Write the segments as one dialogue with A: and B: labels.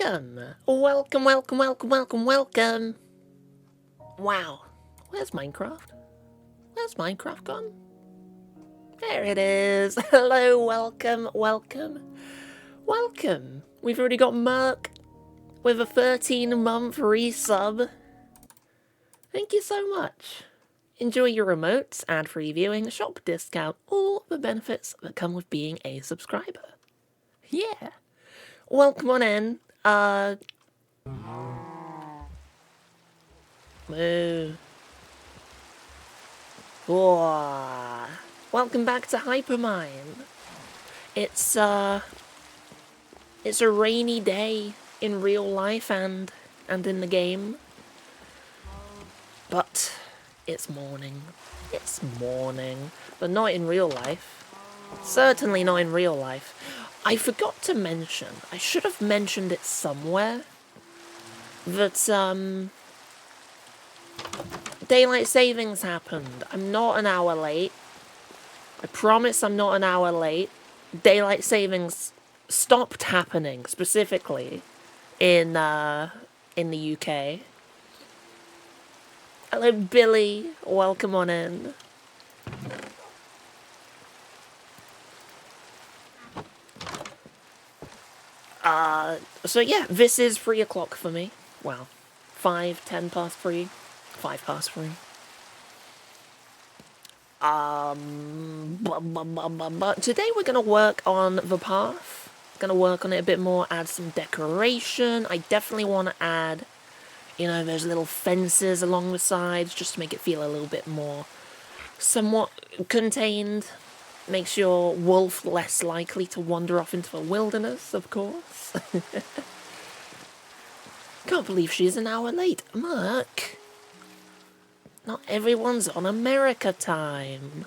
A: welcome! Welcome, welcome, welcome, welcome, welcome! Wow, where's Minecraft? Where's Minecraft gone? There it is! Hello, welcome, welcome, welcome! We've already got Merc with a 13-month resub. Thank you so much. Enjoy your remotes, ad-free viewing, shop discount, all the benefits that come with being a subscriber. Yeah! Welcome on in. Moo. Whoa. Welcome back to Hypermine. It's a rainy day in real life and in the game. But it's morning. It's morning. But not in real life. Certainly not in real life. I forgot to mention, I should have mentioned it somewhere, that, daylight savings happened. I'm not an hour late. I promise I'm not an hour late. Daylight savings stopped happening, specifically, in the UK. Hello, Billy. Welcome on in. So yeah, this is 3 o'clock for me. Well, 10 past 3. 5 past 3. Today we're gonna work on the path. Gonna work on it a bit more, add some decoration. I definitely want to add, you know, those little fences along the sides, just to make it feel a little bit more somewhat contained. Makes your wolf less likely to wander off into the wilderness, of course. Can't believe she's an hour late. Merc! Not everyone's on America time.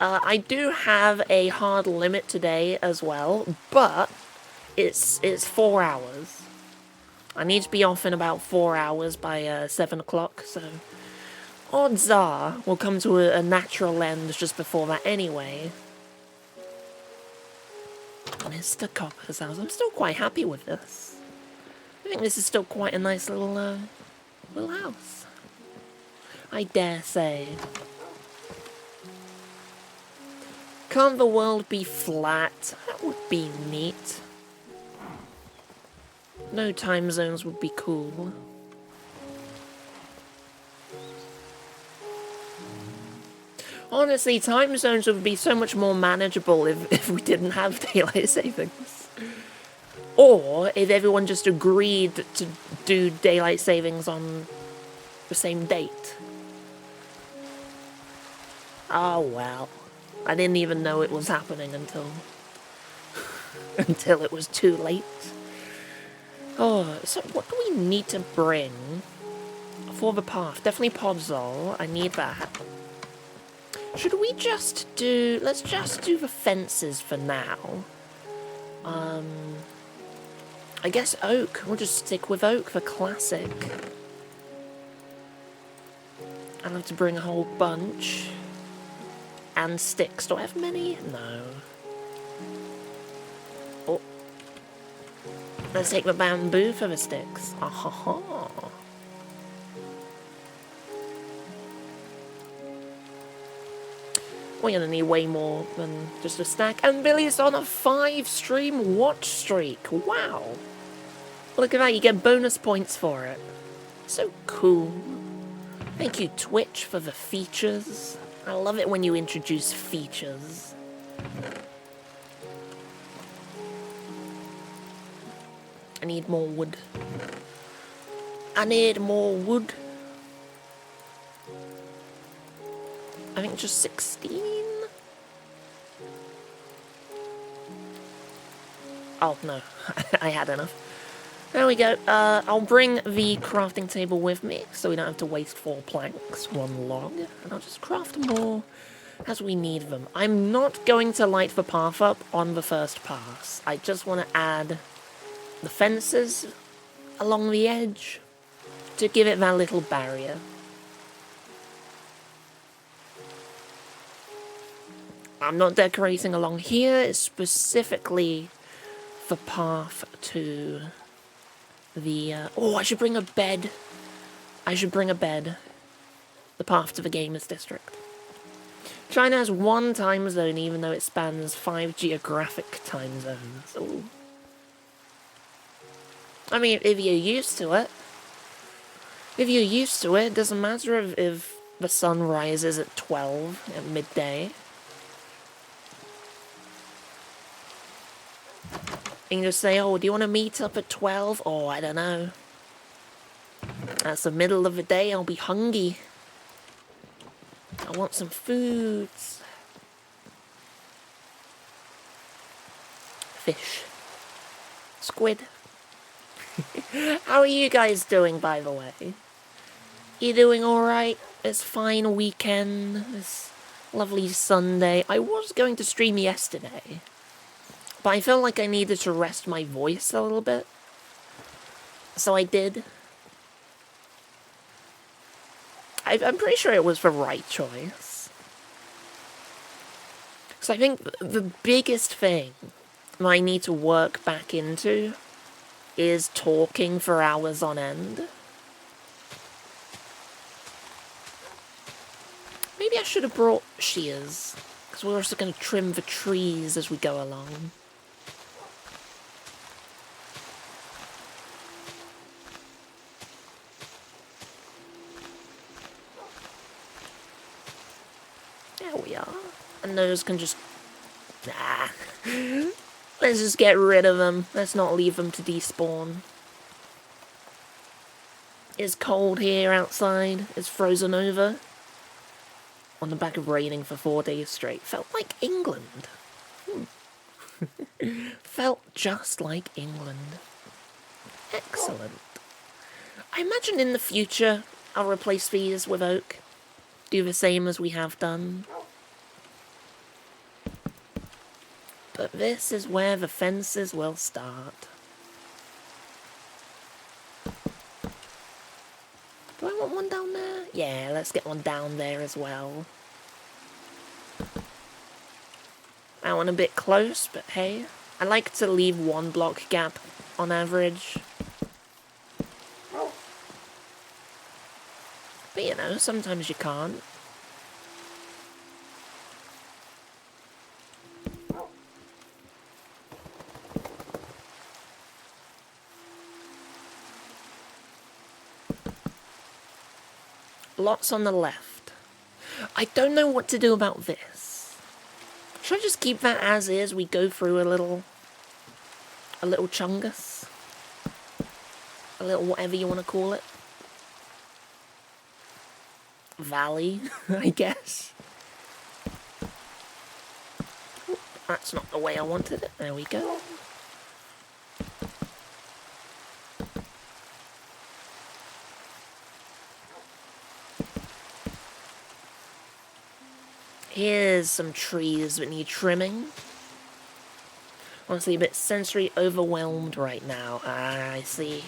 A: I do have a hard limit today as well, but it's 4 hours. I need to be off in about 4 hours by 7 o'clock, so odds are we'll come to a natural end just before that anyway. Mr. Copper's house. I'm still quite happy with this. I think this is still quite a nice little house. I dare say. Can't the world be flat? That would be neat. No time zones would be cool. Honestly, time zones would be so much more manageable if we didn't have daylight savings. Or if everyone just agreed to do daylight savings on the same date. Oh well. I didn't even know it was happening until it was too late. Oh, so what do we need to bring for the path? Definitely podzol. I need that. Should we just do... Let's just do the fences for now. I guess oak. We'll just stick with oak, the classic. I'll have to bring a whole bunch. And sticks. Do I have many? No. Oh. Let's take the bamboo for the sticks. Ah-ha-ha. We're gonna need way more than just a stack. And Billy's on a 5-stream watch streak. Wow. Look at that, you get bonus points for it. So cool. Thank you, Twitch, for the features. I love it when you introduce features. I need more wood. I need more wood. I think just 16? Oh, no. I had enough. There we go. I'll bring the crafting table with me, so we don't have to waste 4 planks, 1 log. And I'll just craft more as we need them. I'm not going to light the path up on the first pass. I just want to add the fences along the edge to give it that little barrier. I'm not decorating along here. It's specifically the path to the... oh, I should bring a bed. I should bring a bed. The path to the Gamers District. China has one time zone, even though it spans 5 geographic time zones. Ooh. I mean, if you're used to it. If you're used to it, it doesn't matter if the sun rises at 12 at midday. You can just say, oh, do you want to meet up at 12? Oh, I don't know. That's the middle of the day, I'll be hungry. I want some foods. Fish. Squid. How are you guys doing, by the way? You doing alright? It's fine weekend. It's lovely Sunday. I was going to stream yesterday, but I felt like I needed to rest my voice a little bit. So I did. I'm pretty sure it was the right choice. Because I think the biggest thing that I need to work back into is talking for hours on end. Maybe I should have brought shears, because we're also going to trim the trees as we go along. There we are. And those can just... nah. Let's just get rid of them. Let's not leave them to despawn. It's cold here outside. It's frozen over. On the back of raining for 4 days straight. Felt like England. Felt just like England. Excellent. I imagine in the future I'll replace these with oak. Do the same as we have done. But this is where the fences will start. Do I want one down there? Yeah, let's get one down there as well. That one a bit close, but hey. I like to leave 1 block gap on average. But you know, sometimes you can't. Lots on the left. I don't know what to do about this. Should I just keep that as is? We go through a little chungus? A little whatever you want to call it. Valley, I guess. Oop, that's not the way I wanted it. There we go. Here's some trees that need trimming. Honestly, a bit sensory overwhelmed right now. Ah, I see.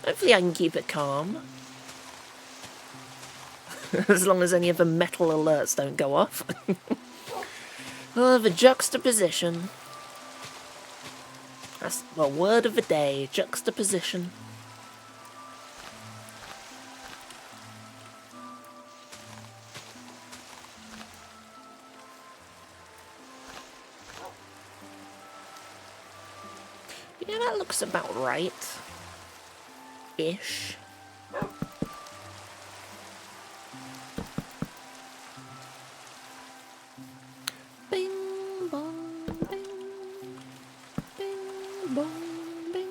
A: Hopefully I can keep it calm. As long as any of the metal alerts don't go off. Oh, the juxtaposition. That's the word of the day, juxtaposition. Yeah, that looks about right. Ish. Bing, bong, bing. Bing, bong, bing.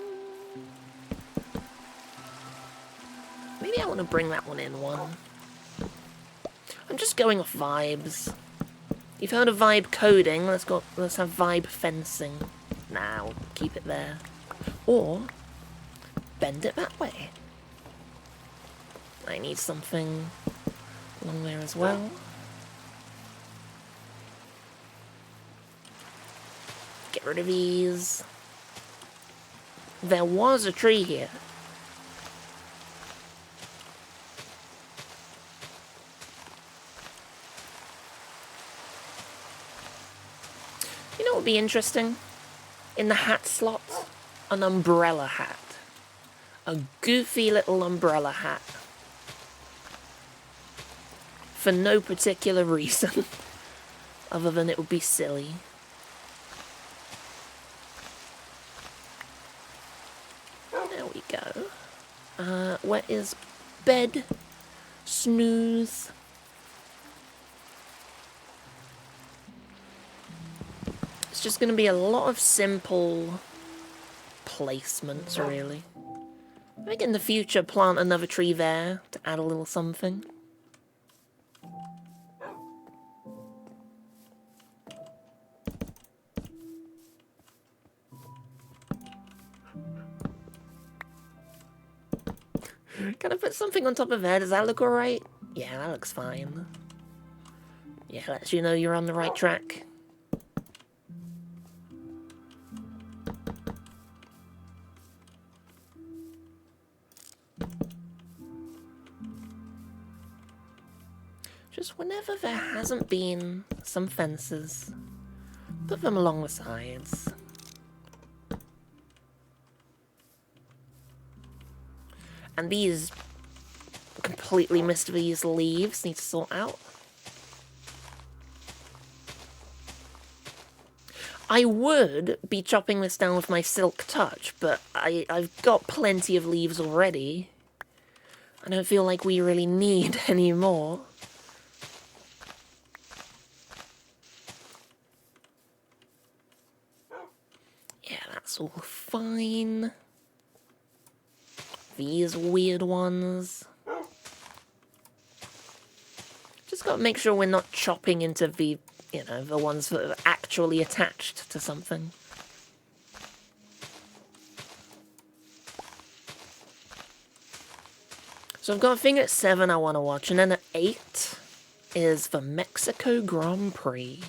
A: Maybe I want to bring that one in one. I'm just going off vibes. You've heard of vibe coding, let's have vibe fencing. Now, keep it there. Or, bend it that way. I need something along there as well. Get rid of these. There was a tree here. You know what would be interesting? In the hat slots, an umbrella hat. A goofy little umbrella hat. For no particular reason. Other than it would be silly. There we go. Where is bed? Snooze. It's just going to be a lot of simple placements, really. Maybe in the future plant another tree there to add a little something. Can I put something on top of there? Does that look alright? Yeah, that looks fine. Yeah, lets you know you're on the right track. Just whenever there hasn't been some fences, put them along the sides. And these completely missed these leaves need to sort out. I would be chopping this down with my silk touch, but I've got plenty of leaves already. I don't feel like we really need any more. Yeah, that's all fine. These weird ones. Just gotta make sure we're not chopping into the, you know, the ones that are actually attached to something. So I've got a thing at 7 I want to watch, and then at 8 is the Mexico Grand Prix.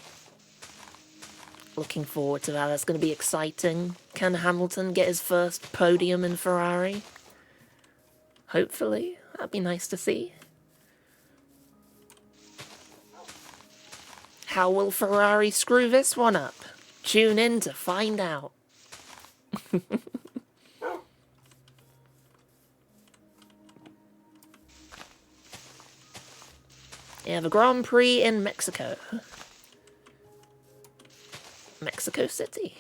A: Looking forward to that. That's going to be exciting. Can Hamilton get his first podium in Ferrari? Hopefully. That'd be nice to see. How will Ferrari screw this one up? Tune in to find out. Yeah, the Grand Prix in Mexico. Mexico City.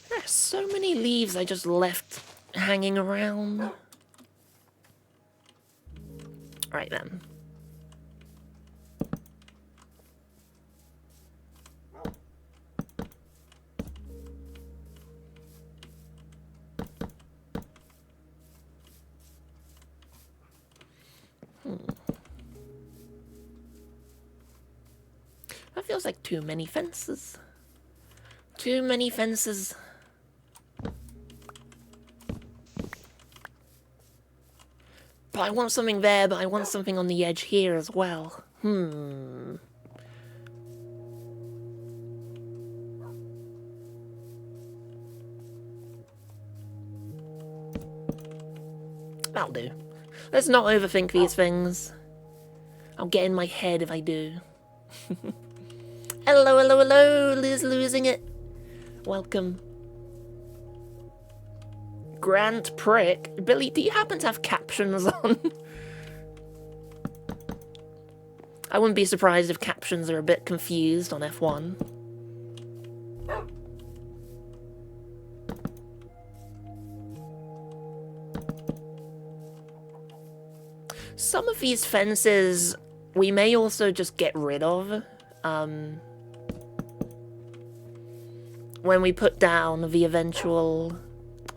A: There are so many leaves I just left hanging around. Right then. That feels like too many fences. Too many fences. But I want something there, but I want something on the edge here as well. That'll do. Let's not overthink these things. I'll get in my head if I do. Hello, hello, hello, Liz losing it. Welcome. Grant Prick. Billy, do you happen to have captions on? I wouldn't be surprised if captions are a bit confused on F1. Some of these fences we may also just get rid of when we put down the eventual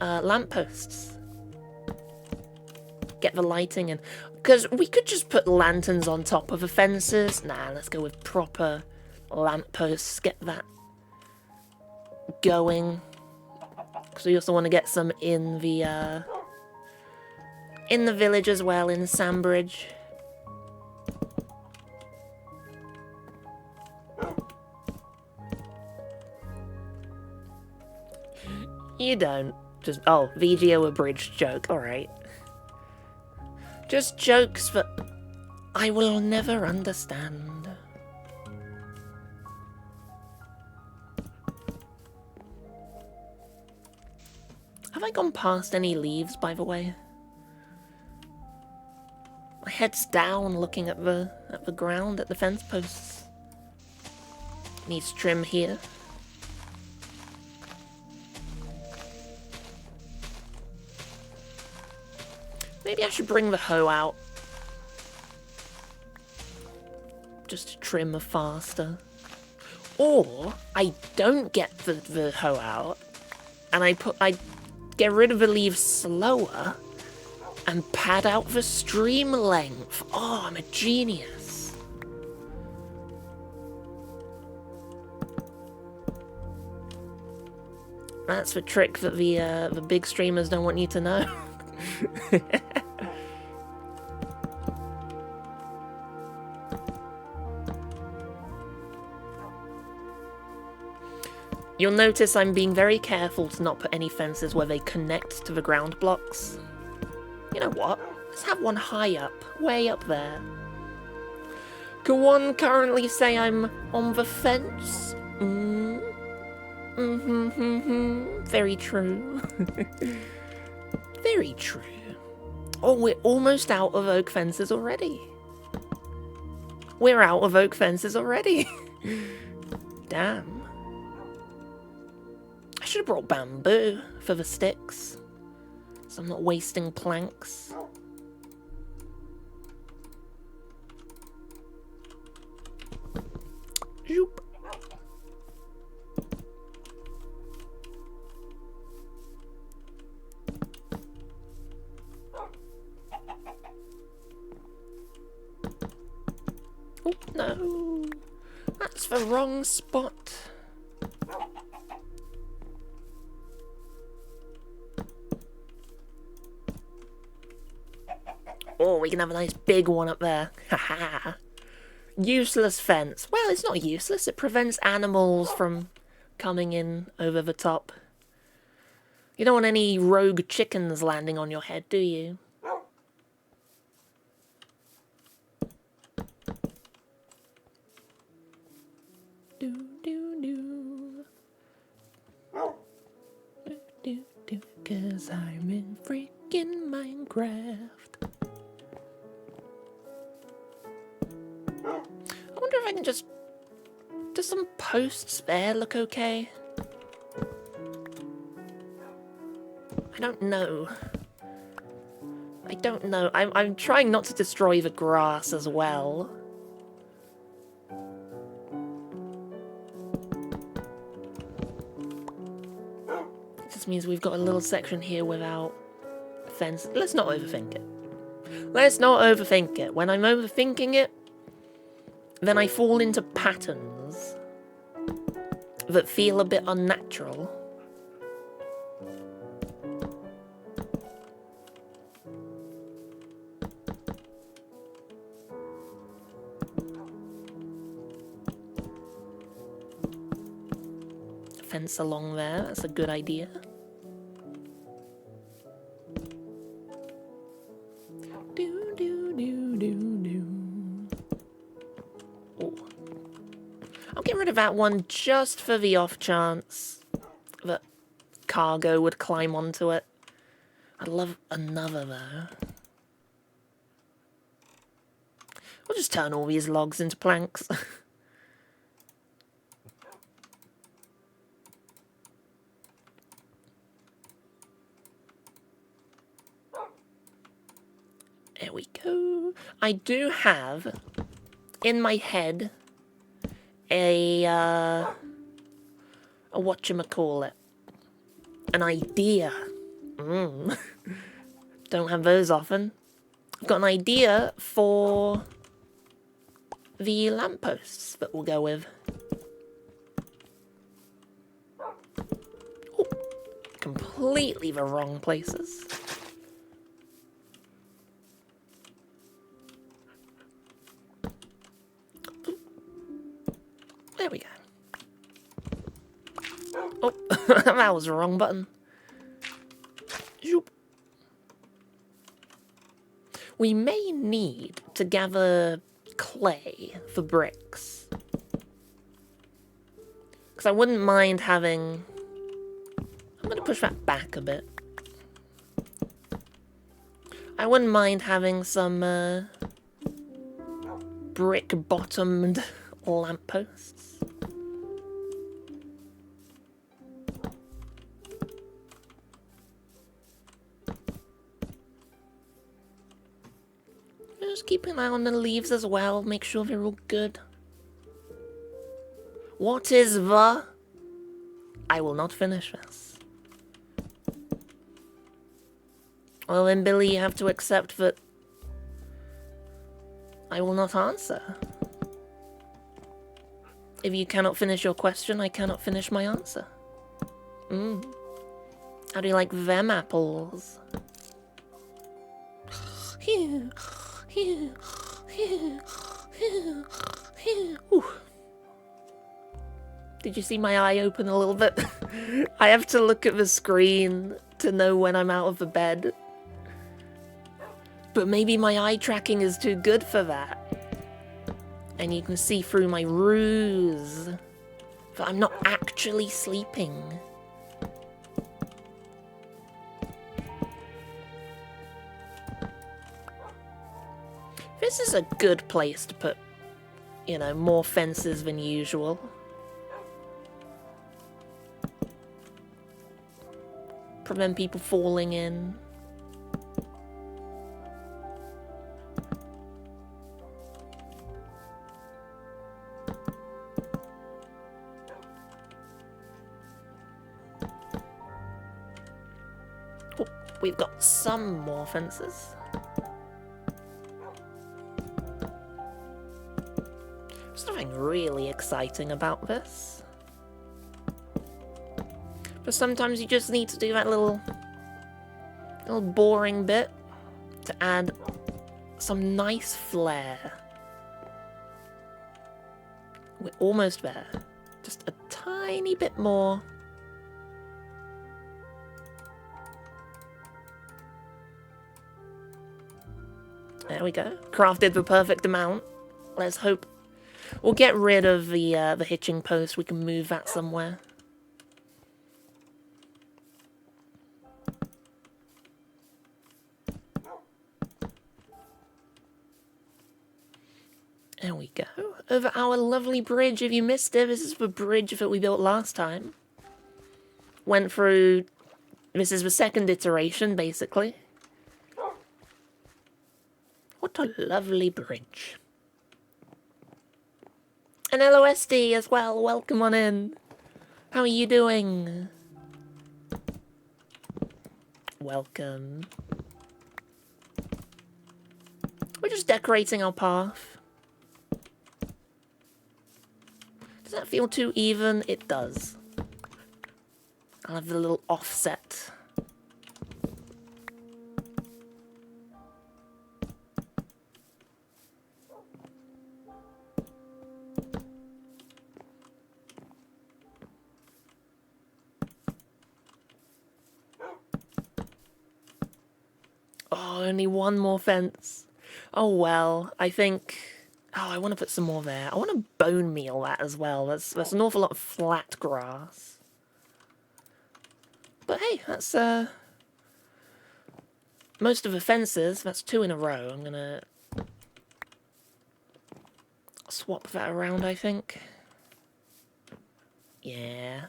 A: lampposts. Get the lighting in. Because we could just put lanterns on top of the fences. Nah, let's go with proper lampposts. Get that going. Because we also want to get some in the village as well, in Sambridge. You don't. Just, oh, VGO abridged joke, alright. Just jokes that I will never understand. Have I gone past any leaves, by the way? My head's down looking at the ground, at the fence posts. Needs trim here. Maybe I should bring the hoe out. Just to trim faster. Or I don't get the hoe out and I get rid of the leaves slower and pad out the stream length. Oh, I'm a genius. That's the trick that the big streamers don't want you to know. You'll notice I'm being very careful to not put any fences where they connect to the ground blocks. You know what? Let's have one high up, way up there. Can one currently say I'm on the fence? Very true. Very true. Oh, we're almost out of oak fences already. We're out of oak fences already. Damn. I should have brought bamboo for the sticks, so I'm not wasting planks. Zoop. Oh, no. That's the wrong spot. Oh, we can have a nice big one up there. Haha. Useless fence. Well, it's not useless. It prevents animals from coming in over the top. You don't want any rogue chickens landing on your head, do you? Do, do, do. Do, do, do. 'Cause I'm in freaking Minecraft. I wonder if I can just... Does some posts there look okay? I don't know. I don't know. I'm trying not to destroy the grass as well. It just means we've got a little section here without fence. Let's not overthink it. Let's not overthink it. When I'm overthinking it, then I fall into patterns that feel a bit unnatural. Fence along there, that's a good idea. Do, do, do, do, do. Oh. I'll get rid of that one just for the off chance that cargo would climb onto it. I'd love another though. We'll just turn all these logs into planks. There we go. I do have in my head a whatchamacallit, an idea. Don't have those often. I've got an idea for the lampposts that we'll go with. Oh, completely the wrong places. There we go. Oh, that was the wrong button. We may need to gather clay for bricks. Because I wouldn't mind having... I'm going to push that back a bit. I wouldn't mind having some brick-bottomed lampposts. Just keep an eye on the leaves as well, make sure they're all good. What is the... I will not finish this. Well then, Billy, you have to accept that I will not answer. If you cannot finish your question, I cannot finish my answer. How do you like them apples? Ooh. Did you see my eye open a little bit? I have to look at the screen to know when I'm out of the bed. But maybe my eye tracking is too good for that. And you can see through my ruse that I'm not actually sleeping. This is a good place to put, you know, more fences than usual. Prevent people falling in. Oh, we've got some more fences. There's nothing really exciting about this. But sometimes you just need to do that little boring bit to add some nice flair. We're almost there. Just a tiny bit more. There we go. Crafted the perfect amount. Let's hope. We'll get rid of the hitching post. We can move that somewhere. There we go. Over our lovely bridge. If you missed it, this is the bridge that we built last time. Went through... This is the second iteration, basically. What a lovely bridge. And LOSD as well. Welcome on in. How are you doing? Welcome. We're just decorating our path. Does that feel too even? It does. I'll have the little offset. Oh, only one more fence. Oh well, I think... Oh, I want to put some more there. I want to bone meal that as well. That's an awful lot of flat grass. But hey, that's most of the fences. That's 2 in a row. I'm gonna swap that around, I think. Yeah.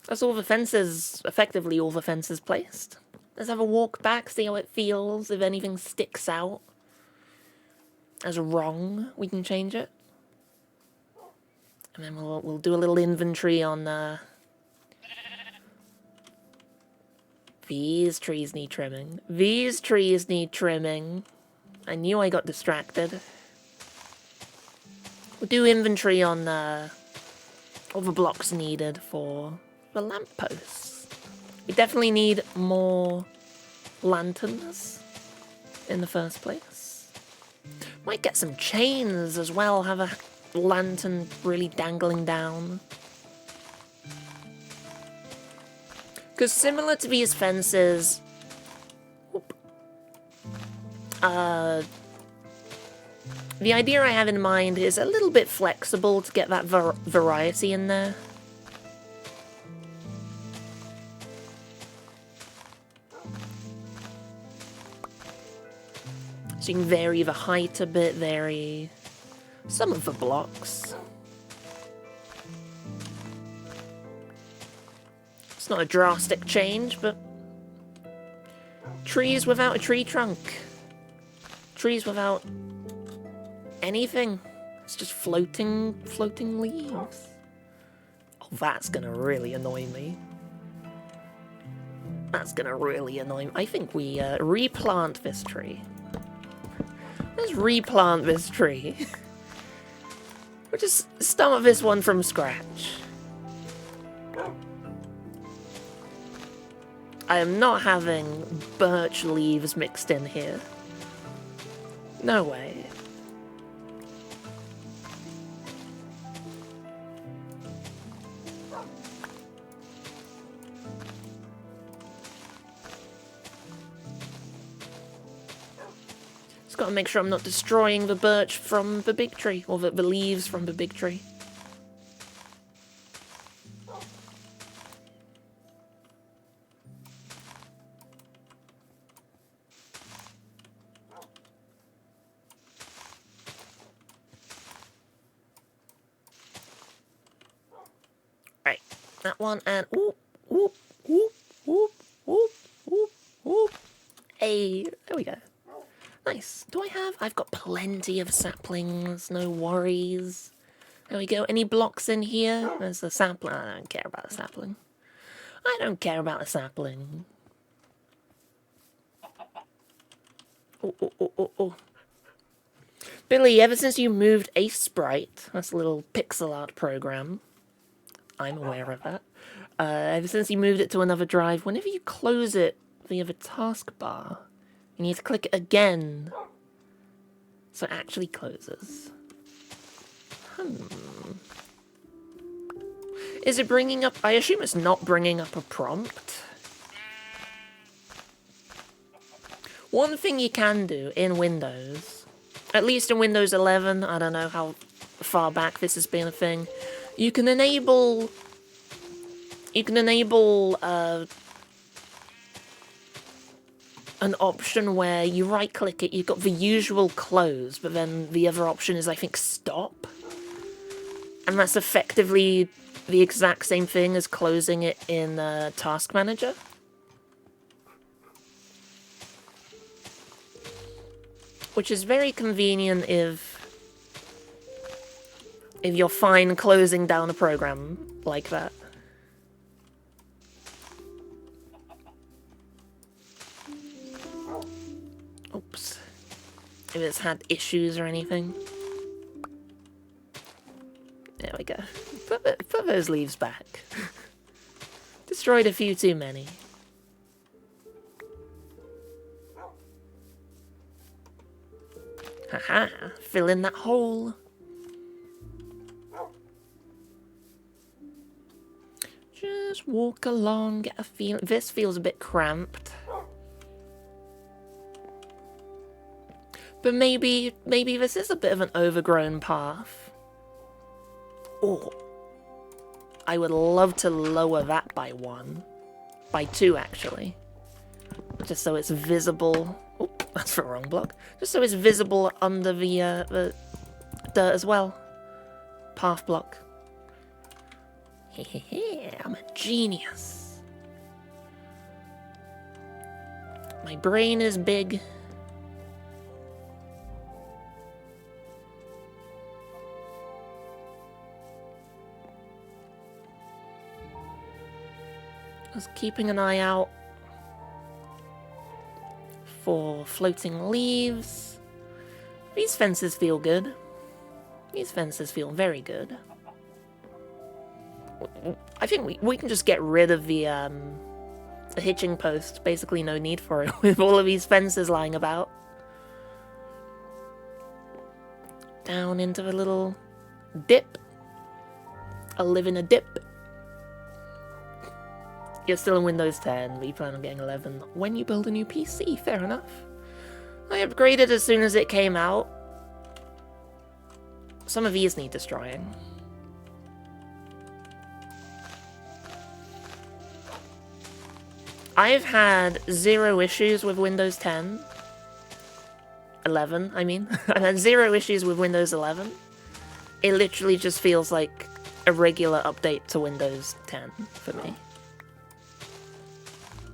A: That's all the fences, effectively all the fences placed. Let's have a walk back, see how it feels, if anything sticks out as wrong, we can change it. And then we'll do a little inventory on these trees need trimming. These trees need trimming. I knew I got distracted. We'll do inventory on all the blocks needed for the lampposts. We definitely need more lanterns in the first place. Might get some chains as well, have a lantern really dangling down. Because similar to these fences... Whoop, The idea I have in mind is a little bit flexible to get that variety in there. So you can vary the height a bit, vary some of the blocks. It's not a drastic change, but trees without a tree trunk. Trees without anything. It's just floating leaves. Oh, that's gonna really annoy me. That's gonna really annoy me. I think we replant this tree. Let's replant this tree. We'll just start this one from scratch. I am not having birch leaves mixed in here. No way. Just gotta make sure I'm not destroying the birch from the big tree, or the leaves from the big tree. Right, that one, and whoop, whoop, whoop, whoop, whoop, whoop, whoop. Hey, there we go. Nice. Do I have? I've got plenty of saplings, no worries. There we go. Any blocks in here? There's a sapling. I don't care about a sapling. I don't care about a sapling. Oh, oh, oh, oh, oh. Billy, ever since you moved Ace Sprite, that's a little pixel art program, I'm aware of that. Ever since you moved it to another drive, whenever you close it via the taskbar, you need to click it again so it actually closes. Is it bringing up... I assume it's not bringing up a prompt. One thing you can do in Windows, at least in Windows 11, I don't know how far back this has been a thing, you can enable an option where you right-click it, you've got the usual close, but then the other option is, I think, stop. And that's effectively the exact same thing as closing it in Task Manager. Which is very convenient if you're fine closing down a program like that. Oops. If it's had issues or anything. There we go. Put those leaves back. Destroyed a few too many. Haha, fill in that hole. Just walk along, get a feel. This feels a bit cramped. But maybe this is a bit of an overgrown path. Oh, I would love to lower that by 1. By 2, actually. Just so it's visible. Oh, that's the wrong block. Just so it's visible under the dirt as well. Path block. Hehehe, I'm a genius. My brain is big. Just keeping an eye out for floating leaves. These fences feel good. These fences feel very good. I think we can just get rid of the hitching post. Basically no need for it with all of these fences lying about. Down into the little dip. I live in a dip. You're still in Windows 10, but you plan on getting 11 when you build a new PC, fair enough. I upgraded as soon as it came out. Some of these need destroying. I've had 0 issues with Windows 10. 11, I mean. I've had 0 issues with Windows 11. It literally just feels like a regular update to Windows 10 for me.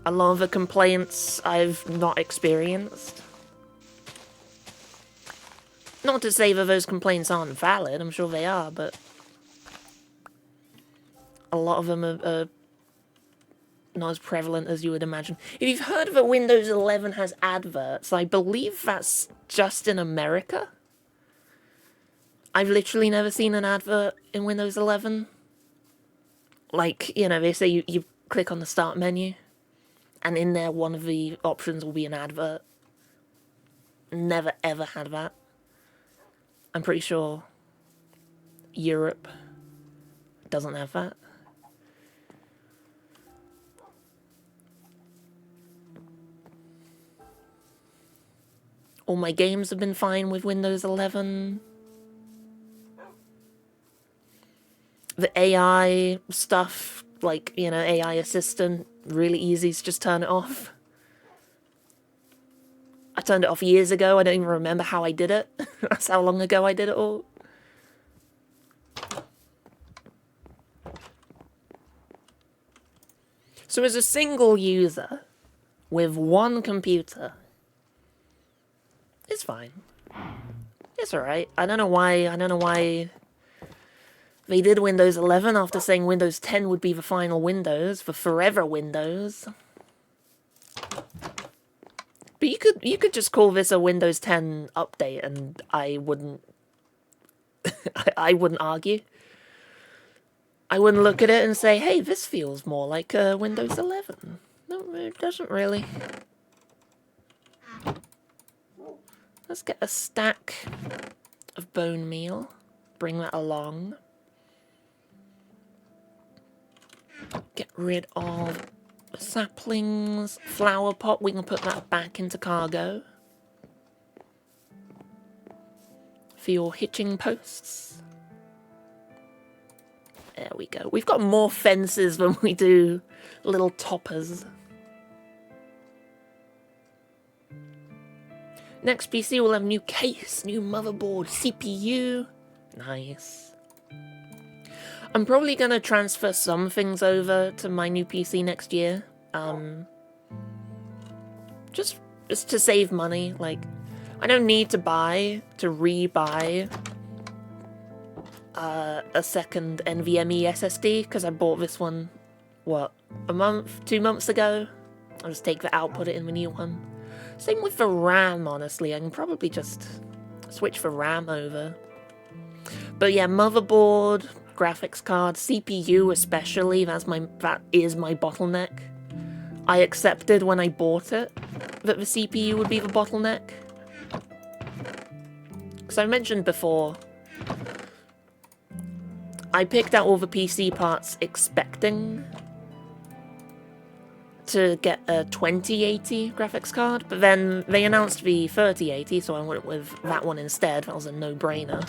A: A lot of the complaints I've not experienced. Not to say that those complaints aren't valid, I'm sure they are, but a lot of them are not as prevalent as you would imagine. If you've heard that Windows 11 has adverts, I believe that's just in America. I've literally never seen an advert in Windows 11. Like, you know, they say you click on the start menu, and in there one of the options will be an advert. Never ever had that. I'm pretty sure Europe doesn't have that. All my games have been fine with Windows 11. The AI stuff, like, you know, AI assistant, really easy to just turn it off. I turned it off years ago. I don't even remember how I did it. That's how long ago I did it all. So as a single user with one computer, it's fine. It's alright. I don't know why they did Windows 11 after saying Windows 10 would be the final Windows for forever Windows. But you could just call this a Windows 10 update and I wouldn't I wouldn't argue. I wouldn't look at it and say, hey, this feels more like Windows 11. No, it doesn't really. Let's get a stack of bone meal. Bring that along. Get rid of saplings. Flower pot, we can put that back into cargo. For your hitching posts. There we go. We've got more fences than we do little toppers. Next PC will have new case, new motherboard, CPU. Nice. I'm probably going to transfer some things over to my new PC next year. Just to save money. Like, I don't need to rebuy a second NVMe SSD, because I bought this one, what, a month, 2 months ago? I'll just take the out, put it in the new one. Same with the RAM, honestly. I can probably just switch the RAM over. But yeah, motherboard, graphics card, CPU especially, that is my bottleneck. I accepted when I bought it that the CPU would be the bottleneck. Because I mentioned before, I picked out all the PC parts expecting to get a 2080 graphics card, but then they announced the 3080, so I went with that one instead. That was a no-brainer.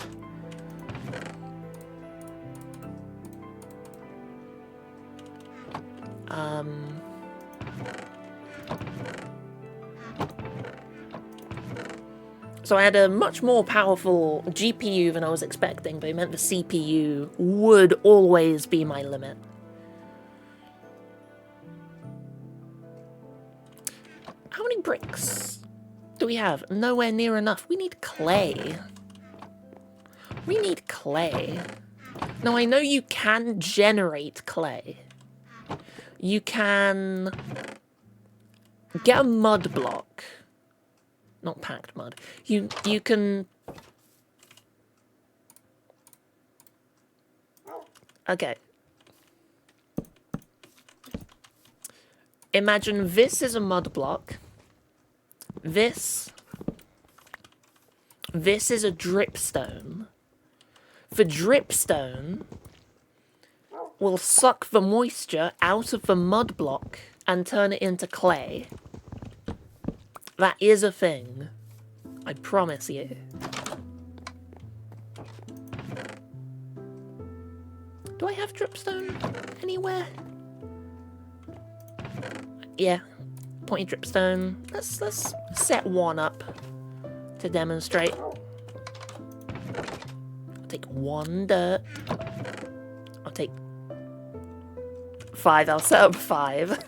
A: So I had a much more powerful GPU than I was expecting, but it meant the CPU would always be my limit. How many bricks do we have? Nowhere near enough. We need clay. We need clay. Now, I know you can generate clay. You can get a mud block. Not packed mud. You can... Okay. Imagine this is a mud block. This is a dripstone. The dripstone will suck the moisture out of the mud block and turn it into clay. That is a thing. I promise you. Do I have dripstone anywhere? Yeah, pointy dripstone. Let's set one up to demonstrate. I'll take 1 dirt. I'll take 5. I'll set up 5.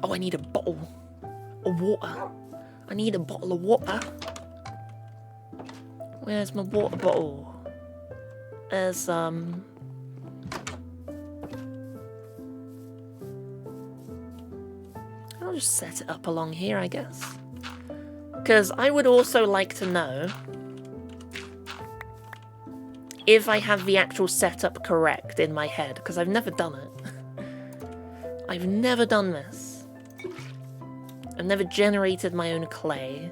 A: Oh, I need a bottle of water. I need a bottle of water. Where's my water bottle? There's I'll just set it up along here, I guess. Because I would also like to know if I have the actual setup correct in my head, because I've never done it. I've never done this. I've never generated my own clay.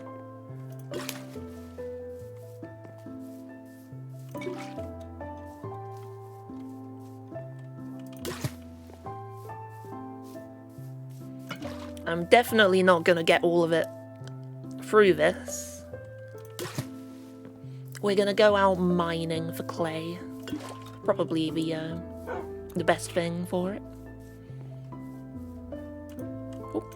A: I'm definitely not gonna get all of it through this. We're gonna go out mining for clay. Probably the best thing for it. Oop.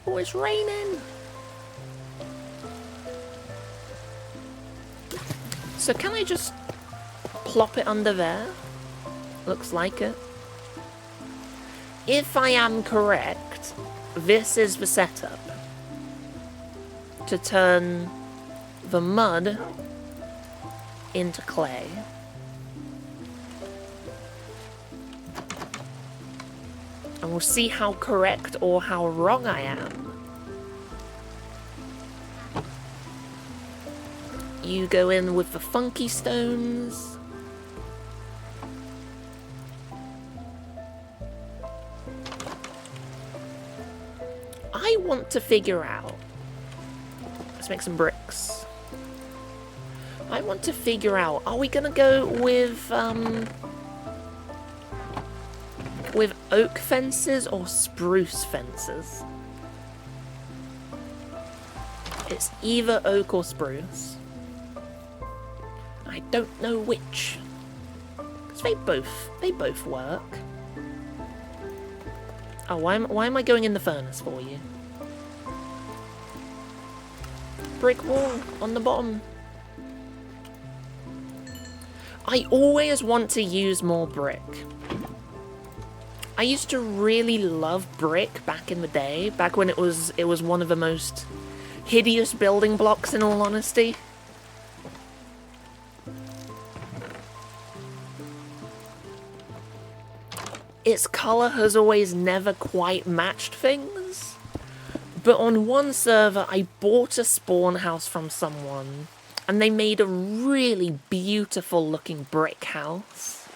A: Oh, it's raining! So can I just plop it under there? Looks like it. If I am correct, this is the setup to turn the mud into clay. And we'll see how correct or how wrong I am. You go in with the funky stones. I want to figure out... Let's make some bricks. I want to figure out, are we going to go with oak fences or spruce fences? It's either oak or spruce. I don't know which. Because they both work. Oh, why am I going in the furnace for you? Brick wall on the bottom. I always want to use more brick. I used to really love brick back in the day, back when it was one of the most hideous building blocks, in all honesty. Its colour has always never quite matched things. But on one server, I bought a spawn house from someone, and they made a really beautiful looking brick house.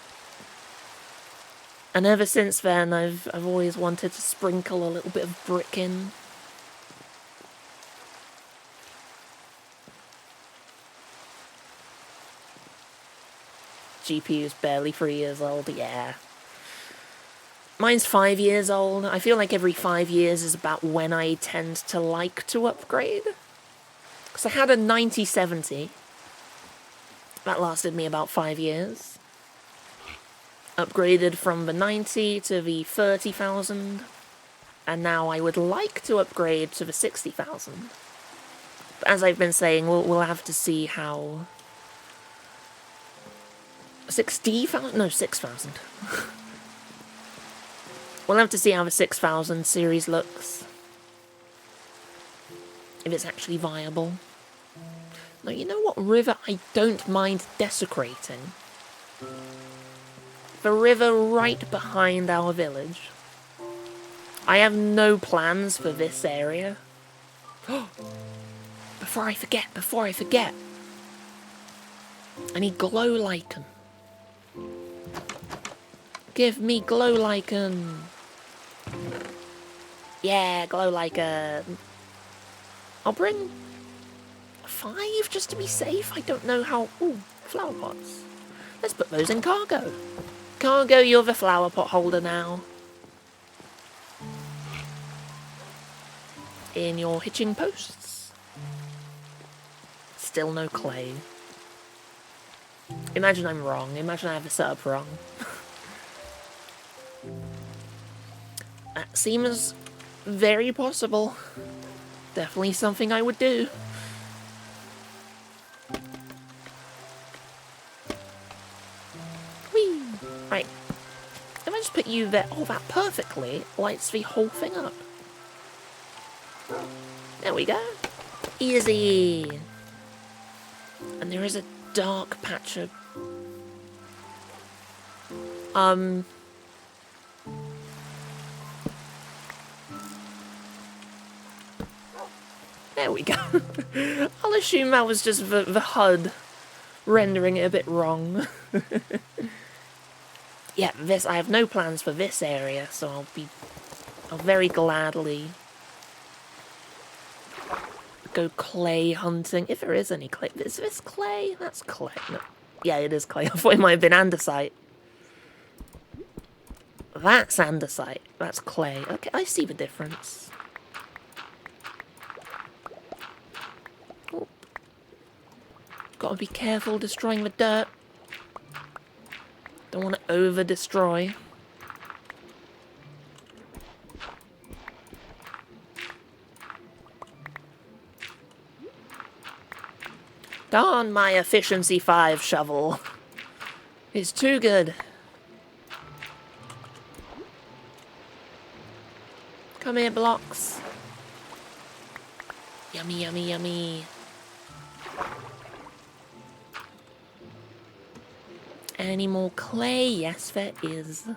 A: And ever since then, I've always wanted to sprinkle a little bit of brick in. GPU's barely 3 years old, yeah. Mine's 5 years old. I feel like every 5 years is about when I tend to like to upgrade. Because I had a 9070. That lasted me about 5 years. Upgraded from the 90 to the 30,000. And now I would like to upgrade to the 60,000. But as I've been saying, we'll have to see how... 60,000? No, 6,000. We'll have to see how the 6,000 series looks. If it's actually viable. Now, you know what river I don't mind desecrating? The river right behind our village. I have no plans for this area. Before I forget. I need glow lichen. Give me glow lichen. Yeah, glow lichen. I'll bring 5 just to be safe. I don't know how... Ooh, flower pots. Let's put those in cargo. Cargo, you're the flower pot holder now. In your hitching posts. Still no clay. Imagine I'm wrong. Imagine I have the setup wrong. That seems very possible. Definitely something I would do. Whee! Right. If I just put you there, oh, that perfectly lights the whole thing up. There we go. Easy. And there is a dark patch of... There we go. I'll assume that was just the HUD rendering it a bit wrong. Yeah, I have no plans for this area, so I'll very gladly go clay hunting. If there is any clay. Is this clay? That's clay. No. Yeah, it is clay. I thought it might have been andesite. That's andesite. That's clay. Okay, I see the difference. Oh. Gotta be careful destroying the dirt. Don't want to over-destroy. Darn my efficiency 5 shovel. It's too good. Come here, blocks. Yummy, yummy, yummy. Any more clay? Yes, there is.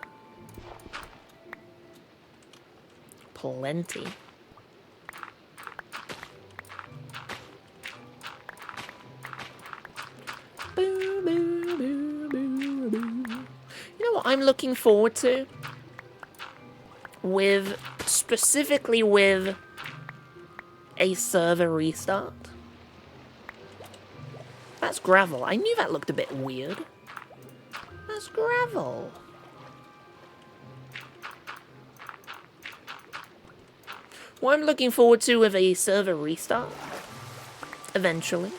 A: Plenty. Boo, boo, boo, boo, boo. You know what I'm looking forward to? Specifically with a server restart. That's gravel. I knew that looked a bit weird. That's gravel. What I'm looking forward to with a server restart, eventually,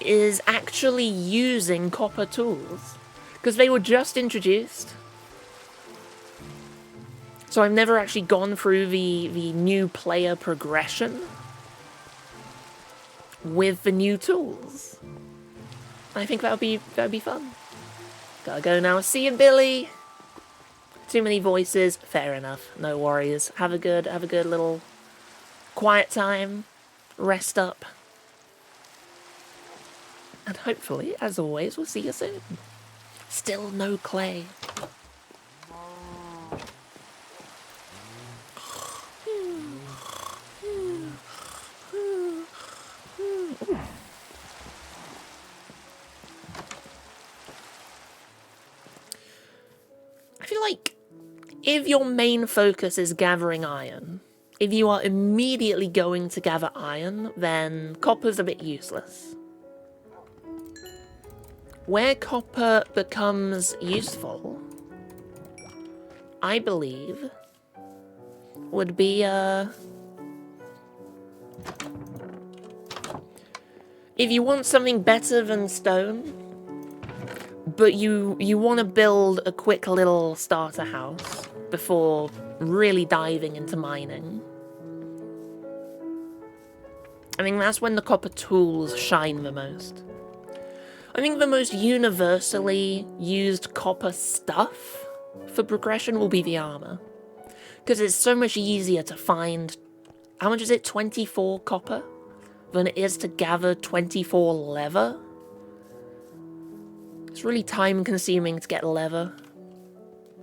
A: is actually using copper tools. Because they were just introduced. So I've never actually gone through the new player progression with the new tools. I think that'd be fun. Gotta go now. See you, Billy. Too many voices. Fair enough. No worries. Have a good little quiet time. Rest up. And hopefully, as always, we'll see you soon. Still no clay. I feel like if your main focus is gathering iron, if you are immediately going to gather iron, then copper's a bit useless. Where copper becomes useful, I believe, would be if you want something better than stone, but you want to build a quick little starter house before really diving into mining. I think that's when the copper tools shine the most. I think the most universally used copper stuff for progression will be the armor. Because it's so much easier to find, how much is it, 24 copper? Than it is to gather 24 leather. It's really time consuming to get leather.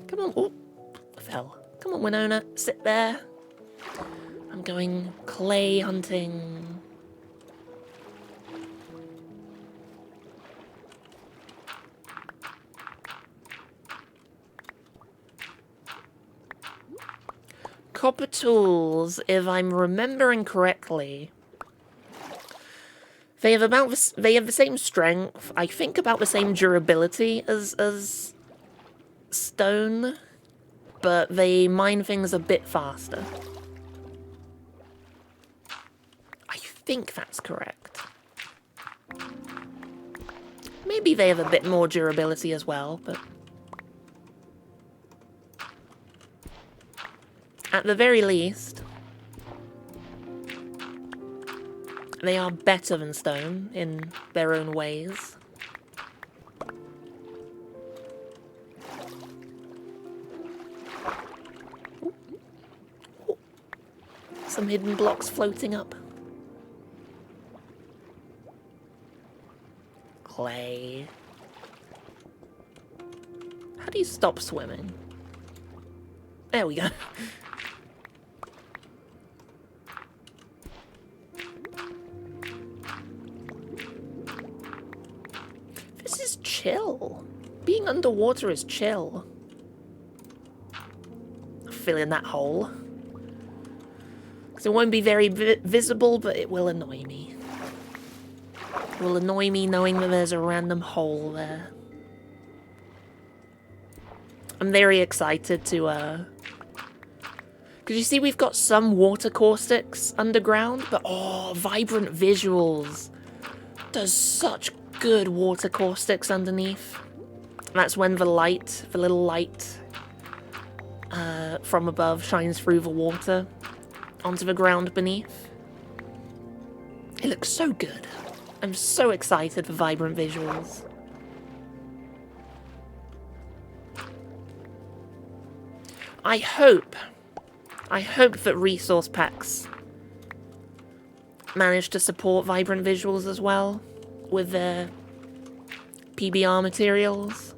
A: Come on, oh, I fell. Come on, Winona, sit there. I'm going clay hunting. Copper tools, if I'm remembering correctly, They have the same strength. I think about the same durability as stone, but they mine things a bit faster. I think that's correct. Maybe they have a bit more durability as well, but at the very least, they are better than stone in their own ways. Ooh. Some hidden blocks floating up. Clay. How do you stop swimming? There we go. This is chill. Being underwater is chill. Fill in that hole. Because it won't be very visible, but it will annoy me. It will annoy me knowing that there's a random hole there. I'm very excited to, because you see we've got some water caustics underground, but oh, vibrant visuals. There's such good water caustics underneath. That's when the light, the little light from above shines through the water onto the ground beneath. It looks so good. I'm so excited for vibrant visuals. I hope that resource packs manage to support vibrant visuals as well with their PBR materials.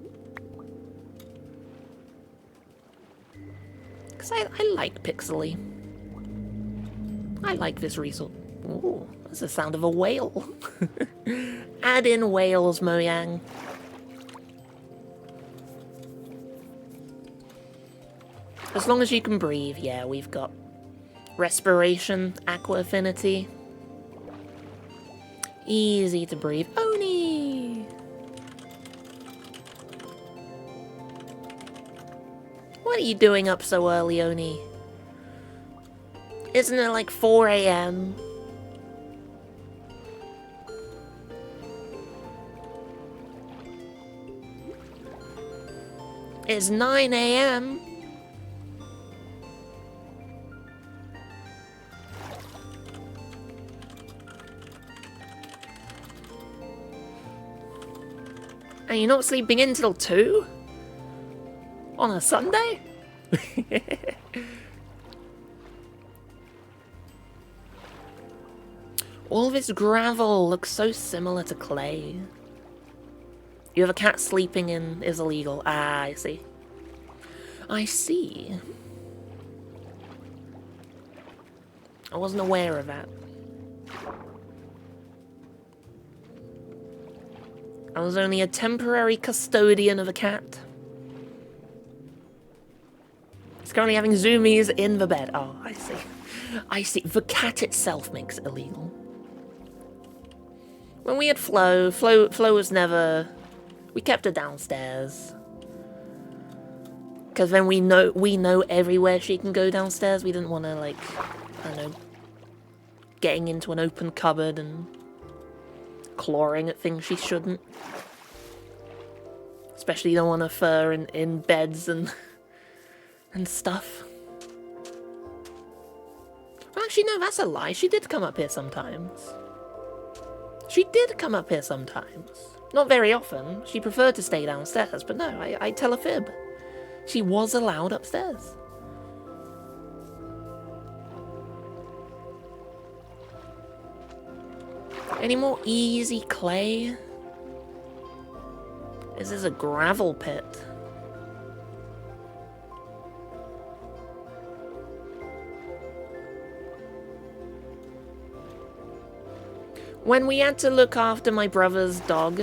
A: Because I like pixely. I like this resource. Ooh, that's the sound of a whale. Add in whales, Mojang. As long as you can breathe, yeah, we've got respiration, aqua affinity. Easy to breathe. Oni! What are you doing up so early, Oni? Isn't it like 4 AM? It's 9 AM. And you're not sleeping until 2? On a Sunday? All this gravel looks so similar to clay. You have a cat sleeping in is illegal. Ah, I see. I see. I wasn't aware of that. I was only a temporary custodian of a cat. It's currently having zoomies in the bed. Oh, I see. I see. The cat itself makes it illegal. When we had Flo was never... We kept her downstairs. Because then we know everywhere she can go downstairs. We didn't want to, like, I don't know, getting into an open cupboard and clawing at things she shouldn't. Especially you don't want her fur in beds and stuff. Well, actually, no, that's a lie. She did come up here sometimes. She did come up here sometimes. Not very often. She preferred to stay downstairs, but no, I tell a fib. She was allowed upstairs. Any more easy clay? This is a gravel pit. When we had to look after my brother's dog,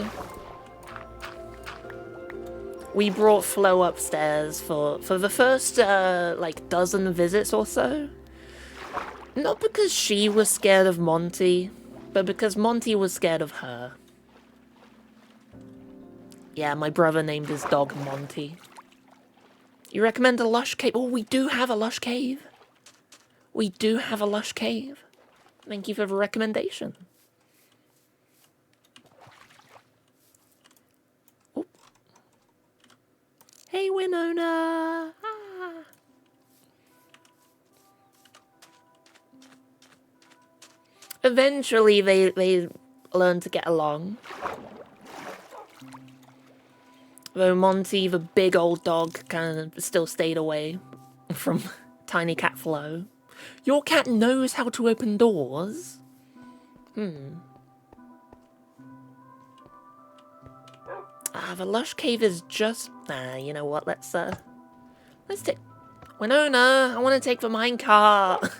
A: we brought Flo upstairs for the first, like, dozen visits or so. Not because she was scared of Monty, But because Monty was scared of her. Yeah, my brother named his dog Monty. You recommend a lush cave? Oh, we do have a lush cave. We do have a lush cave. Thank you for the recommendation. Oh. Hey, Winona. Ah. Eventually, they learn to get along. Though Monty, the big old dog, kind of still stayed away from Tiny Cat Flo. Your cat knows how to open doors? The lush cave is just... you know what, let's take... Winona, I want to take the minecart.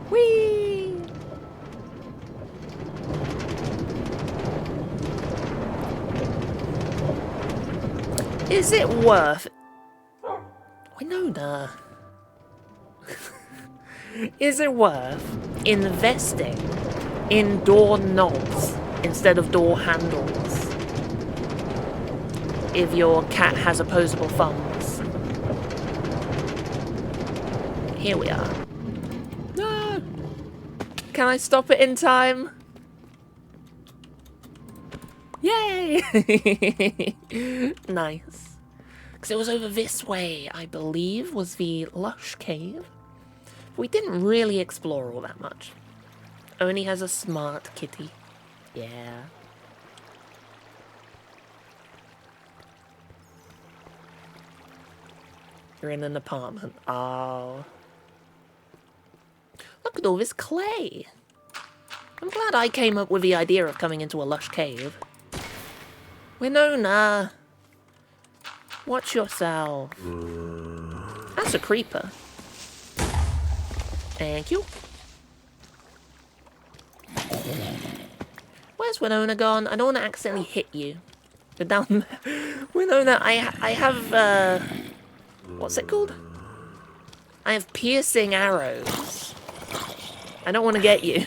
A: Whee! Is it worth... Winona. Is it worth investing in door knobs instead of door handles if your cat has opposable thumbs? Here we are. No! Can I stop it in time? Yay! Nice. Because it was over this way, I believe, was the lush cave. We didn't really explore all that much. Only has a smart kitty. Yeah. You're in an apartment. Oh. Look at all this clay. I'm glad I came up with the idea of coming into a lush cave. Winona. Watch yourself. That's a creeper. Thank you. Where's Winona gone? I don't want to accidentally hit you. But down there. Winona, I have, what's it called? I have piercing arrows. I don't want to get you.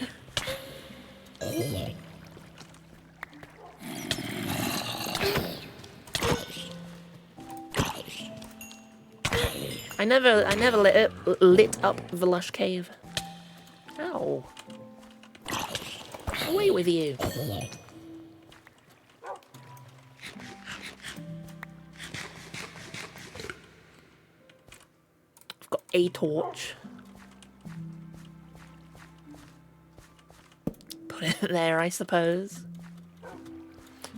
A: I never lit up the lush cave. Ow. Away with you. I've got a torch. Put it there, I suppose.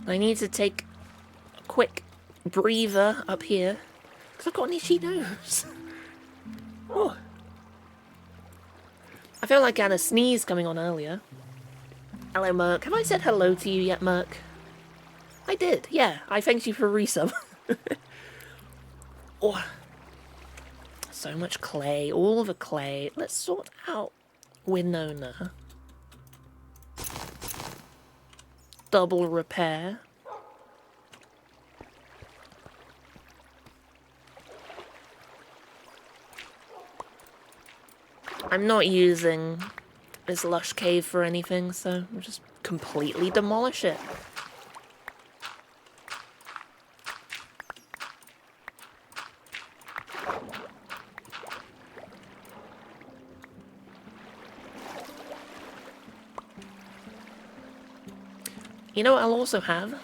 A: I need to take a quick breather up here. I've got an itchy nose. Oh. I felt like I had a sneeze coming on earlier. Hello, Merc. Have I said hello to you yet, Merc? I did, yeah. I thanked you for a resub. Oh. So much clay. All the clay. Let's sort out Winona. Double repair. I'm not using this lush cave for anything, so I'll just completely demolish it. You know what I'll also have?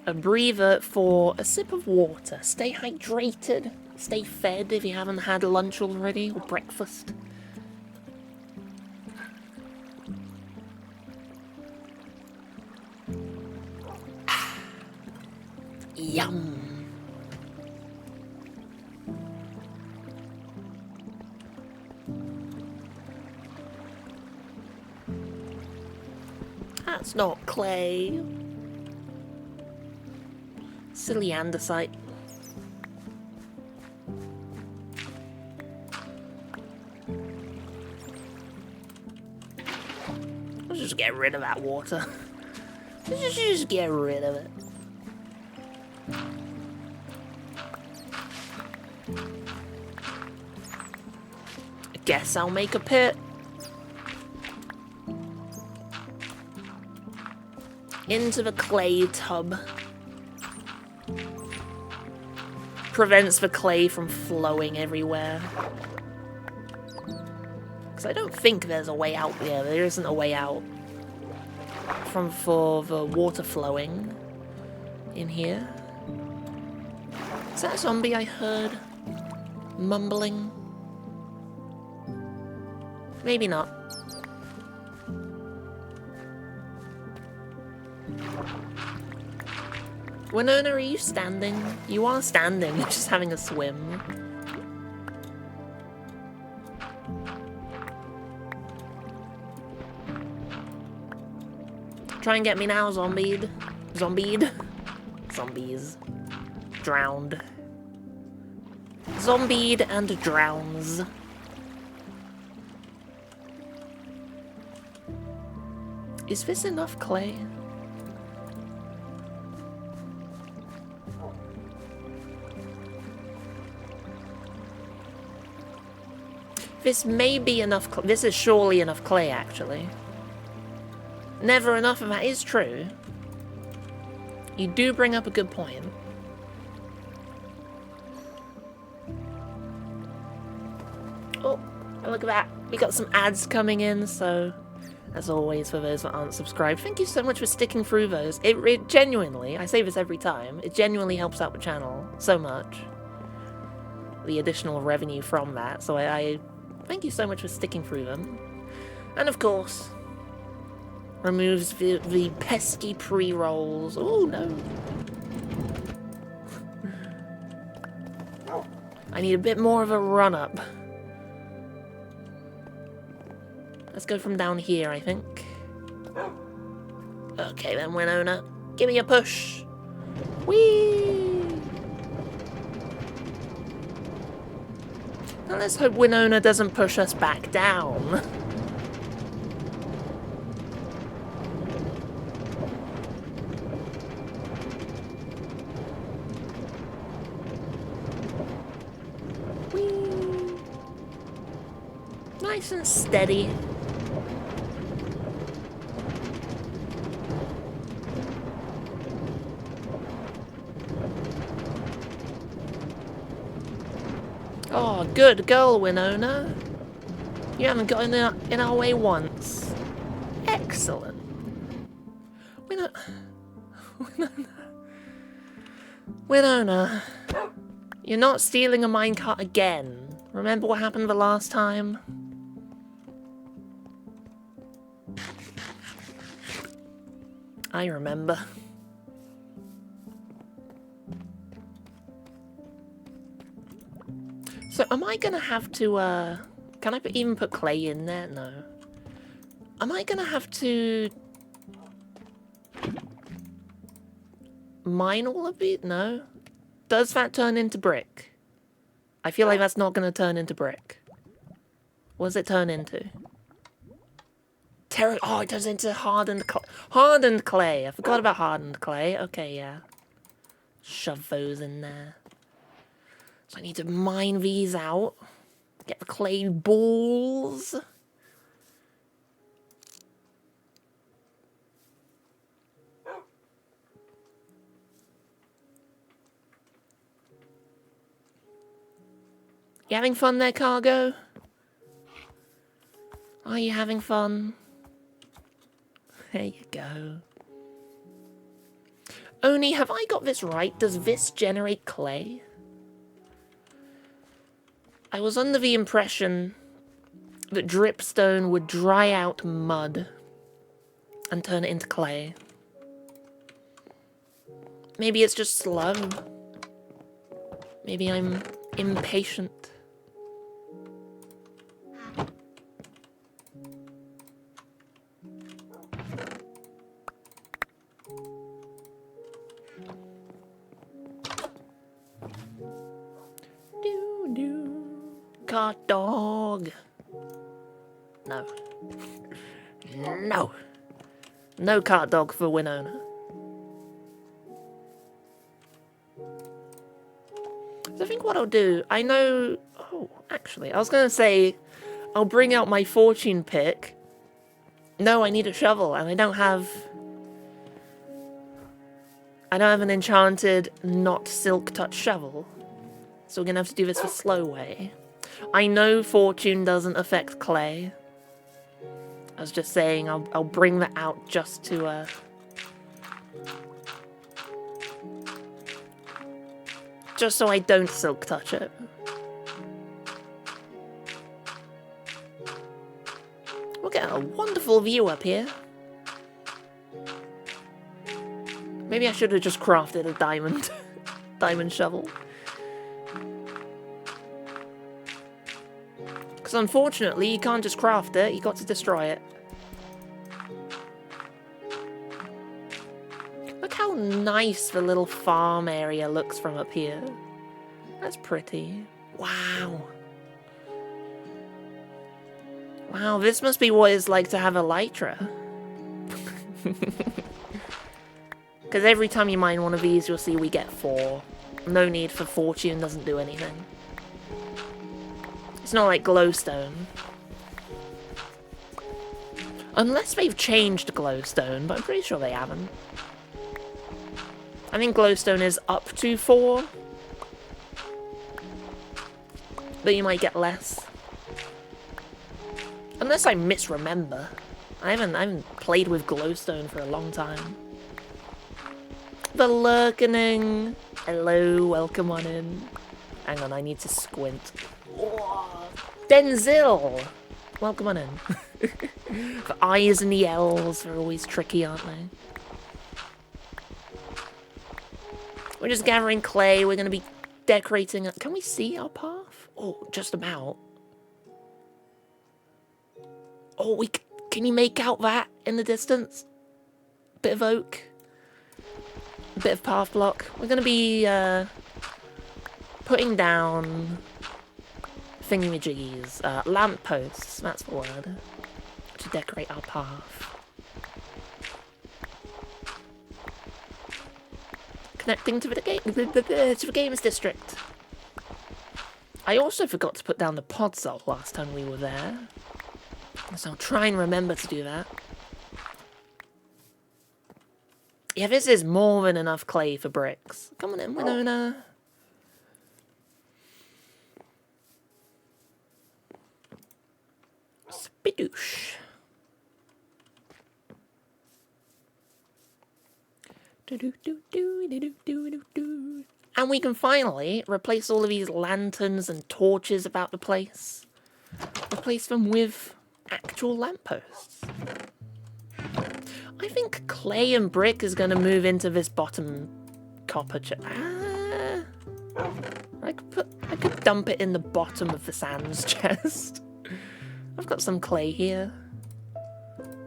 A: A breather for a sip of water. Stay hydrated. Stay fed if you haven't had lunch already or breakfast. Yum. That's not clay. Silly andesite. Let's just get rid of that water. Let's just get rid of it. I guess I'll make a pit. into the clay tub. Prevents the clay from flowing everywhere. Because I don't think there's a way out there. There isn't a way out for the water flowing in here. Is that a zombie I heard mumbling? Maybe not. Winona, are you standing? You are standing, you're just having a swim. Try and get me now, zombied. Zombied? Zombies. Drowned. Zombied and drowns. Is this enough clay? This may be enough. This is surely enough clay, actually. Never enough of that is true. You do bring up a good point. Oh, look at that. We got some ads coming in, so as always, for those that aren't subscribed, thank you so much for sticking through those. It genuinely, I say this every time, it genuinely helps out the channel so much. The additional revenue from that, so I thank you so much for sticking through them. And of course, removes the pesky pre-rolls. Oh no. I need a bit more of a run-up. Let's go from down here, I think. Okay then, Winona. Give me a push. Whee! Now let's hope Winona doesn't push us back down. Whee! Nice and steady. Oh, good girl, Winona. You haven't got in our way once. Excellent. Winona. You're not stealing a minecart again. Remember what happened the last time? I remember. So, am I gonna have to, can I even put clay in there? No. Am I gonna have to mine all of it? No. Does that turn into brick? I feel like that's not gonna turn into brick. What does it turn into? Oh, it turns into hardened clay. I forgot about hardened clay. Okay, yeah. Shove those in there. So I need to mine these out. Get the clay balls. You having fun there, Cargo? Are you having fun? There you go. Oni, have I got this right? Does this generate clay? I was under the impression that dripstone would dry out mud and turn it into clay. Maybe it's just slow. Maybe I'm impatient. Hot dog. No. No. No cart dog for Winona. So I think what I'll do, I know... Oh, actually, I was going to say I'll bring out my fortune pick. No, I need a shovel, and I don't have I don't have an enchanted not silk touch shovel. So we're gonna have to do this the slow way. I know fortune doesn't affect clay. I was just saying I'll bring that out just to just so I don't silk touch it. We'll get a wonderful view up here. Maybe I should have just crafted a diamond diamond shovel. Because unfortunately you can't just craft it, you got to destroy it. Look how nice the little farm area looks from up here. That's pretty. Wow. Wow, this must be what it's like to have elytra. Because every time you mine one of these, you'll see we get 4. No need for fortune, doesn't do anything. It's not like glowstone. Unless they've changed glowstone, but I'm pretty sure they haven't. I think glowstone is up to 4. But you might get less. Unless I misremember. I haven't played with glowstone for a long time. The lurkening. Hello, welcome on in. Hang on, I need to squint. Whoa. Denzil! Welcome on in. The eyes and the L's are always tricky, aren't they? We're just gathering clay. We're going to be decorating. Can we see our path? Oh, just about. Oh, can you make out that in the distance? Bit of oak. A bit of path block. We're going to be putting down thingamajiggies. Lampposts, that's the word. To decorate our path. Connecting to the games district. I also forgot to put down the podzol last time we were there. So I'll try and remember to do that. Yeah, this is more than enough clay for bricks. Come on in, Winona. Spidoosh. And we can finally replace all of these lanterns and torches about the place. Replace them with actual lampposts. I think clay and brick is going to move into this bottom copper chest. I could dump it in the bottom of the sands chest. I've got some clay here.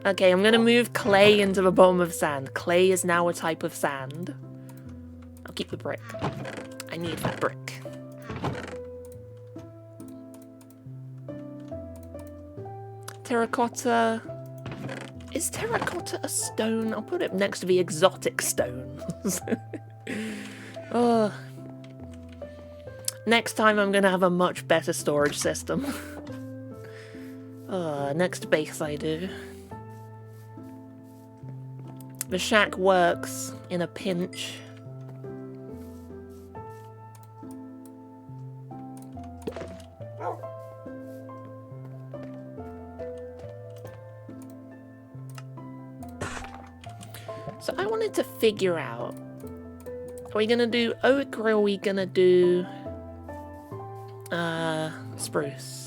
A: Okay, I'm going to move clay into the bottom of sand. Clay is now a type of sand. I'll keep the brick. I need that brick. Terracotta. Is terracotta a stone? I'll put it next to the exotic stones. Oh. Next time I'm going to have a much better storage system. Next base I do. The shack works in a pinch. So I wanted to figure out, are we gonna do oak or are we gonna do spruce?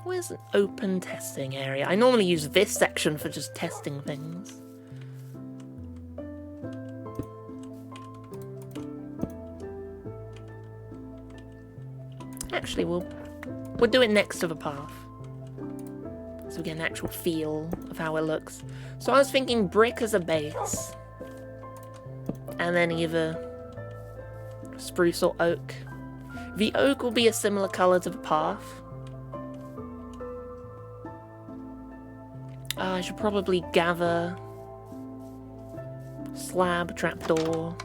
A: Where's an open testing area? I normally use this section for just testing things. Actually, we'll do it next to the path. So we get an actual feel of how it looks. So I was thinking brick as a base. And then either spruce or oak. The oak will be a similar colour to the path. I should probably gather slab, trapdoor.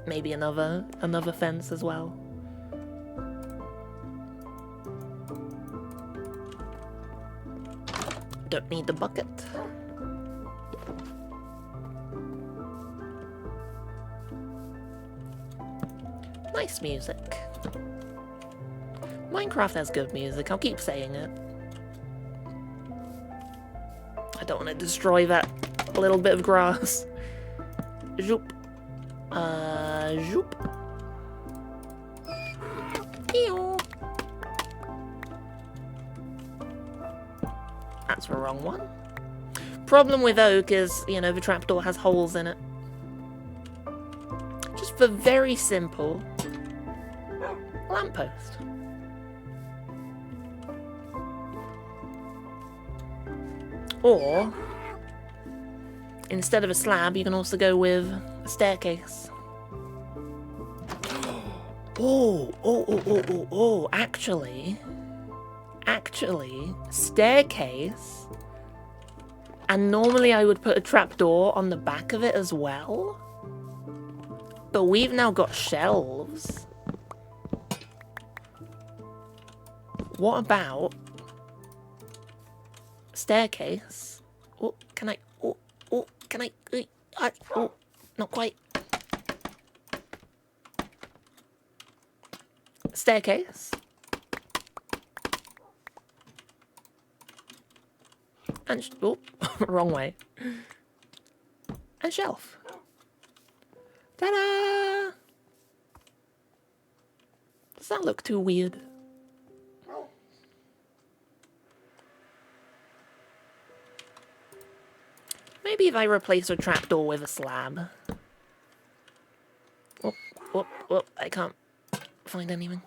A: Maybe another fence as well. Don't need the bucket. Nice music. Minecraft has good music, I'll keep saying it. I don't want to destroy that little bit of grass. Zoop. Zoop. Ew. That's the wrong one. Problem with oak is, you know, the trapdoor has holes in it. Just for very simple lamppost. Or, instead of a slab, you can also go with a staircase. Actually, staircase. And normally I would put a trapdoor on the back of it as well. But we've now got shelves. What about staircase? Oh, can I? Oh, can I? Oh, not quite. Staircase. And oh, wrong way. And shelf. Ta-da! Does that look too weird? Maybe if I replace a trapdoor with a slab. Oh, I can't find anything.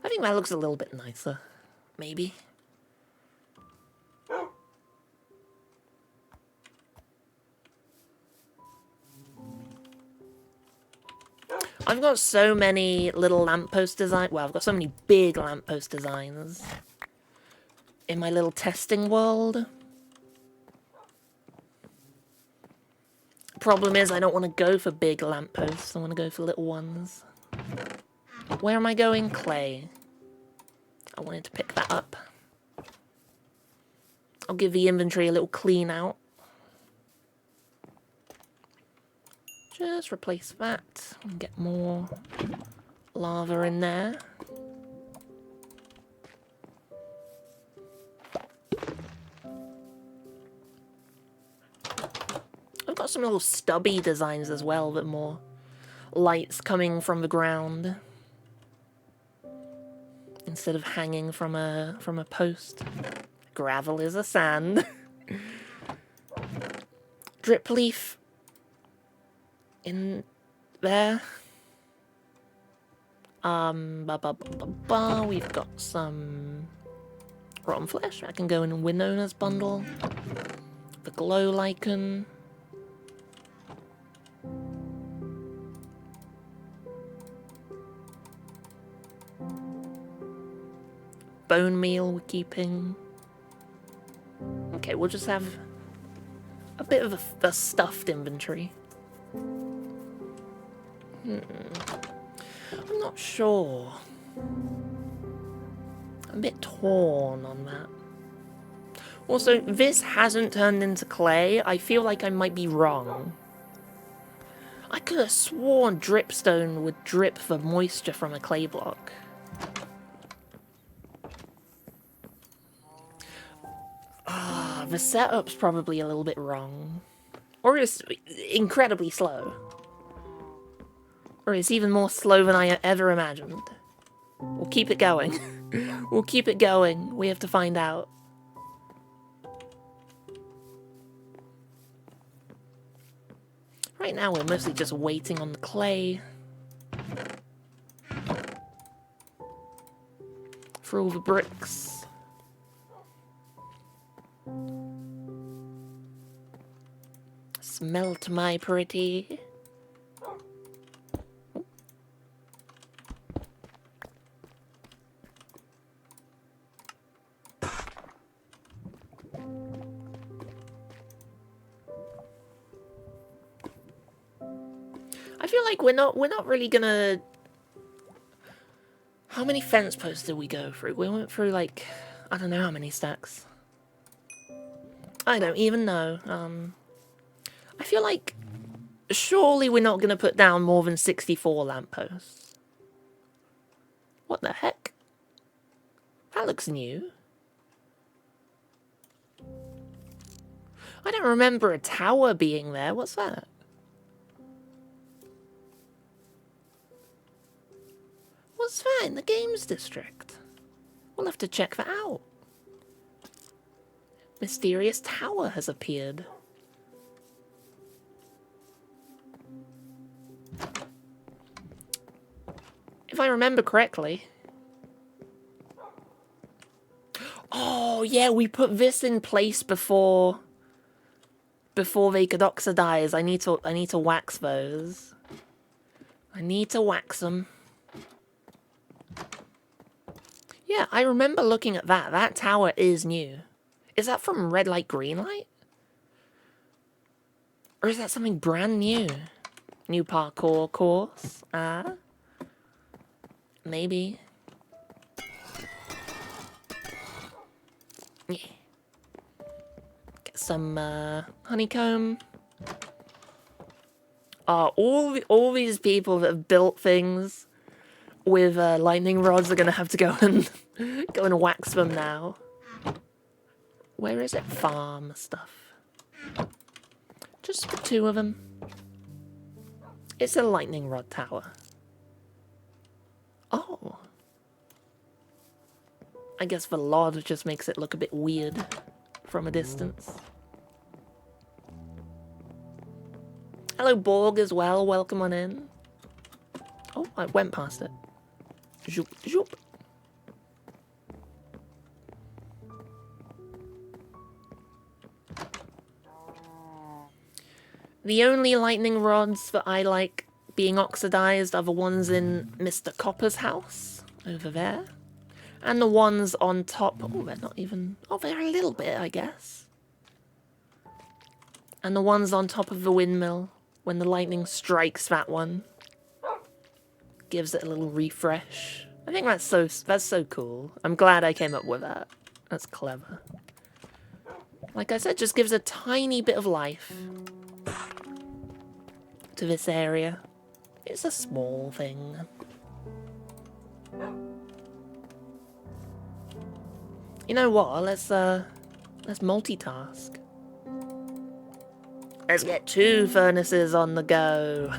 A: I think that looks a little bit nicer. Maybe. I've got so many little lamppost designs. Well, I've got so many big lamppost designs in my little testing world. Problem is, I don't want to go for big lampposts. I want to go for little ones. Where am I going? Clay. I wanted to pick that up. I'll give the inventory a little clean out. Just replace that and get more lava in there. I've got some little stubby designs as well, but more lights coming from the ground instead of hanging from a post. Gravel is a sand. Drip leaf in there. We've got some rotten flesh. I can go in Winona's bundle. The glow lichen. Bone meal we're keeping. Okay, we'll just have a bit of a stuffed inventory. I'm not sure. I'm a bit torn on that. Also, this hasn't turned into clay. I feel like I might be wrong. I could have sworn dripstone would drip the moisture from a clay block. The setup's probably a little bit wrong. Or it's incredibly slow. Or it's even more slow than I ever imagined. We'll keep it going. We'll keep it going. We have to find out. Right now we're mostly just waiting on the clay. For all the bricks. Smelt my pretty. I feel like we're not really gonna. How many fence posts did we go through? We went through like I don't know how many stacks. I don't even know. I feel like surely we're not going to put down more than 64 lampposts. What the heck? That looks new. I don't remember a tower being there. What's that? What's that in the games district? We'll have to check that out. Mysterious tower has appeared. If I remember correctly. Oh, yeah, we put this in place before they could oxidize. I need to wax those. I need to wax them. Yeah, I remember looking at that. That tower is new. Is that from red light, green light? Or is that something brand new? New parkour course? Maybe. Yeah. Get some honeycomb. All these people that have built things with lightning rods are gonna have to go and wax them now. Where is it? Farm stuff. Just the two of them. It's a lightning rod tower. Oh. I guess the lod just makes it look a bit weird from a distance. Hello, Borg, as well. Welcome on in. Oh, I went past it. Zoop, zoop. The only lightning rods that I like being oxidized are the ones in Mr. Copper's house, over there. And the ones on top... Oh, they're not even... Oh, they're a little bit, I guess. And the ones on top of the windmill, when the lightning strikes that one, gives it a little refresh. I think that's so cool. I'm glad I came up with that. That's clever. Like I said, just gives a tiny bit of life to this area. It's a small thing. You know what? Let's multitask. Let's get 2 furnaces on the go.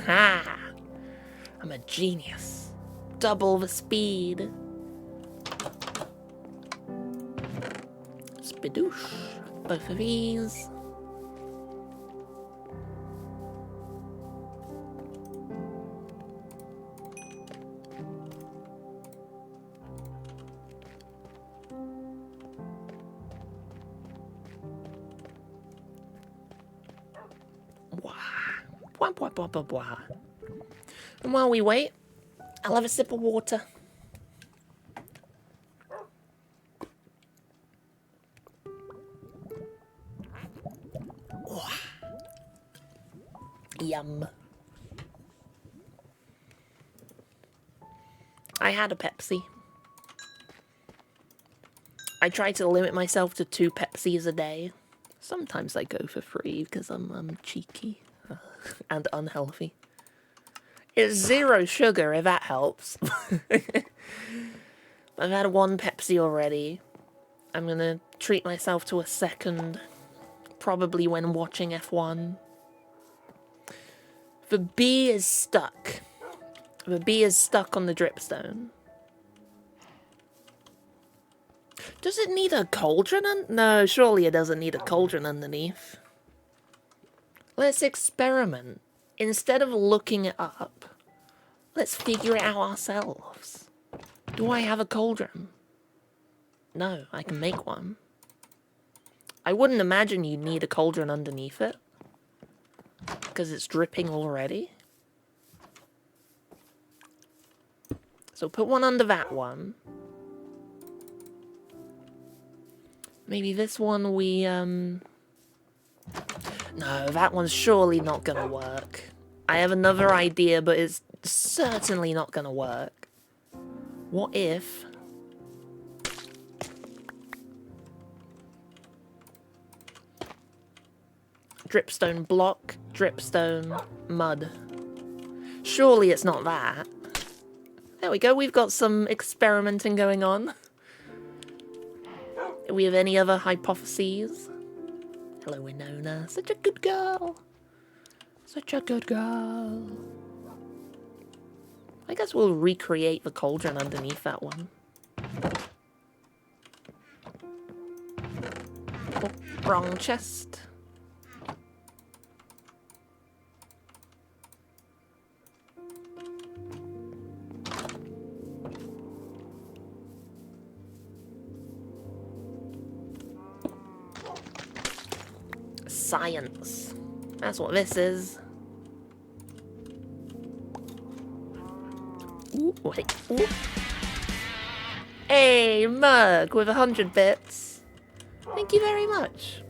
A: I'm a genius. Double the speed. Spidoosh. Both of these. And while we wait, I'll have a sip of water. Oh. Yum. I had a Pepsi. I try to limit myself to 2 Pepsis a day. Sometimes I go for 3 because I'm cheeky and unhealthy. It's 0 sugar, if that helps. I've had 1 Pepsi already. I'm gonna treat myself to a second, probably when watching F1. The bee is stuck. The bee is stuck on the dripstone. Does it need a cauldron? No, surely it doesn't need a cauldron underneath. Let's experiment. Instead of looking it up, let's figure it out ourselves. Do I have a cauldron? No, I can make one. I wouldn't imagine you'd need a cauldron underneath it, because it's dripping already. So put one under that one. Maybe this one we, No, that one's surely not gonna work. I have another idea, but it's certainly not gonna work. What if... dripstone block, dripstone mud. Surely it's not that. There we go, we've got some experimenting going on. Do we have any other hypotheses? Hello, Winona. Such a good girl. Such a good girl. I guess we'll recreate the cauldron underneath that one. Oh, wrong chest. Science. That's what this is. Ooh, wait. Ooh. Hey, mug with 100 bits. Thank you very much.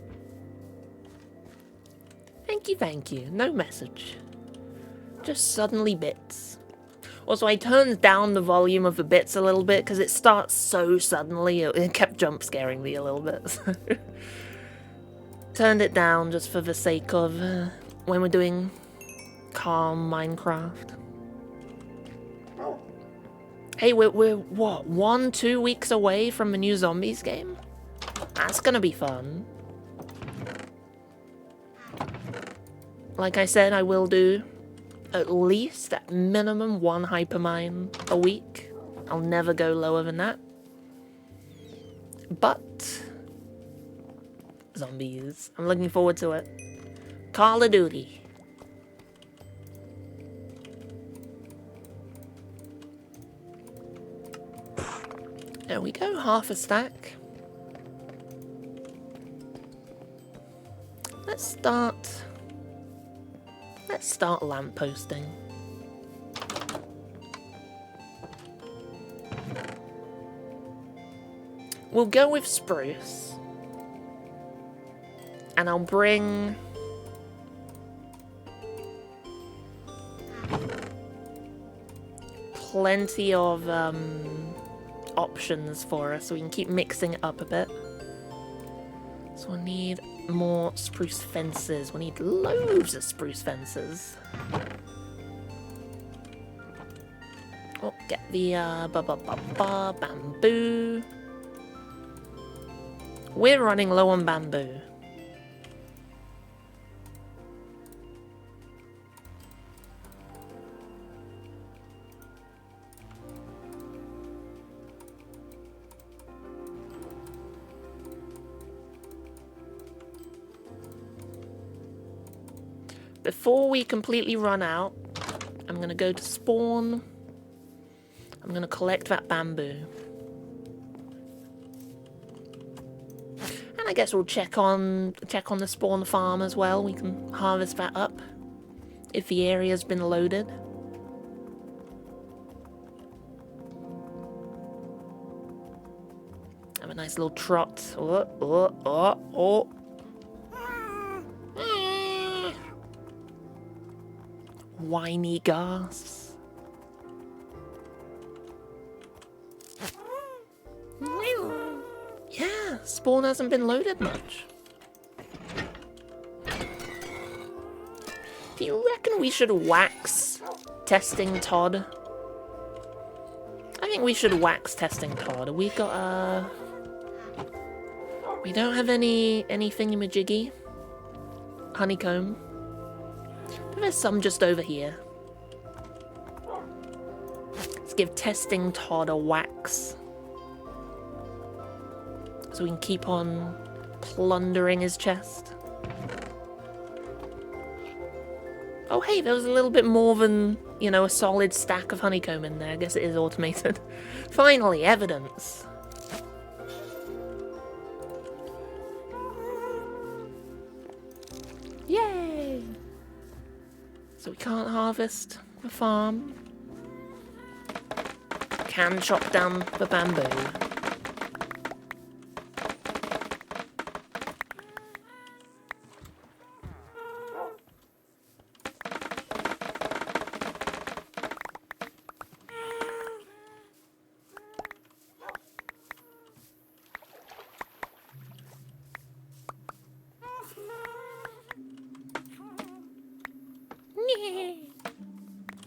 A: Thank you, thank you. No message. Just suddenly bits. Also, I turned down the volume of the bits a little bit because it starts so suddenly. It kept jump scaring me a little bit. Turned it down just for the sake of when we're doing calm Minecraft. Hey, we're what, 1-2 weeks away from the new zombies game? That's gonna be fun. Like I said, I will do at least at minimum 1 hypermine a week. I'll never go lower than that. But zombies. I'm looking forward to it. Call of Duty. There we go, half a stack. Let's start lampposting. We'll go with spruce. And I'll bring plenty of options for us so we can keep mixing it up a bit. So we'll need more spruce fences. We'll need loads of spruce fences. Oh, get the bamboo. We're running low on bamboo. Before we completely run out, I'm going to go to spawn. I'm going to collect that bamboo. And I guess we'll check on the spawn farm as well. We can harvest that up if the area's been loaded. Have a nice little trot. Oh. Whiny gas. Yeah, spawn hasn't been loaded much. Do you reckon we should wax testing Todd? I think we should wax testing Todd. We got we don't have any thingamajiggy. Honeycomb. But there's some just over here. Let's give testing Todd a wax. So we can keep on plundering his chest. Oh hey, there was a little bit more than, you know, a solid stack of honeycomb in there. I guess it is automated. Finally, evidence. Yay! So we can't harvest the farm. Can chop down the bamboo.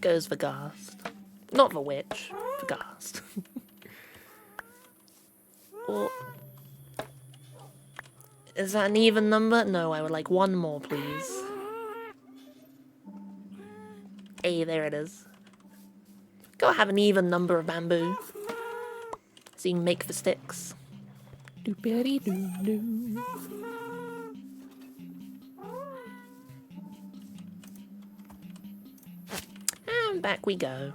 A: goes for Ghast. Not the witch, for Ghast. Or... is that an even number? No, I would like one more, please. Hey, there it is. Gotta have an even number of bamboo. So you can make the sticks. Doopity-doo-doo. And back we go.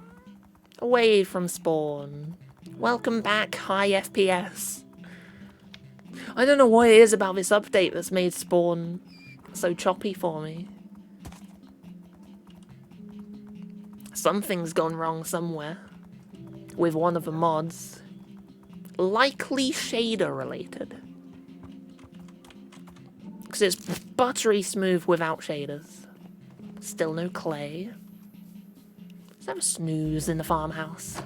A: Away from spawn. Welcome back, high FPS. I don't know what it is about this update that's made spawn so choppy for me. Something's gone wrong somewhere with one of the mods. Likely shader related. Because it's buttery smooth without shaders. Still no clay. Let's have a snooze in the farmhouse.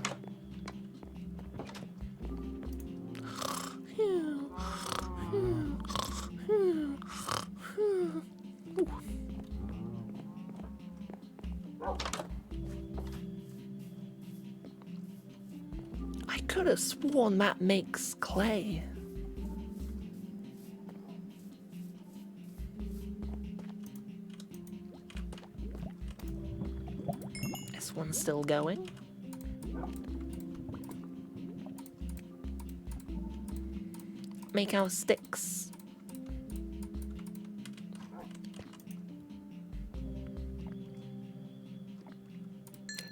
A: I could have sworn that makes clay. This one's still going. Make our sticks.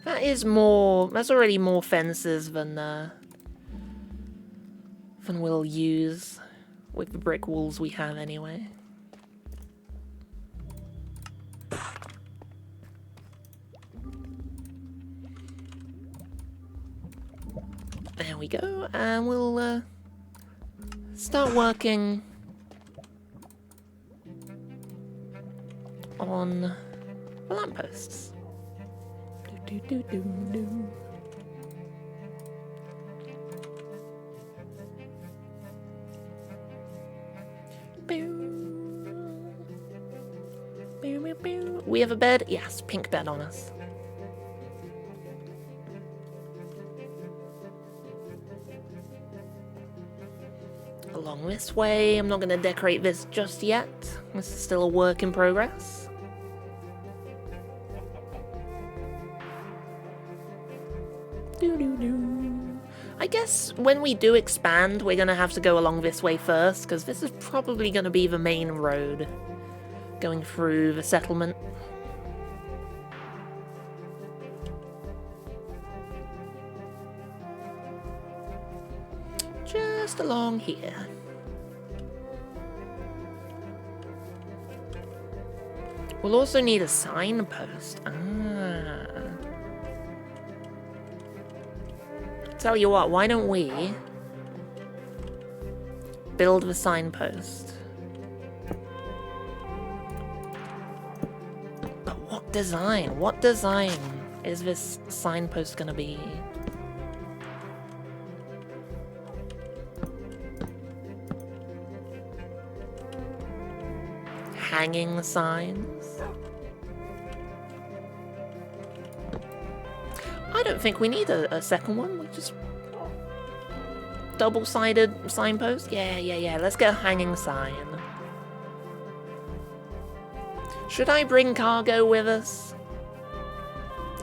A: That is more, that's already more fences than we'll use with the brick walls we have anyway. There we go, and we'll start working on the lampposts. Do, do, do, do. We have a bed? Yes, pink bed on us. Along this way. I'm not going to decorate this just yet. This is still a work in progress. I guess when we do expand, we're going to have to go along this way first, because this is probably going to be the main road going through the settlement. Just along here. We'll also need a signpost. Tell you what, why don't we build the signpost? But what design? What design is this signpost gonna be? Hanging signs? I don't think we need a second one. We just double-sided signpost. Yeah. Let's get a hanging sign. Should I bring cargo with us?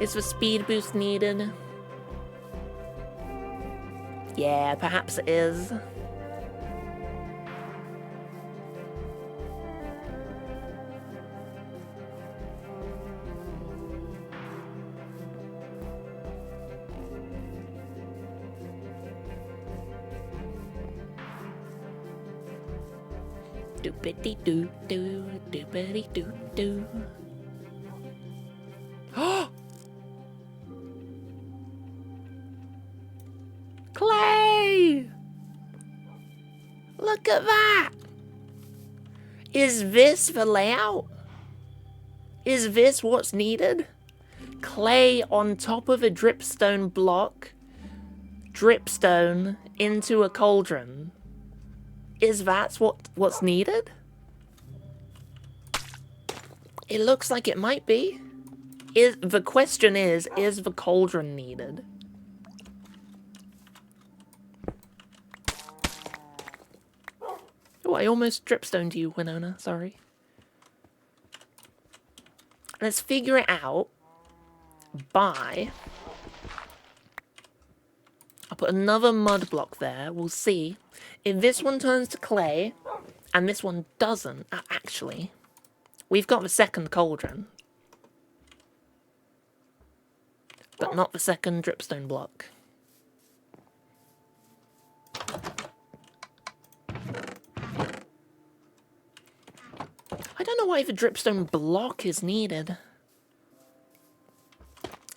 A: Is the speed boost needed? Yeah, perhaps it is. Doopity-doo-doo, doopity-doo-doo. Clay! Look at that! Is this the layout? Is this what's needed? Clay on top of a dripstone block. Dripstone into a cauldron. Is that what's needed? It looks like it might be. The question is the cauldron needed? Oh, I almost dripstoned you, Winona. Sorry. Let's figure it out by... I'll put another mud block there. We'll see. If this one turns to clay, and this one doesn't... actually, we've got the second cauldron. But not the second dripstone block. I don't know why the dripstone block is needed.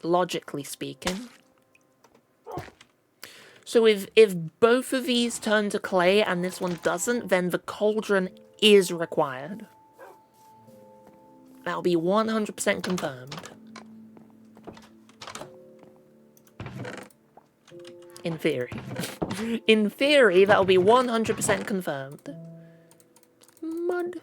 A: Logically speaking. So if both of these turn to clay and this one doesn't, then the cauldron is required. That'll be 100% confirmed. In theory. In theory, that'll be 100% confirmed. Mud.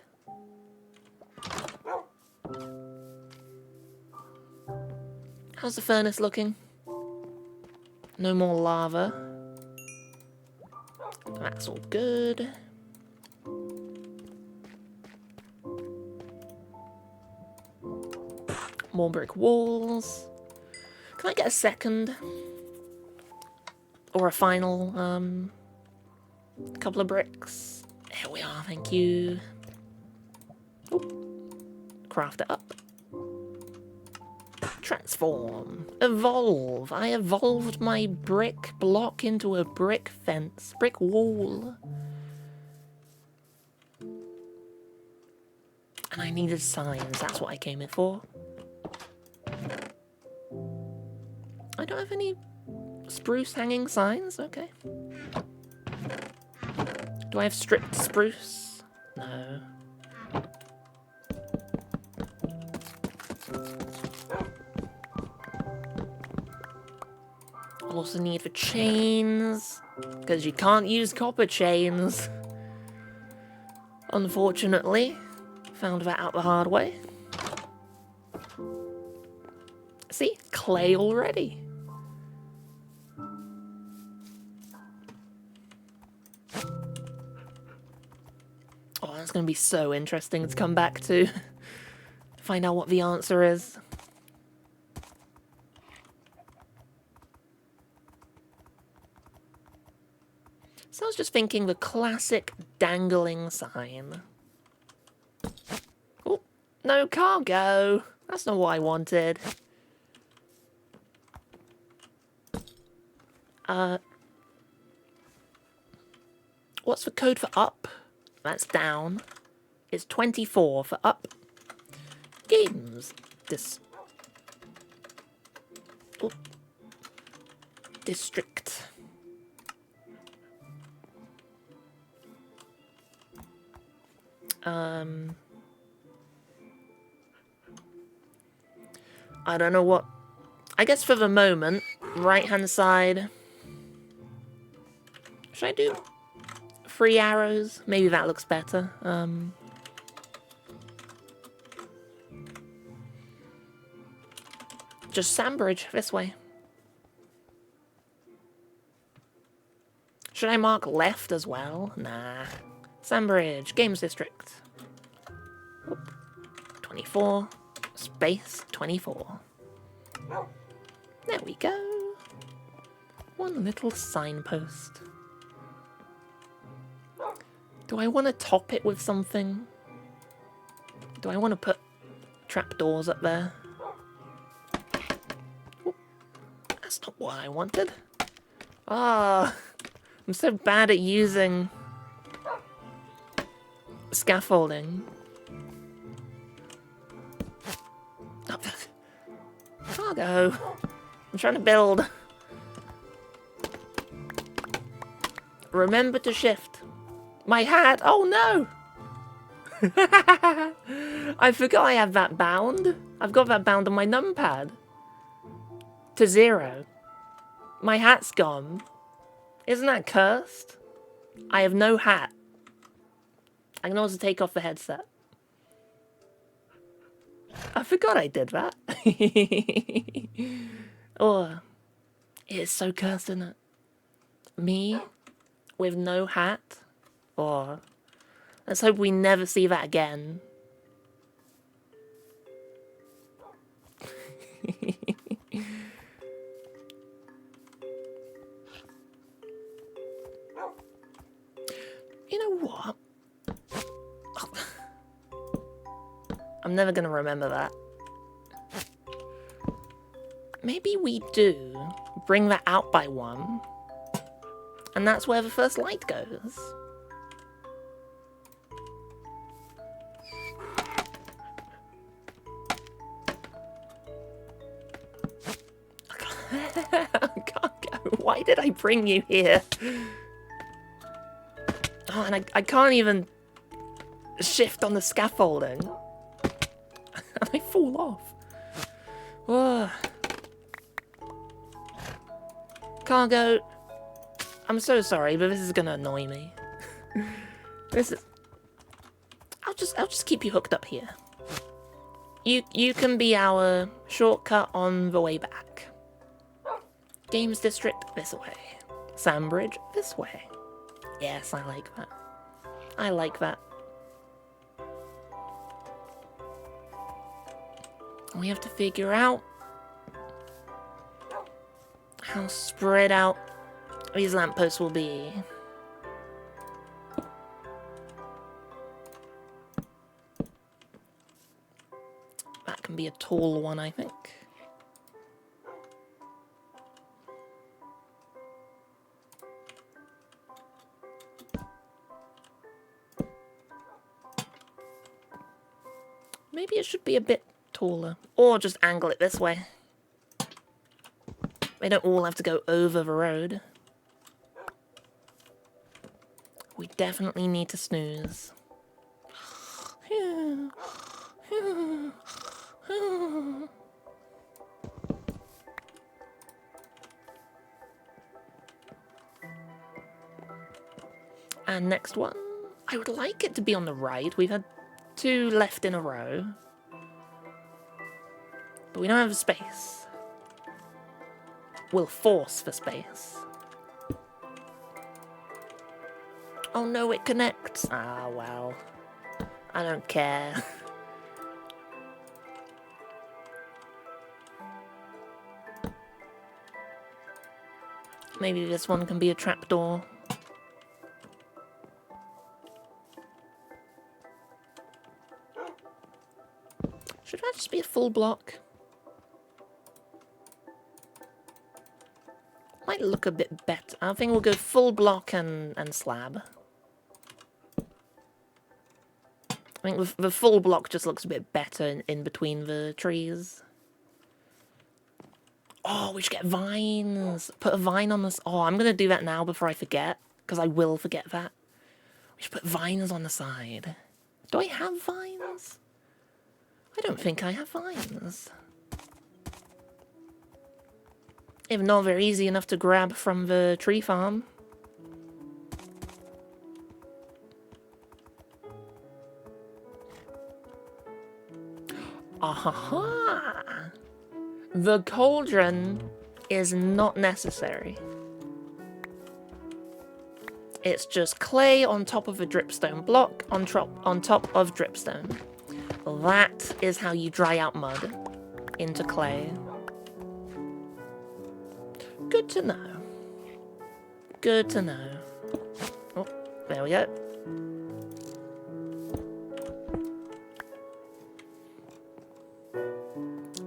A: How's the furnace looking? No more lava. That's all good. More brick walls. Can I get a second? Or a final, couple of bricks? Here we are, thank you. Ooh. Craft it up. Transform. Evolve. I evolved my brick block into a brick fence. Brick wall. And I needed signs. That's what I came here for. I don't have any spruce hanging signs. Okay. Do I have stripped spruce? No. Also need for chains, because you can't use copper chains. Unfortunately, found that out the hard way. See, clay already. Oh, that's going to be so interesting to come back to find out what the answer is. So I was just thinking the classic dangling sign. Oh, no cargo. That's not what I wanted. What's the code for up? That's down. It's 24 for up. Games. District. I don't know what... I guess for the moment, right-hand side... Should I do 3 arrows? Maybe that looks better. Just Sambridge, this way. Should I mark left as well? Nah. Sambridge, Games District. Oop. 24, space 24. There we go. One little signpost. Do I want to top it with something? Do I want to put trapdoors up there? Oop. That's not what I wanted. Ah, I'm so bad at using scaffolding. Oh, cargo. I'm trying to build. Remember to shift. My hat. Oh no. I forgot I have that bound. I've got that bound on my numpad. To 0. My hat's gone. Isn't that cursed? I have no hat. I can also take off the headset. I forgot I did that. Oh, it is so cursed, isn't it? Me with no hat. Oh, let's hope we never see that again. You know what? I'm never gonna remember that. Maybe we do bring that out by one, and that's where the first light goes. I can't go. Why did I bring you here? Oh, and I can't even shift on the scaffolding. And I fall off. Oh. Cargo. I'm so sorry, but this is gonna annoy me. This is. I'll just keep you hooked up here. You can be our shortcut on the way back. Games District this way. Sambridge this way. Yes, I like that. I like that. We have to figure out how spread out these lampposts will be. That can be a tall one, I think. Maybe it should be a bit taller. Or just angle it this way. They don't all have to go over the road. We definitely need to snooze. And next one. I would like it to be on the right. We've had 2 left in a row. But we don't have space. We'll force for space. Oh no, it connects. Ah, well. I don't care. Maybe this one can be a trapdoor. Should that just be a full block? Might look a bit better. I think we'll go full block and slab. I think the full block just looks a bit better in between the trees. Oh, we should get vines. Put a vine on this. Oh, I'm going to do that now before I forget, because I will forget that. We should put vines on the side. Do I have vines? I don't think I have vines. If not, they're easy enough to grab from the tree farm. Aha! The cauldron is not necessary. It's just clay on top of a dripstone block on top of dripstone. That is how you dry out mud into clay. Good to know. Good to know. Oh, there we go.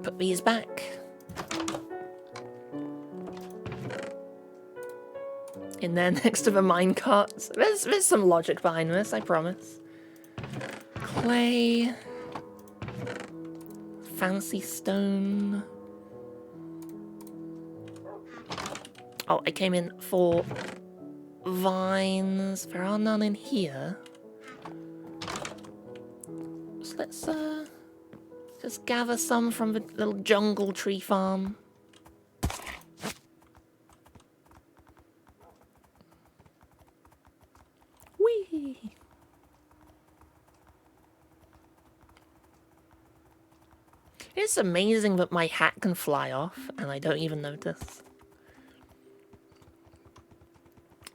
A: Put these back. In there next to the minecarts. There's some logic behind this, I promise. Clay. Fancy stone. Oh, I came in for vines. There are none in here. So let's just gather some from the little jungle tree farm. Whee! It's amazing that my hat can fly off, and I don't even notice.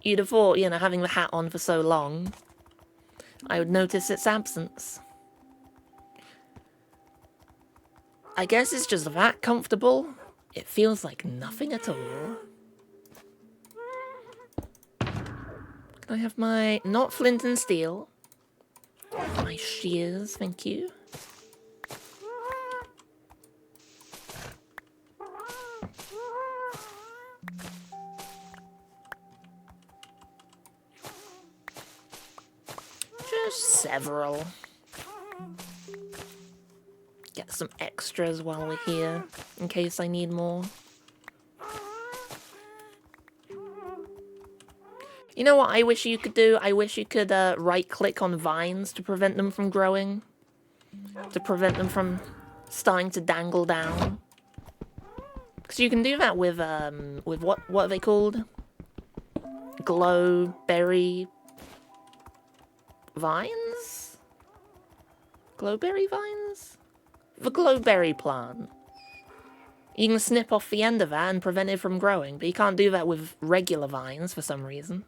A: You'd have thought, you know, having the hat on for so long, I would notice its absence. I guess it's just that comfortable. It feels like nothing at all. Can I have my, not flint and steel, my shears, thank you. Just several. Get some extras while we're here, in case I need more. You know what I wish you could do? I wish you could right-click on vines to prevent them from growing. To prevent them from starting to dangle down. Because you can do that with what are they called? Glowberry vines? Glowberry vines? The glowberry plant. You can snip off the end of that and prevent it from growing, but you can't do that with regular vines for some reason.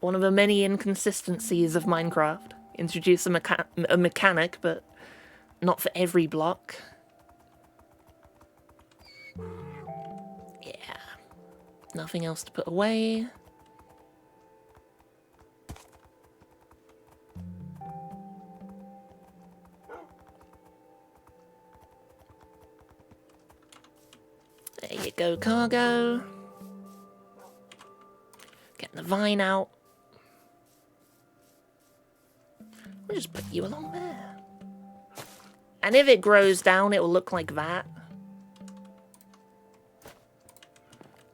A: One of the many inconsistencies of Minecraft. Introduce a mechanic, but not for every block. Yeah. Nothing else to put away. There you go, cargo. Getting the vine out. We'll just put you along there. And if it grows down, it will look like that.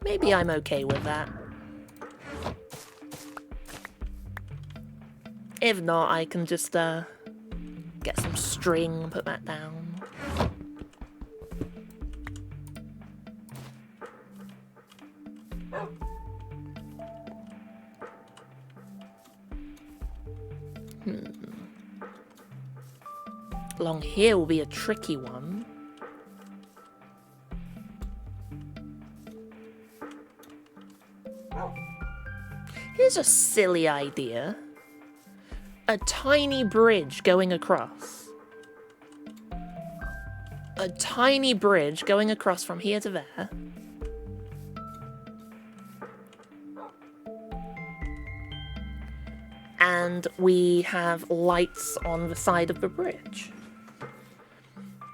A: Maybe I'm okay with that. If not, I can just get some string and put that down. Along here will be a tricky one. Here's a silly idea. A tiny bridge going across. A tiny bridge going across from here to there. And we have lights on the side of the bridge.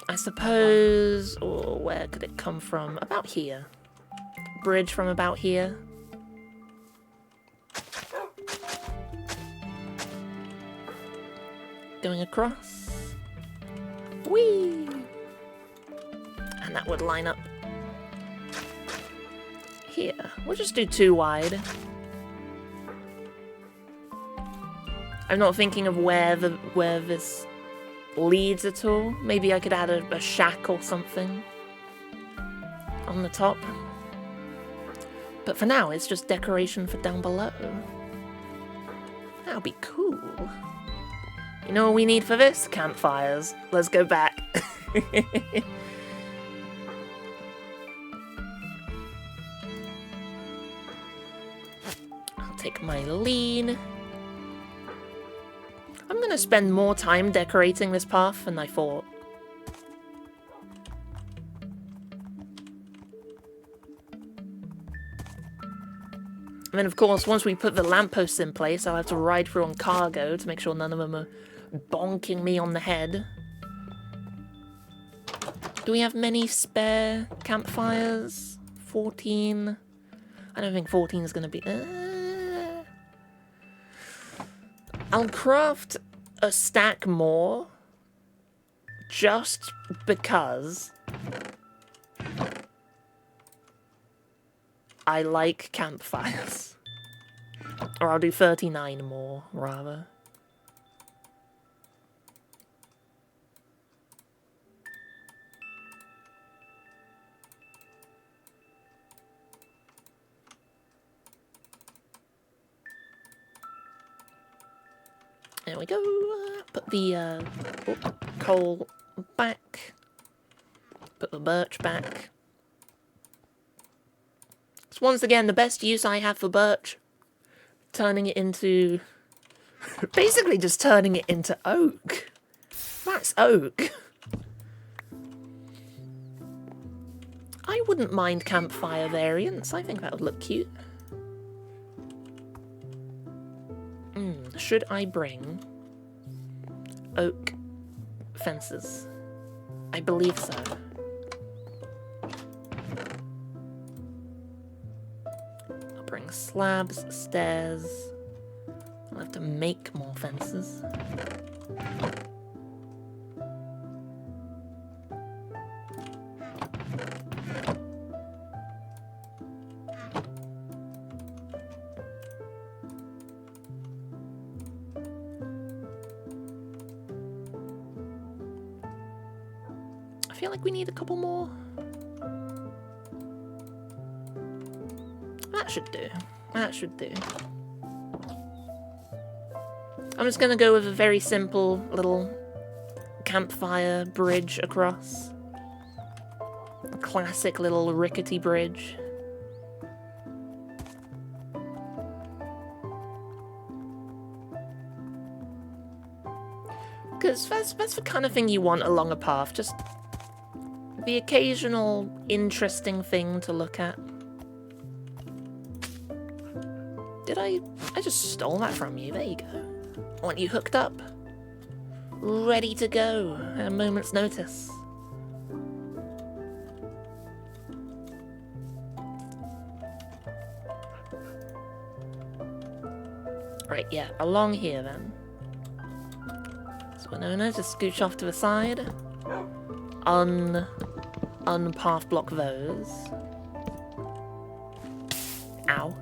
A: I suppose, or where could it come from? About here. Bridge from about here. Going across. Whee! And that would line up here. We'll just do 2 wide. I'm not thinking of where this leads at all. Maybe I could add a shack or something on the top. But for now, it's just decoration for down below. That'll be cool. You know what we need for this? Campfires. Let's go back. I'll take my lean. I'm gonna spend more time decorating this path than I thought. And then, of course, once we put the lampposts in place, I'll have to ride through on cargo to make sure none of them are bonking me on the head. Do we have many spare campfires? 14? I don't think 14 is gonna be... I'll craft a stack more just because I like campfires. Or I'll do 39 more, rather. There we go. Put the coal back. Put the birch back. So once again, the best use I have for birch, turning it into... basically just turning it into oak. That's oak. I wouldn't mind campfire variants. I think that would look cute. Should I bring oak fences? I believe so. I'll bring slabs, stairs. I'll have to make more fences. I feel like we need a couple more. That should do. That should do. I'm just gonna go with a very simple little campfire bridge across. A classic little rickety bridge. Because that's the kind of thing you want along a path, just the occasional interesting thing to look at. Did I just stole that from you, there you go. I want you hooked up. Ready to go at a moment's notice. Right, yeah, along here then. So we're known as just scooch off to the side. Unpath block those. Ow.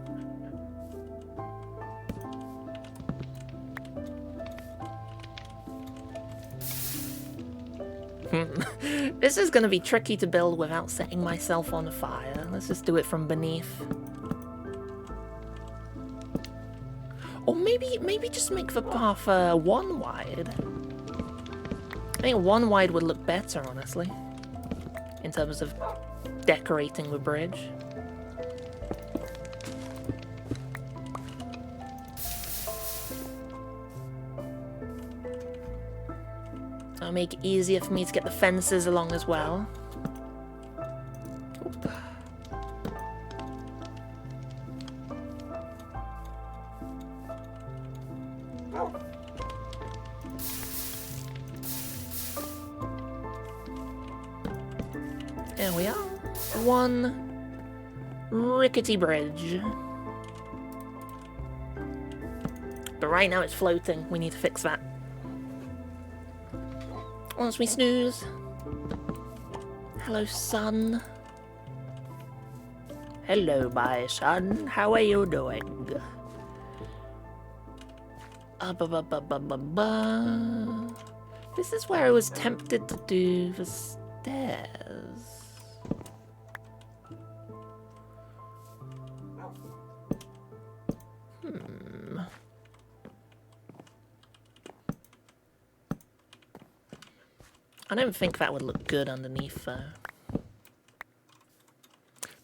A: This is going to be tricky to build without setting myself on fire. Let's just do it from beneath. Or maybe just make the path 1 wide. I think 1 wide would look better, honestly, in terms of decorating the bridge. That'll make it easier for me to get the fences along as well. Oop. There we are. 1 rickety bridge. But right now it's floating. We need to fix that. Once we snooze. Hello, son. Hello, my son. How are you doing? This is where I was tempted to do the stairs. I don't think that would look good underneath, though.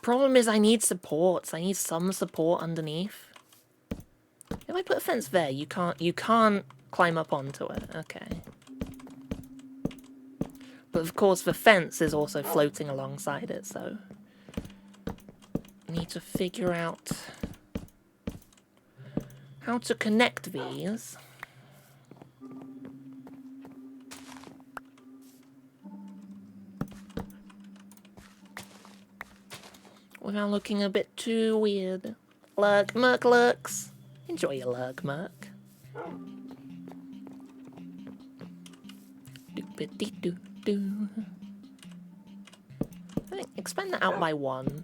A: Problem is I need supports. I need some support underneath. If I put a fence there, you can't climb up onto it. Okay. But of course the fence is also floating alongside it, so I need to figure out how to connect these. Without looking a bit too weird. Lurk, Merc lurks. Enjoy your lurk, Merc. Do-ba-dee-doo-doo. I think expand that out by 1.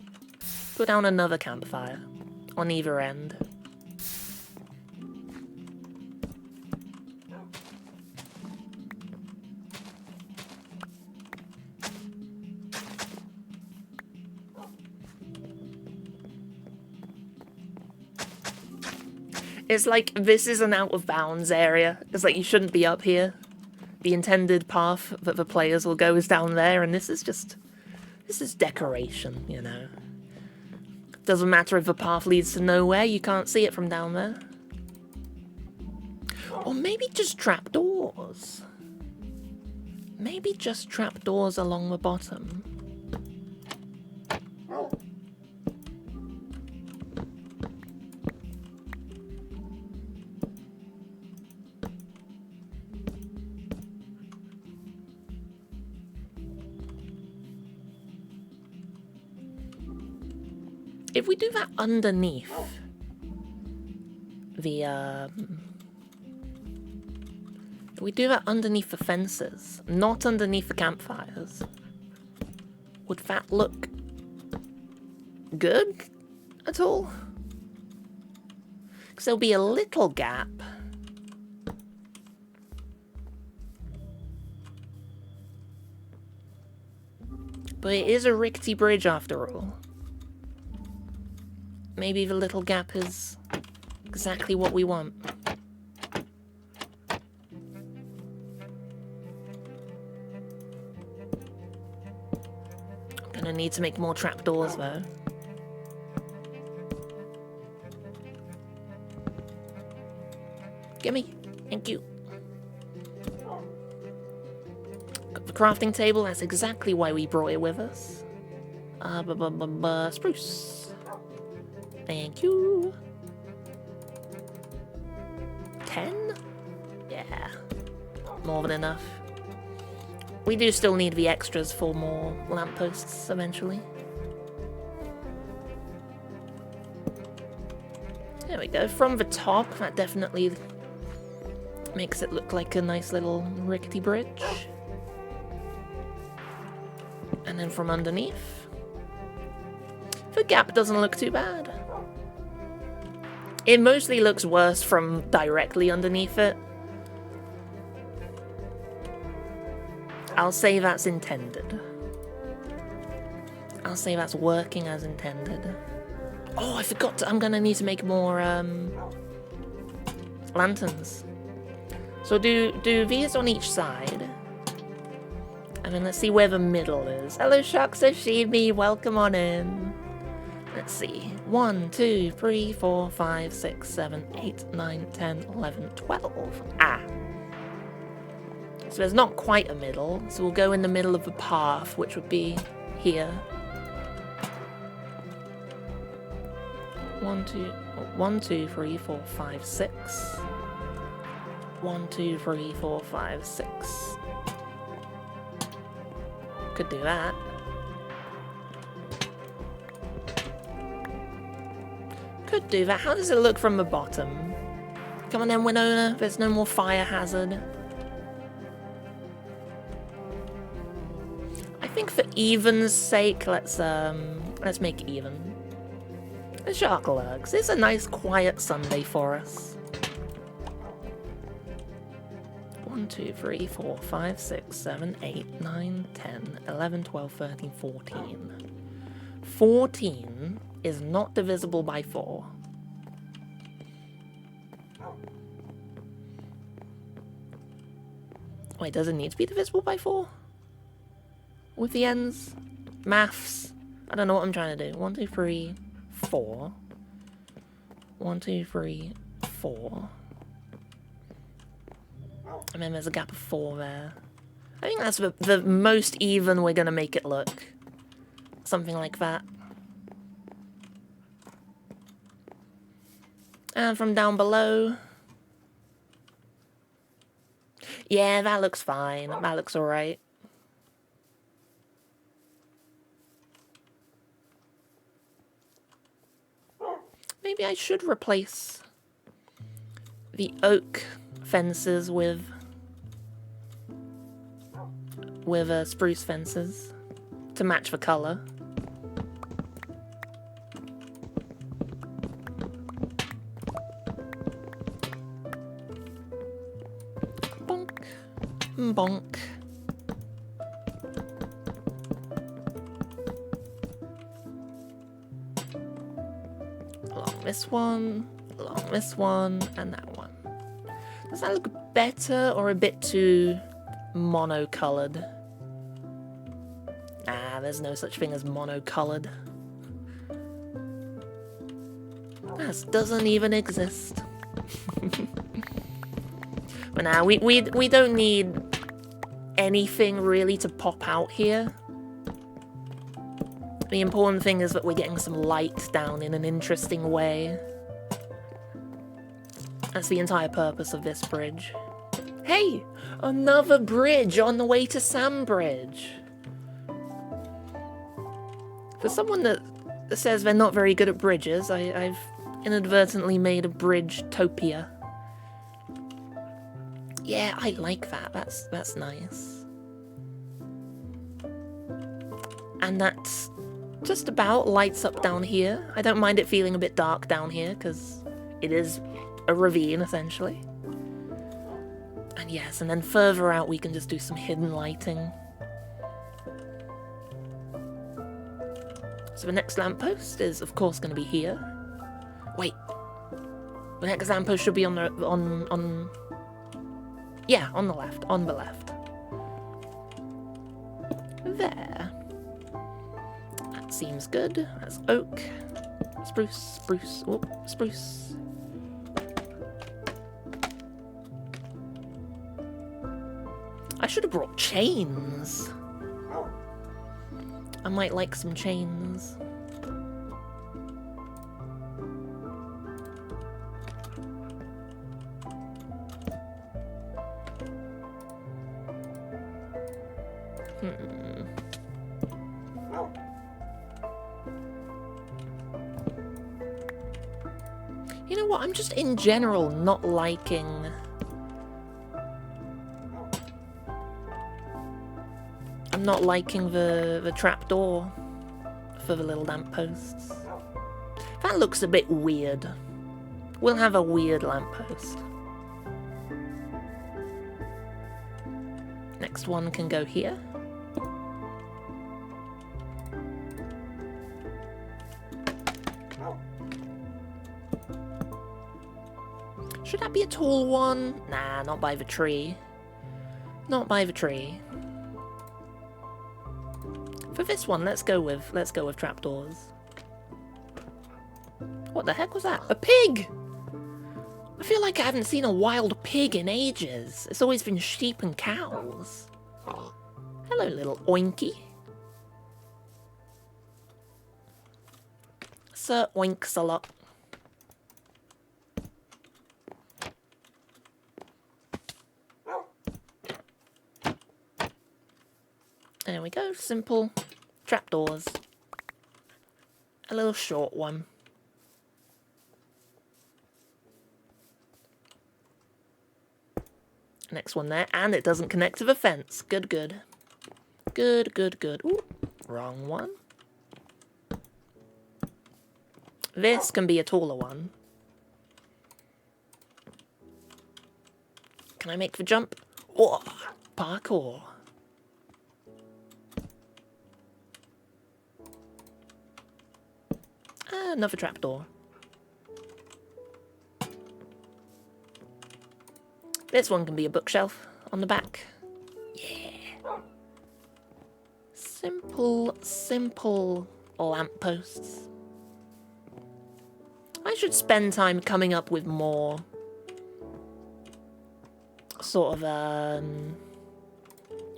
A: Put down another campfire on either end. It's like, this is an out of bounds area. It's like, you shouldn't be up here. The intended path that the players will go is down there, and this is just... This is decoration, you know. Doesn't matter if the path leads to nowhere, you can't see it from down there. Or maybe just trapdoors. Maybe just trapdoors along the bottom. If we do that underneath the, if we do that underneath the fences, not underneath the campfires, would that look good at all? Because there'll be a little gap. But it is a rickety bridge after all. Maybe the little gap is exactly what we want. I'm gonna need to make more trapdoors though. Gimme. Thank you. Got the crafting table, that's exactly why we brought it with us. Spruce. Thank you. 10? Yeah. More than enough. We do still need the extras for more lampposts eventually. There we go. From the top, that definitely makes it look like a nice little rickety bridge. And then from underneath, the gap doesn't look too bad. It mostly looks worse from directly underneath it. I'll say that's intended. I'll say that's working as intended. Oh, I forgot to, I'm gonna need to make more lanterns. So do these on each side. And then let's see where the middle is. Hello, Shark Sashimi, welcome on in. Let's see. 1, 2, 3, 4, 5, 6, 7, 8, 9, 10, 11, 12. Ah. So there's not quite a middle. So we'll go in the middle of the path, which would be here. 1, 2, 3, 4, 5, 6. 1, 2, 3, 4, 5, 6. Could do that. Could do that. How does it look from the bottom? Come on then, Winona. There's no more fire hazard. I think for even's sake, let's make it even. The shark lurks. It's a nice quiet Sunday for us. 1, 2, 3, 4, 5, 6, 7, 8, 9, 10, 11, 12, 13, 14. 14 is not divisible by 4. Wait, does it need to be divisible by 4? With the ends? Maths? I don't know what I'm trying to do. 1, 2, 3, 4. 1, 2, 3, 4. And then there's a gap of 4 there. I think that's the most even we're going to make it look. Something like that. And from down below. Yeah, that looks fine. That looks alright. Maybe I should replace the oak fences with spruce fences to match the color. Bonk. Bonk. Along this one. along this one and that one. Does that look better or a bit too monocolored? Ah, there's no such thing as monocolored. That doesn't even exist. But now we don't need anything really to pop out here. The important thing is that we're getting some light down in an interesting way. That's the entire purpose of this bridge. Hey, another bridge on the way to Sambridge. For someone that says they're not very good at bridges, I've inadvertently made a bridge-topia. Yeah, I like that. That's nice. And that's just about lights up down here. I don't mind it feeling a bit dark down here, because it is a ravine, essentially. And yes, and then further out we can just do some hidden lighting. So the next lamppost is, of course, going to be here. Wait. The next lamppost should be on the... Yeah, on the left. On the left. There. That seems good. That's oak. Spruce, spruce. Oh, spruce. I should have brought chains. I might like some chains. You know what? I'm just in general not liking... I'm not liking the trapdoor for the little lampposts. That looks a bit weird. We'll have a weird lamppost. Next one can go here. Should that be a tall one? Nah, not by the tree. Not by the tree. For this one, let's go with trapdoors. What the heck was that? A pig! I feel like I haven't seen a wild pig in ages. It's always been sheep and cows. Hello, little oinky. Sir oinks a lot. There we go, simple trapdoors. A little short one. Next one there, and it doesn't connect to the fence. Good, good. Good, good, good. Ooh, wrong one. This can be a taller one. Can I make the jump? Oh, parkour. Another trapdoor. This one can be a bookshelf on the back. Yeah. Simple, simple lampposts. I should spend time coming up with more sort of,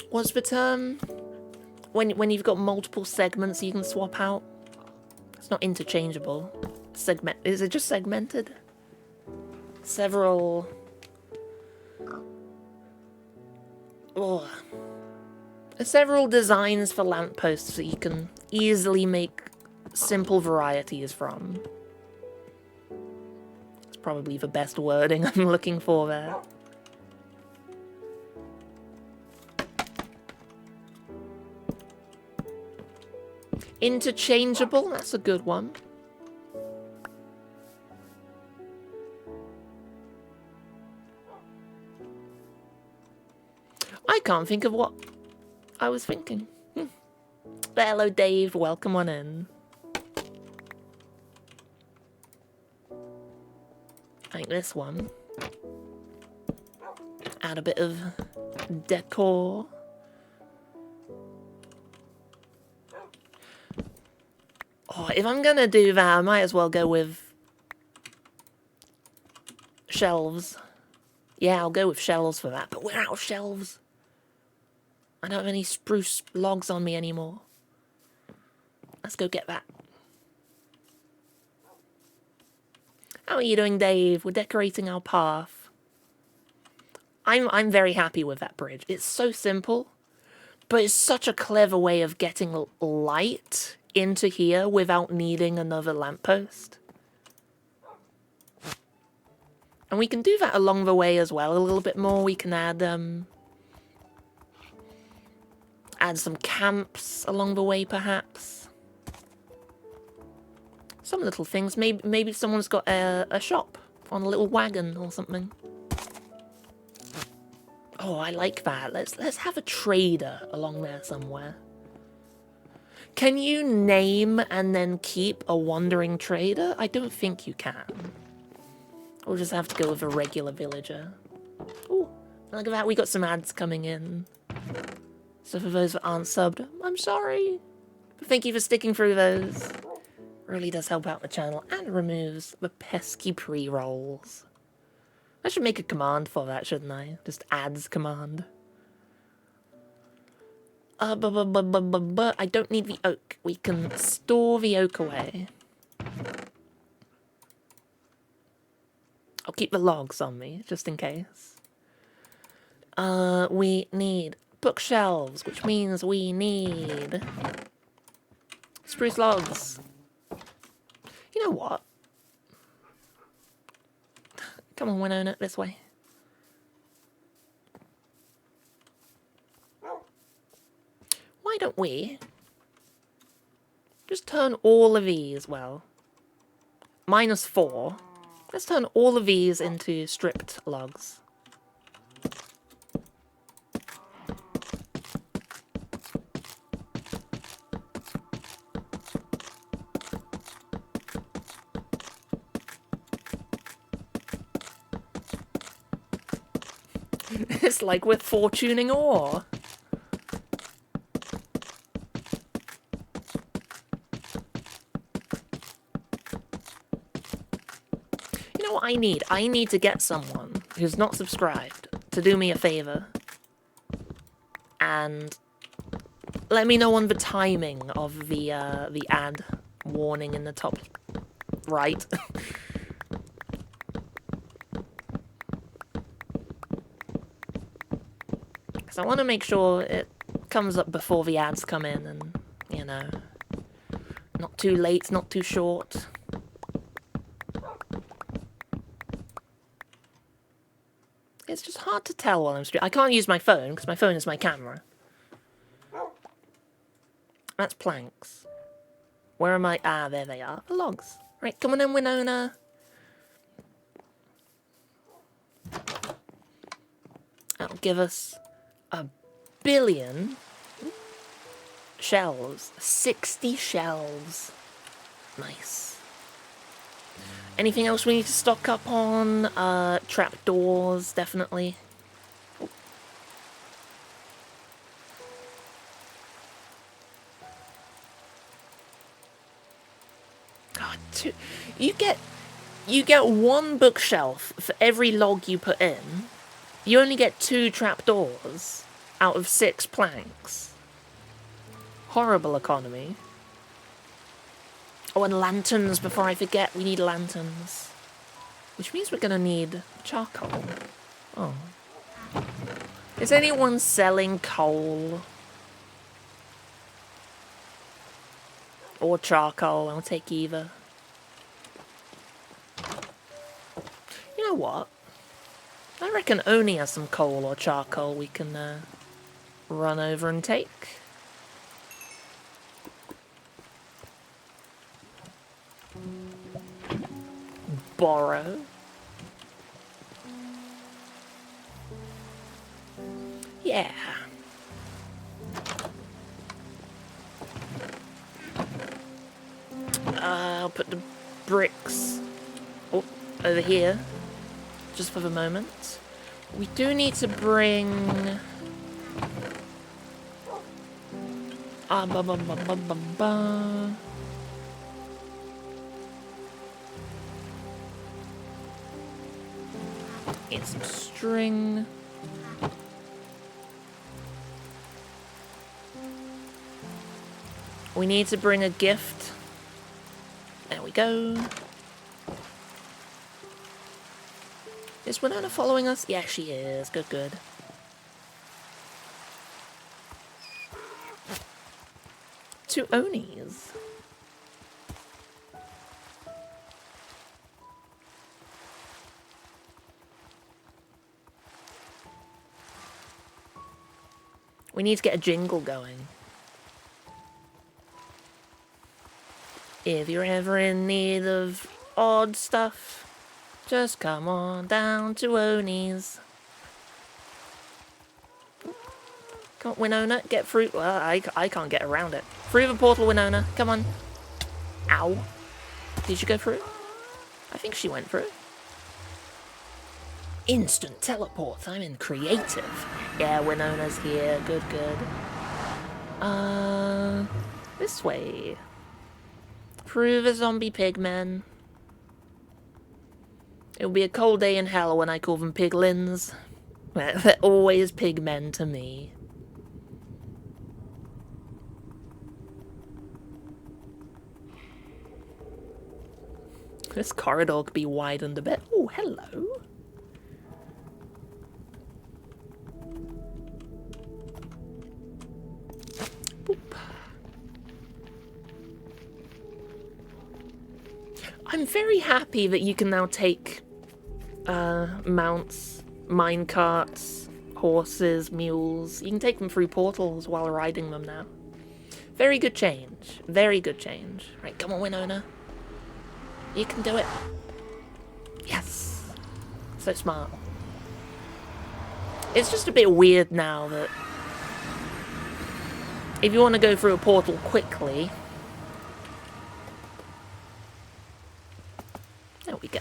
A: what's the term? When you've got multiple segments you can swap out. It's not interchangeable. Is it just segmented? Several... Oh. Several designs for lampposts that you can easily make simple varieties from. It's probably the best wording I'm looking for there. Interchangeable, that's a good one. I can't think of what I was thinking. Hello, Dave. Welcome on in. Like this one. Add a bit of decor. Oh, if I'm gonna do that, I might as well go with shelves. Yeah, I'll go with shelves for that, but we're out of shelves. I don't have any spruce logs on me anymore. Let's go get that. How are you doing, Dave? We're decorating our path. I'm very happy with that bridge. It's so simple, but it's such a clever way of getting light into here without needing another lamppost. And we can do that along the way as well a little bit more. We can add some camps along the way, perhaps. Some little things. Maybe someone's got a shop on a little wagon or something. Oh, I like that. Let's have a trader along there somewhere. Can you name and then keep a wandering trader? I don't think you can. We'll just have to go with a regular villager. Ooh, look at that. We got some ads coming in. So for those that aren't subbed, I'm sorry. But thank you for sticking through those. Really does help out the channel and removes the pesky pre-rolls. I should make a command for that, shouldn't I? Just ads command. I don't need the oak. We can store the oak away. I'll keep the logs on me, just in case. We need bookshelves, which means we need spruce logs. You know what? Come on, Winona, this way. Why don't we just turn all of these, well, -4. Let's turn all of these into stripped logs. It's like we're fortuning ore. You know what I need? I need to get someone who's not subscribed to do me a favor and let me know on the timing of the ad warning in the top right. So I want to make sure it comes up before the ads come in and, you know, not too late, not too short. It's just hard to tell while I'm streaming. I can't use my phone because my phone is my camera. That's planks. Where am I? Ah, there they are. The logs. Right, come on in, Winona. That'll give us a billion shelves. 60 shelves. Nice. Anything else we need to stock up on? Trapdoors, definitely. Oh. God, you get one bookshelf for every log you put in. You only get 2 trapdoors out of 6 planks. Horrible economy. Oh, and lanterns, before I forget, we need lanterns. Which means we're gonna need charcoal. Oh. Is anyone selling coal? Or charcoal? I'll take either. You know what? I reckon Oni has some coal or charcoal we can run over and take. Borrow. Yeah. I'll put the bricks over here. just for the moment. We do need to bring... Get some string. We need to bring a gift. There we go. Is Winona following us? Yeah, she is. Good, good. Two Onis. We need to get a jingle going. If you're ever in need of odd stuff, just come on down to Oni's. Come on, Winona, get through. Well, I can't get around it. Through the portal, Winona. Come on. Ow. Did you go through? I think she went through. Instant teleport. I'm in creative. Yeah, Winona's here. Good, good. This way. Through the zombie pigmen. It'll be a cold day in hell when I call them piglins. They're always pigmen to me. This corridor could be widened a bit. Oh, hello. Boop. I'm very happy that you can now take mounts, minecarts, horses, mules. You can take them through portals while riding them now. Very good change. Very good change. Right, come on, Winona. You can do it. Yes. So smart. It's just a bit weird now that if you want to go through a portal quickly... There we go.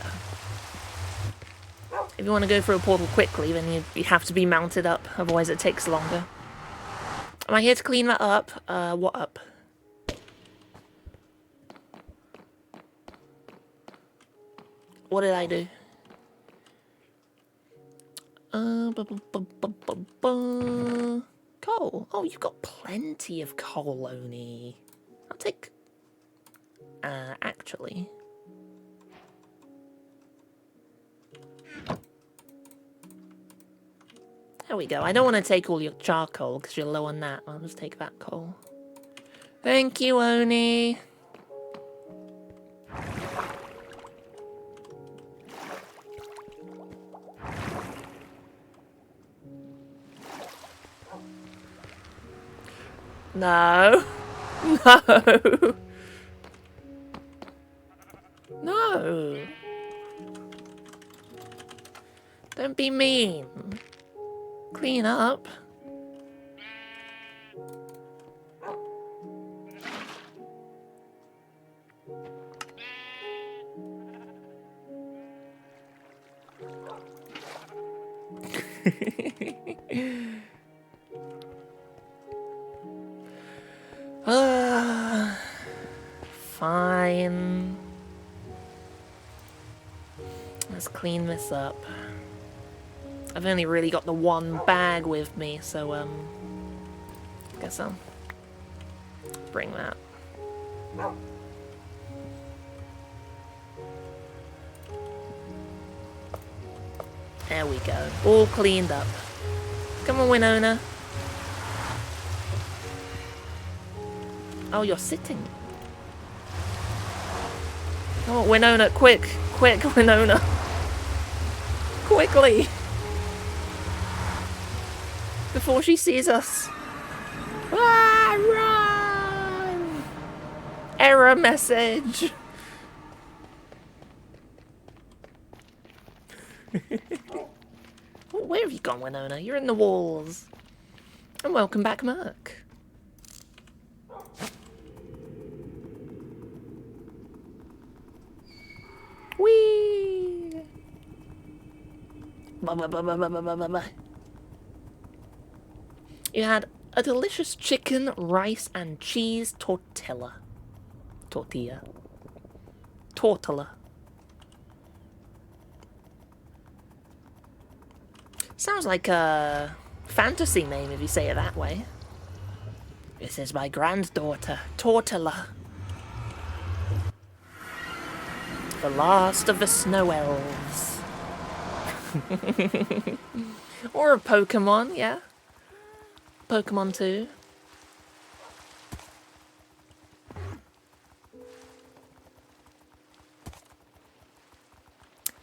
A: If you want to go through a portal quickly, then you have to be mounted up, otherwise it takes longer. Am I here to clean that up? What up? What did I do? Coal. Oh, you've got plenty of coal, Oni. I'll take... actually... There we go. I don't want to take all your charcoal because you're low on that. I'll just take that coal. Thank you, Oni. No. No. No. Don't be mean. Clean up. Fine. Let's clean this up. I've only really got the one bag with me, so, guess I'll bring that. There we go. All cleaned up. Come on, Winona. Oh, you're sitting. Come on, Winona, quick. Quick, Winona. Quickly. Before she sees us. Ah, run! Error message. Where have you gone, Winona? You're in the walls. And welcome back, Merc. Whee! You had a delicious chicken, rice, and cheese tortilla. Tortilla. Tortilla. Sounds like a fantasy name if you say it that way. This is my granddaughter, Tortilla. The last of the snow elves. Or a Pokemon, yeah. Pokemon 2.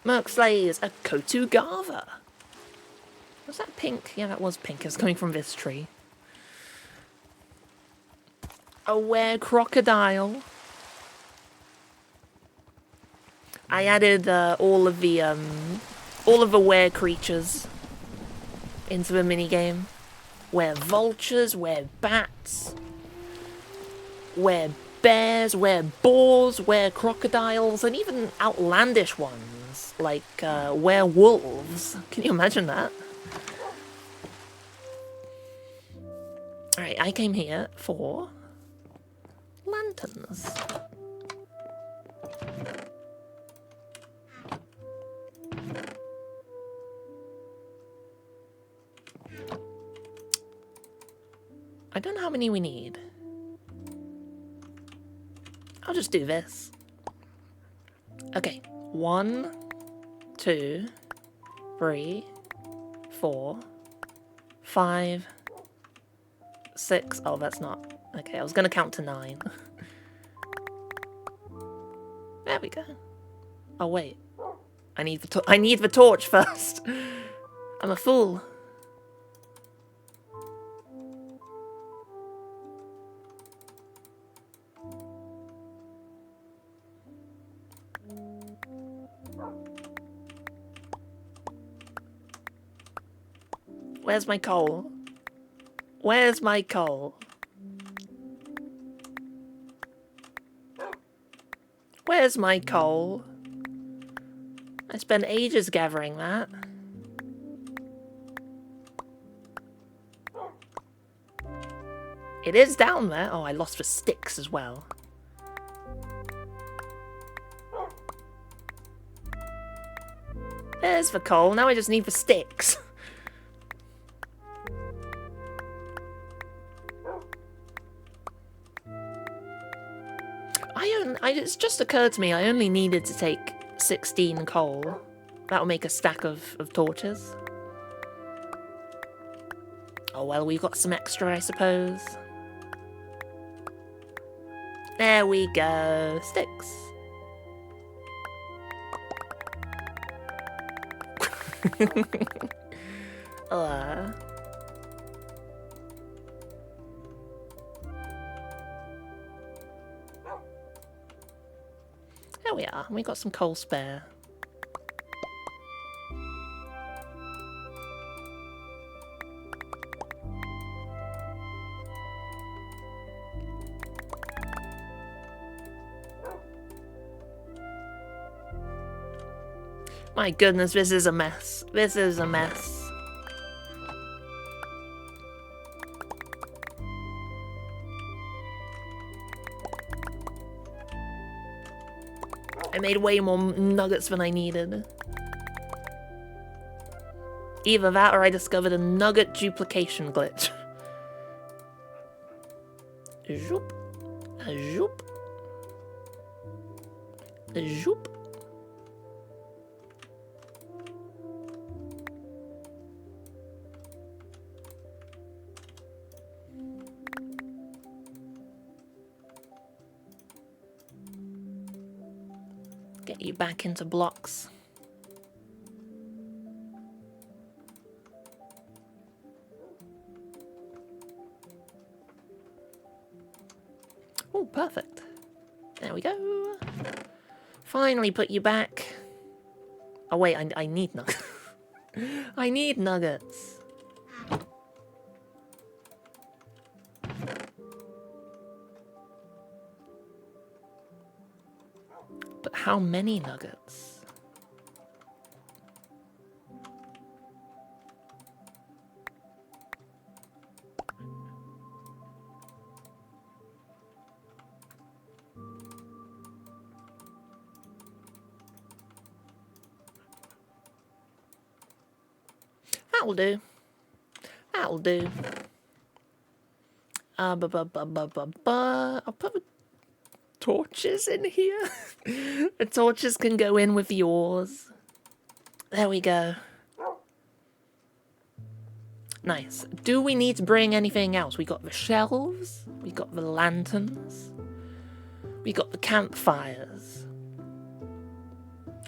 A: Merc slays a Kotugava. Was that pink? Yeah, that was pink. It's coming from this tree. A were crocodile. I added all of the were creatures into the minigame. Were vultures, were bats, were bears, were boars, were crocodiles, and even outlandish ones like werewolves. Can you imagine that? Alright, I came here for lanterns. I don't know how many we need. I'll just do this. Okay, 1, 2, 3, 4, 5, 6. Oh, that's not. Okay, I was gonna count to 9. There we go. Oh wait, I need the torch first. I'm a fool. Where's my coal? Where's my coal? Where's my coal? I spent ages gathering that. It is down there. Oh, I lost the sticks as well. There's the coal. Now I just need the sticks. It's just occurred to me I only needed to take 16 coal. That'll make a stack of torches. Oh well, we've got some extra, I suppose. There we go. Sticks. There we are. We got some coal spare. My goodness, this is a mess. This is a mess. I made way more nuggets than I needed. Either that or I discovered a nugget duplication glitch. Zoop. Zoop. Zoop. Get you back into blocks. Oh, perfect. There we go. Finally put you back. Oh wait, I need nuggets. I need nuggets. But how many nuggets? That'll do. That'll do. I'll put the torches in here. The torches can go in with yours. There we go. Nice. Do we need to bring anything else? We got the shelves. We got the lanterns. We got the campfires.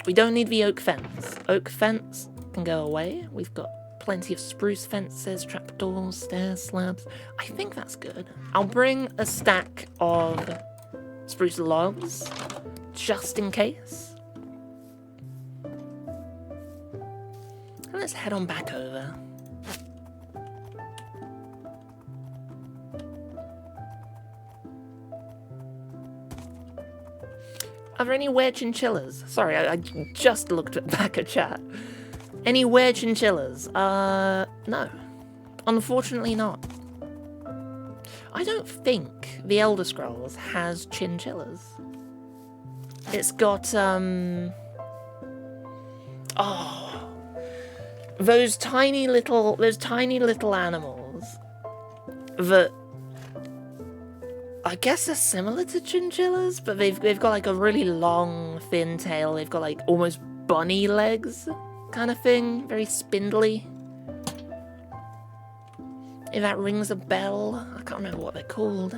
A: We don't need the oak fence. Oak fence can go away. We've got plenty of spruce fences, trapdoors, stairs, slabs. I think that's good. I'll bring a stack of spruce logs, just in case. And let's head on back over. Are there any weird chinchillas? Sorry, I just looked back at chat. Any weird chinchillas? No. Unfortunately not. I don't think the Elder Scrolls has chinchillas. It's got, oh, those tiny little animals that I guess they're similar to chinchillas, but they've got like a really long, thin tail. They've got like almost bunny legs kind of thing, very spindly. If that rings a bell, I can't remember what they're called.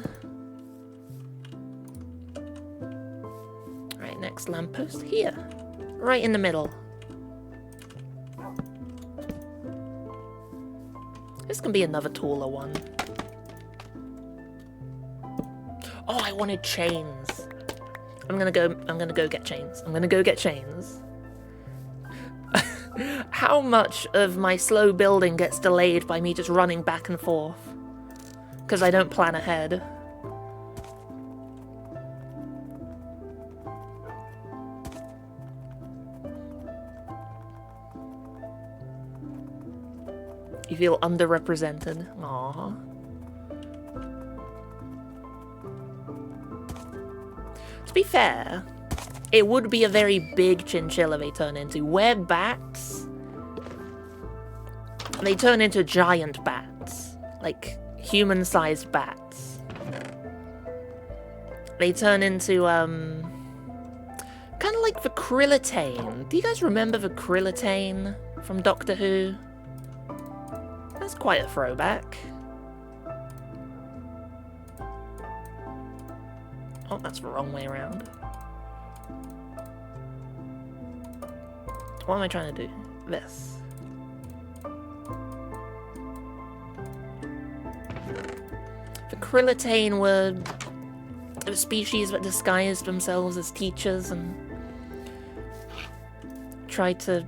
A: Right, next lamppost here, right in the middle. This can be another taller one. Oh, I wanted chains. I'm gonna go get chains. I'm gonna go get chains. How much of my slow building gets delayed by me just running back and forth? Because I don't plan ahead. You feel underrepresented. Aww. To be fair, it would be a very big chinchilla they turn into. Where bats, they turn into giant bats. Like, human-sized bats. They turn into, kind of like the Krillitane. Do you guys remember the Krillitane from Doctor Who? That's quite a throwback. Oh, that's the wrong way around. What am I trying to do? This. The Krillitane were a species that disguised themselves as teachers and tried to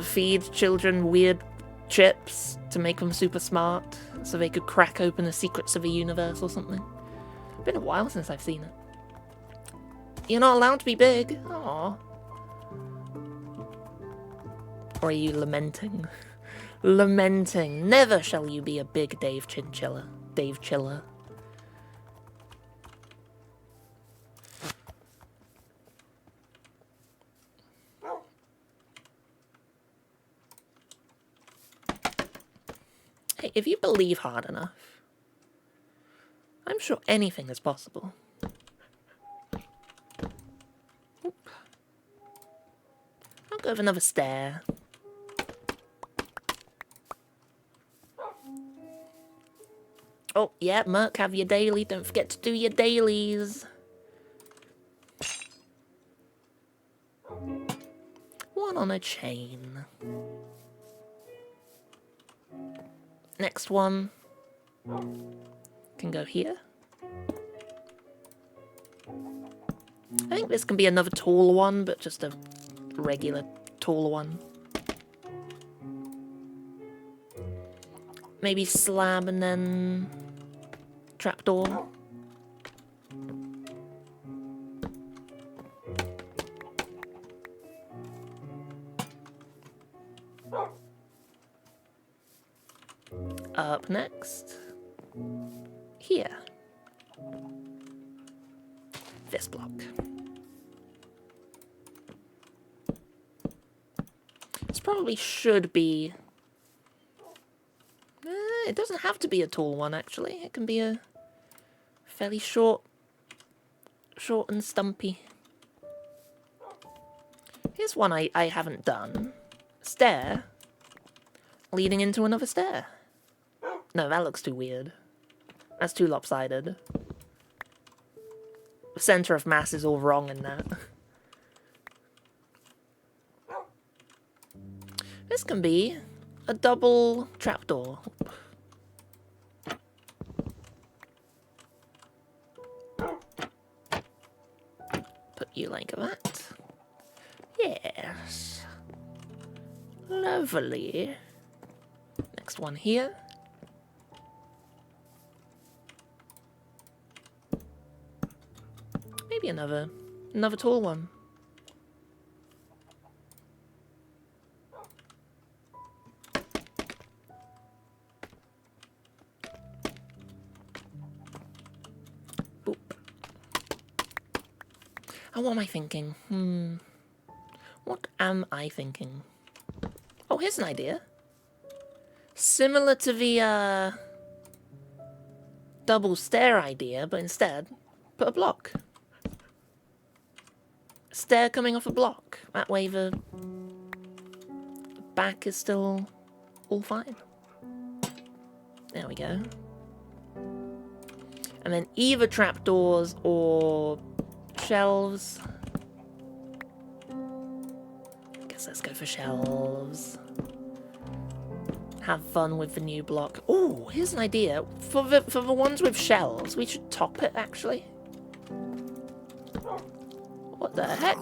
A: feed children weird chips to make them super smart so they could crack open the secrets of the universe or something. Been a while since I've seen it. You're not allowed to be big. Aww. Or are you lamenting? Lamenting. Never shall you be a big Dave Chinchilla. Dave Chiller. Hey, if you believe hard enough, I'm sure anything is possible. Oop. I'll go with another stair. Oh, yeah, Merc, have your daily. Don't forget to do your dailies. One on a chain. Next one can go here. I think this can be another tall one, but just a regular tall one. Maybe slab and then trapdoor. Up next, here, this block. probably should be... it doesn't have to be a tall one, actually. It can be a fairly short and stumpy. Here's one I haven't done. Stair leading into another stair. No, that looks too weird. That's too lopsided. The center of mass is all wrong in that. This can be a double trapdoor. Put you like that. Yes. Lovely. Next one here. Maybe another tall one. Boop. And what am I thinking? What am I thinking? Oh, here's an idea. Similar to the double stair idea, but instead, put a block. Stair coming off a block. That way the back is still all fine. There we go. And then either trapdoors or shelves. I guess let's go for shelves. Have fun with the new block. Oh, here's an idea. For the ones with shelves, we should top it, actually. What the heck?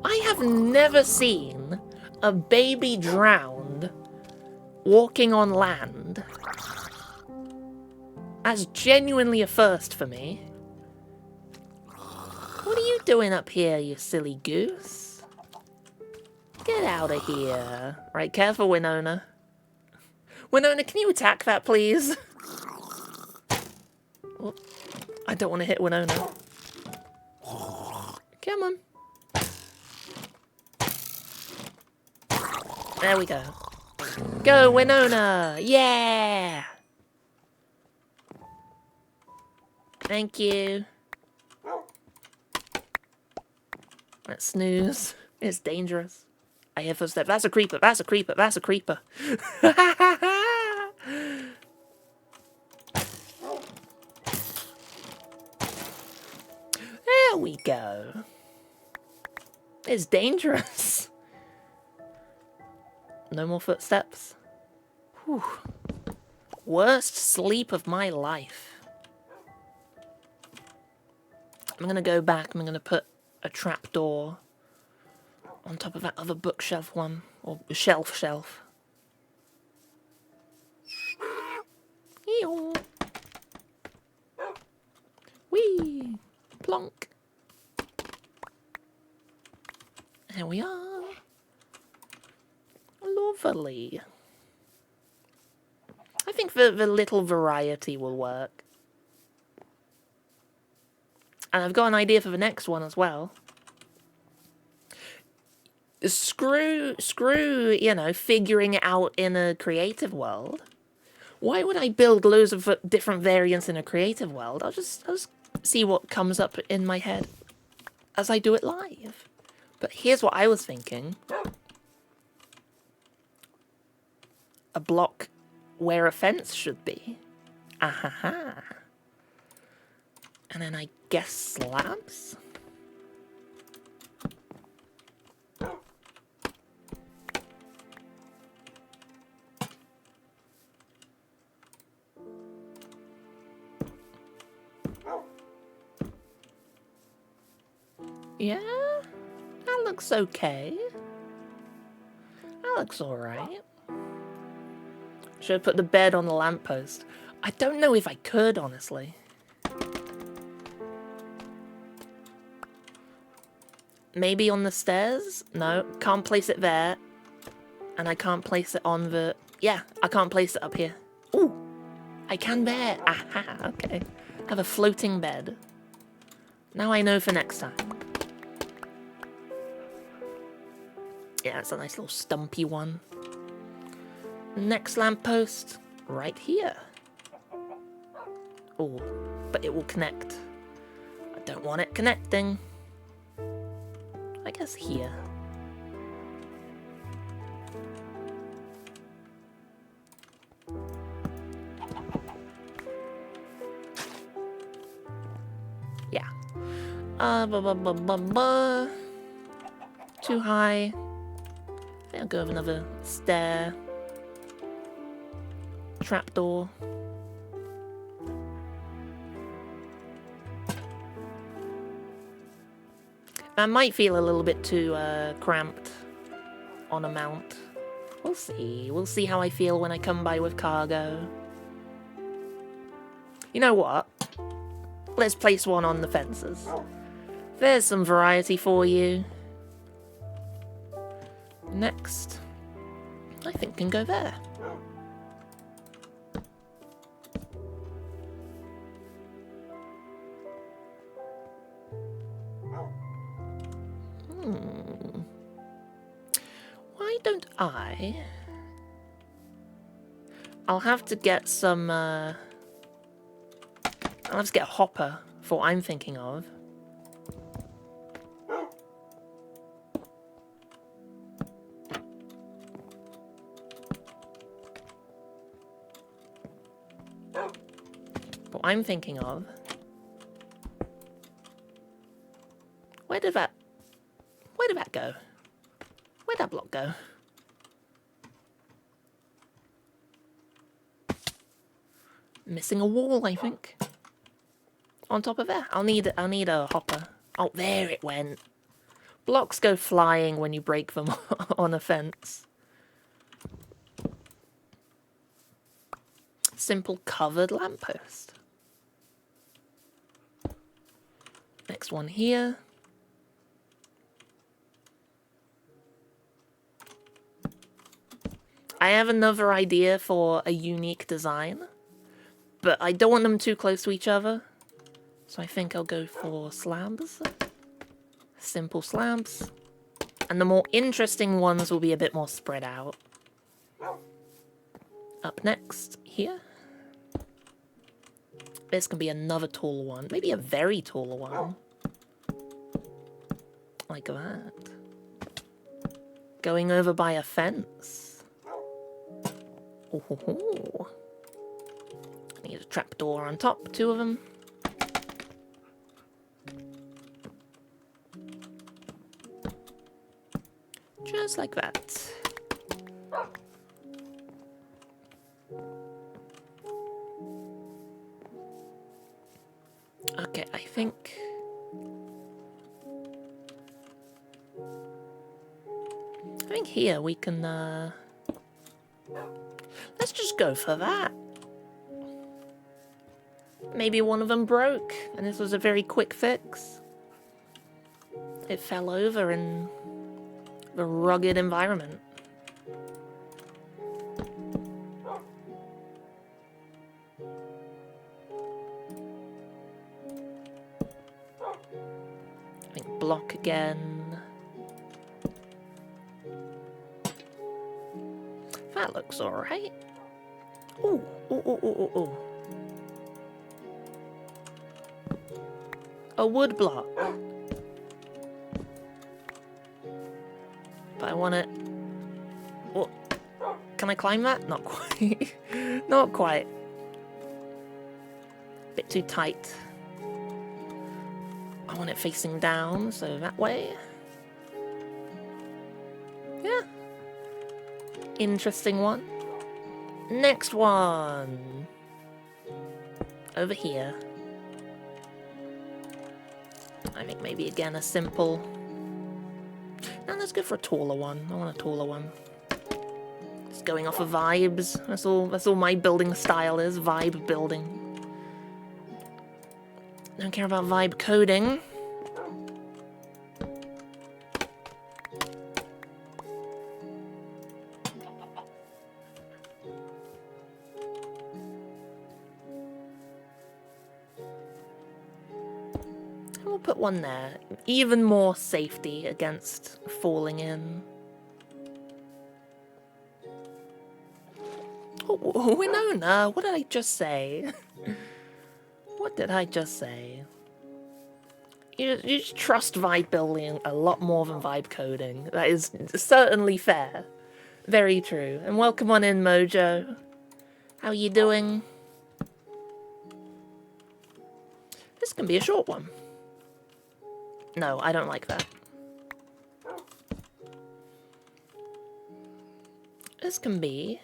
A: I have never seen a baby drowned walking on land. That's genuinely a first for me. What are you doing up here, you silly goose? Get out of here. Right, careful, Winona. Winona, can you attack that, please? Oh, I don't want to hit Winona. Come on. There we go. Go, Winona! Yeah! Thank you. That snooze is dangerous. I hear footsteps. That's a creeper. That's a creeper. That's a creeper. There we go. It's dangerous. No more footsteps. Whew. Worst sleep of my life. I'm gonna go back. I'm gonna put a trapdoor on top of that other bookshelf one, or shelf. Eeyo. Whee! Plonk. There we are. Lovely. I think the little variety will work. And I've got an idea for the next one as well. Screw, you know, figuring it out in a creative world. Why would I build loads of different variants in a creative world? I'll just see what comes up in my head as I do it live. But here's what I was thinking. A block where a fence should be. Ahaha. And then I guess slabs? Yeah, that looks okay. That looks alright. Should have put the bed on the lamppost. I don't know if I could, honestly. Maybe on the stairs? No, can't place it there. And I can't place it on the... Yeah, I can't place it up here. Ooh, I can there. Aha, okay. Have a floating bed. Now I know for next time. Yeah, it's a nice little stumpy one. Next lamppost, right here. Oh, but it will connect. I don't want it connecting. I guess here. Yeah. Too high. I think I'll go with another stair. Trapdoor. That might feel a little bit too cramped on a mount. We'll see. We'll see how I feel when I come by with cargo. You know what? Let's place one on the fences. There's some variety for you. Next, I think can go there. Why don't I? I'll have to get some, I'll have to get a hopper for what I'm thinking of. What I'm thinking of. Where did that go? Where'd that block go? Missing a wall, I think. On top of there. I'll need a hopper. Oh, there it went. Blocks go flying when you break them on a fence. Simple covered lamppost. Next one here. I have another idea for a unique design, but I don't want them too close to each other. So I think I'll go for slabs. Simple slabs. And the more interesting ones will be a bit more spread out. Up next, here. This can be another tall one. Maybe a very tall one. Like that. Going over by a fence. Oh, need a trapdoor on top, 2 of them. Just like that. Okay, I think here we can let's just go for that. Maybe one of them broke, and this was a very quick fix. It fell over in the rugged environment. I think block again. That looks alright. Ooh, ooh, ooh, ooh, ooh, ooh. A wood block. But I want it... Oh, can I climb that? Not quite. Not quite. Bit too tight. I want it facing down, so that way. Yeah. Interesting one. Next one. Over here. I think maybe again a simple... No, let's go for a taller one. I want a taller one. Just going off of vibes. That's all my building style is. Vibe building. Don't care about vibe coding. We'll put one there. Even more safety against falling in. Winona, what did I just say? What did I just say? You just trust vibe building a lot more than vibe coding. That is certainly fair. Very true. And welcome on in, Mojo. How you doing? This can be a short one. No, I don't like that. This can be...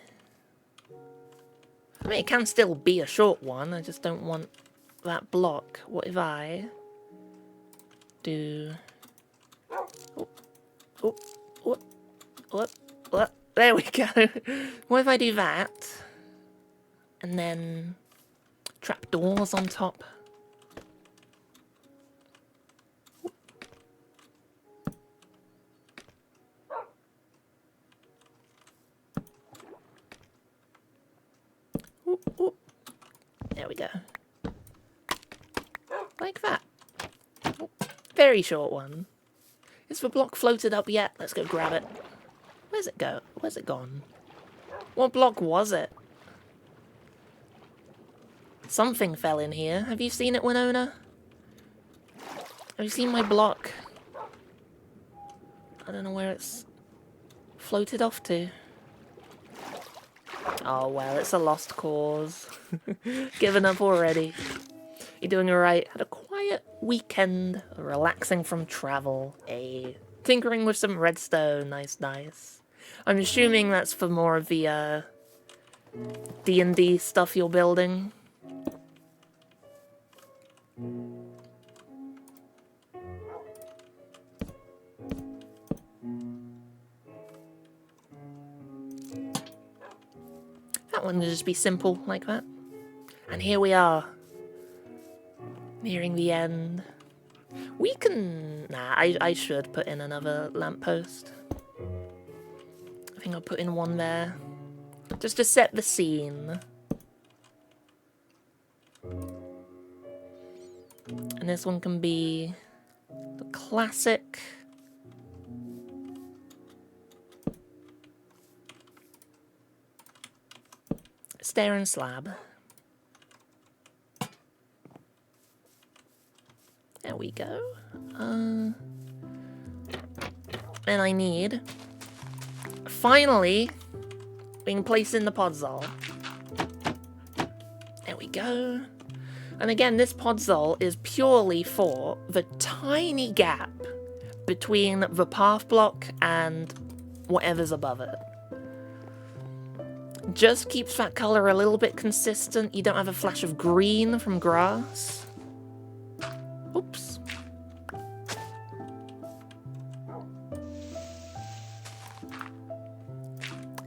A: I mean, it can still be a short one. I just don't want that block. What if I do... Oh, oh, what? There we go. What if I do that? And then trapdoors on top? Oop. There we go. Like that. Oop. Very short one. Is the block floated up yet? Let's go grab it. Where's it go? Where's it gone? What block was it? Something fell in here. Have you seen it, Winona? Have you seen my block? I don't know where it's floated off to. Oh, well, it's a lost cause. Given up already. You're doing alright. Had a quiet weekend, relaxing from travel, tinkering with some redstone. Nice. I'm assuming that's for more of the D&D stuff you're building. That one would just be simple like that. And here we are. Nearing the end. We can... Nah, I should put in another lamppost. I think I'll put in one there. Just to set the scene. And this one can be the classic... stair and slab. There we go. And I need... Finally, being placed in the podzol. There we go. And again, this podzol is purely for the tiny gap between the path block and whatever's above it. Just keeps that color a little bit consistent. You don't have a flash of green from grass. Oops.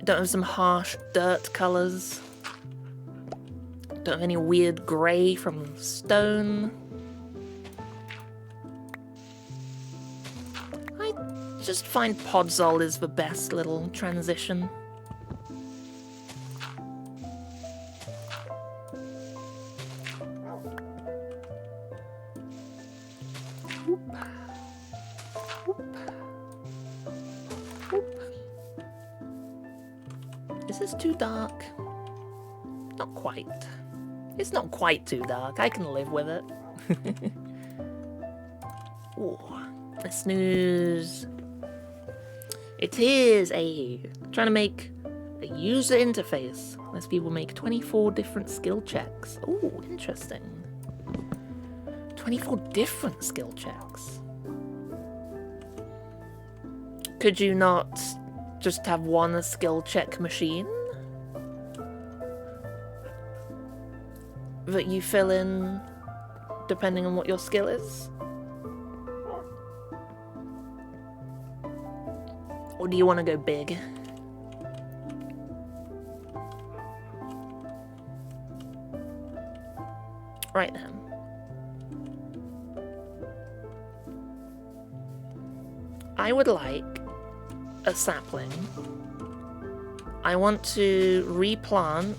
A: Don't have some harsh dirt colors. Don't have any weird grey from stone. I just find podzol is the best little transition. Is this too dark? Not quite. It's not quite too dark. I can live with it. Ooh, a snooze. It is trying to make a user interface. Lets people make 24 different skill checks. Ooh, interesting. 24 different skill checks. Could you not just have one skill check machine that you fill in depending on what your skill is? Or do you want to go big? Right then. I would like a sapling. I want to replant.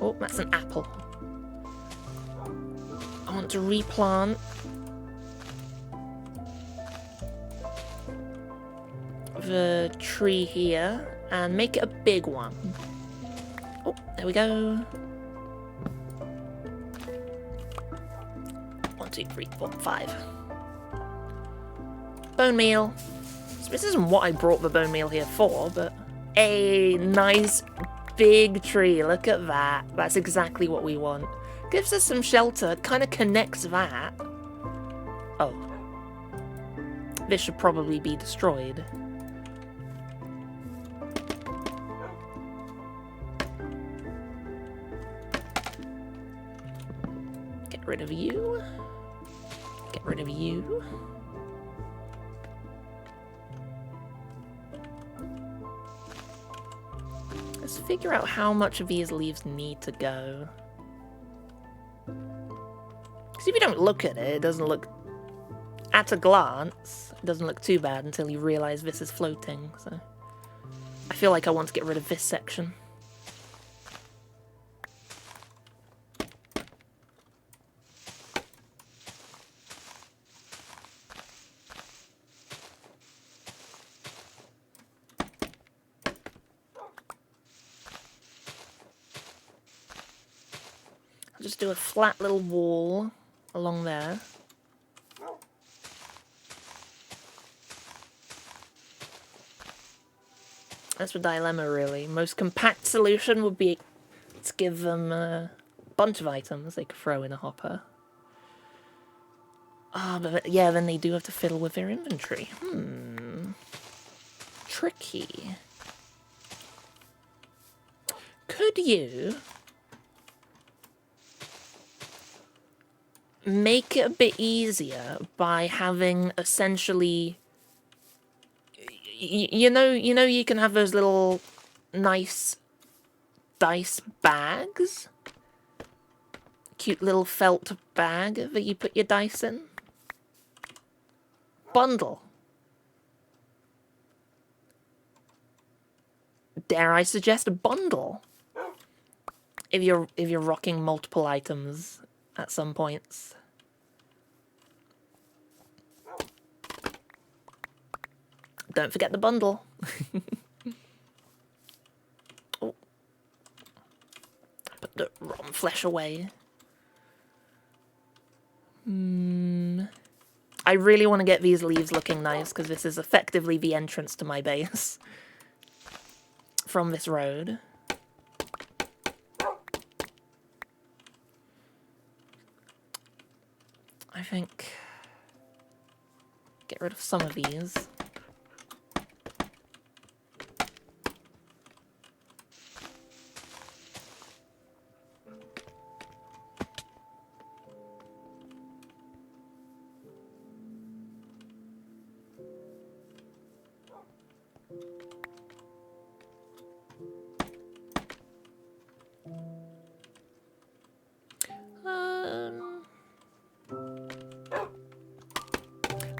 A: Oh, that's an apple. I want to replant the tree here and make it a big one. Oh, There we go. 1, 2, 3, 4, 5. Bone meal. So this isn't what I brought the bone meal here for, but a nice big tree. Look at that. That's exactly what we want. Gives us some shelter. Kind of connects that. Oh. This should probably be destroyed. Get rid of you. Get rid of you. Let's figure out how much of these leaves need to go. Because if you don't look at it, it doesn't look... At a glance, it doesn't look too bad until you realise this is floating, so... I feel like I want to get rid of this section. I'll just do a flat little wall along there. That's the dilemma, really. Most compact solution would be to give them a bunch of items they could throw in a hopper. Ah, but yeah, then they do have to fiddle with their inventory. Tricky. Could you make it a bit easier by having essentially... You know you can have those little nice dice bags? Cute little felt bag that you put your dice in? Bundle. Dare I suggest a bundle? If you're rocking multiple items at some points. Don't forget the bundle. Oh. Put the rotten flesh away. I really want to get these leaves looking nice, because this is effectively the entrance to my base. From this road. I think... Get rid of some of these.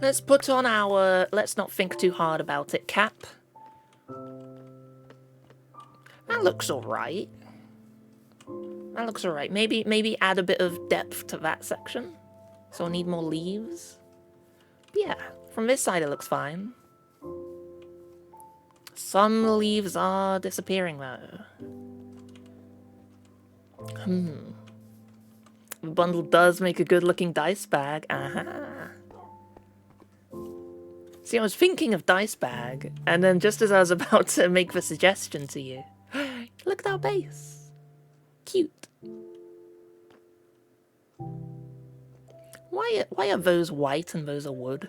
A: Let's put on our... Let's not think too hard about it, cap. That looks alright. That looks alright. Maybe add a bit of depth to that section. So I need more leaves. But yeah, from this side it looks fine. Some leaves are disappearing though. The bundle does make a good looking dice bag. See, I was thinking of dice bag, and then just as I was about to make the suggestion to you, look at our base. Cute. Why are those white and those are wood?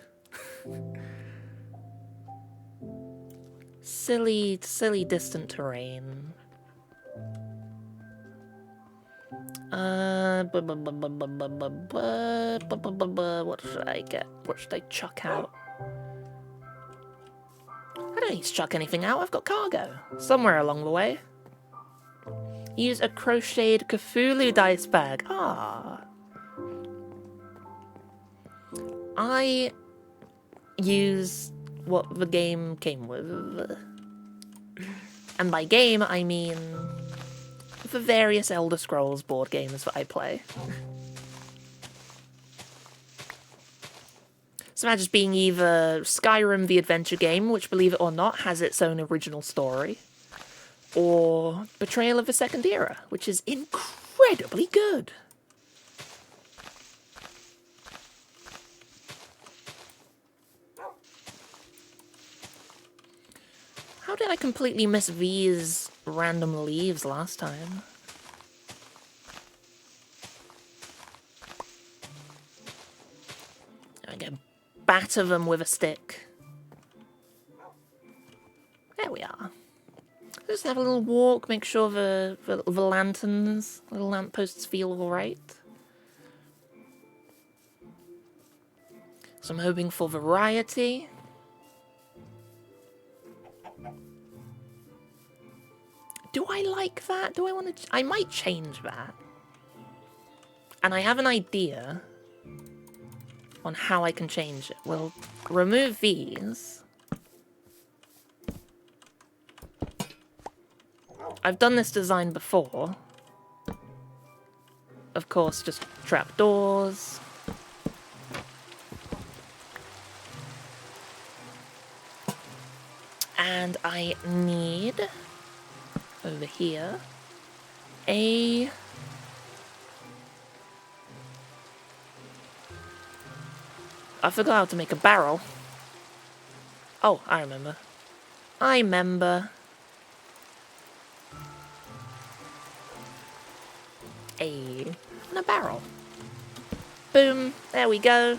A: Silly distant terrain. What should I get? What should I chuck out? I don't need to chuck anything out, I've got cargo. Somewhere along the way. Use a crocheted Cthulhu dice bag. Ah. I use what the game came with. And by game, I mean the various Elder Scrolls board games that I play. So that just being either Skyrim the adventure game, which, believe it or not, has its own original story, or Betrayal of the Second Era, which is incredibly good. How did I completely miss these random leaves last time? I can batter them with a stick. There we are. Just have a little walk, make sure the lanterns, little lampposts feel alright. So I'm hoping for variety. Do I like that? Do I want to... I might change that. And I have an idea on how I can change it. We'll remove these. I've done this design before. Of course, just trapdoors. And I need, over here, I forgot how to make a barrel. Oh, I remember. I remember. And a barrel. Boom, there we go.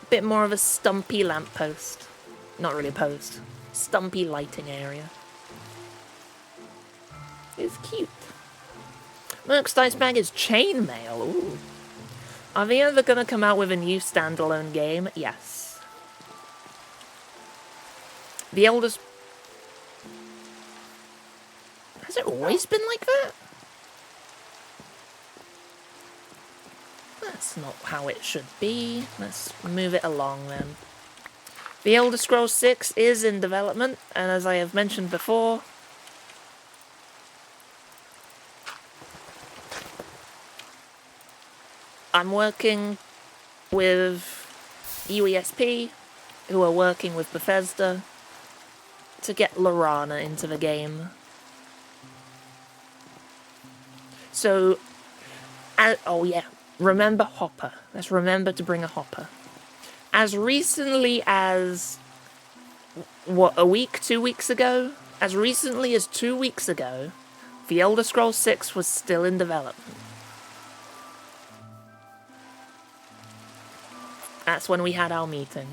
A: A bit more of a stumpy lamppost. Not really a post. Stumpy lighting area. It's cute. Merchandise bag is chainmail. Ooh. Are they ever gonna come out with a new standalone game? Yes. The eldest... Has it always been like that? That's not how it should be. Let's move it along then. The Elder Scrolls 6 is in development, and as I have mentioned before, I'm working with UESP, who are working with Bethesda, to get Lorana into the game. So, oh yeah, remember Hopper. Let's remember to bring a Hopper. As recently as, what, a week, 2 weeks ago? As recently as 2 weeks ago, The Elder Scrolls 6 was still in development. That's when we had our meeting.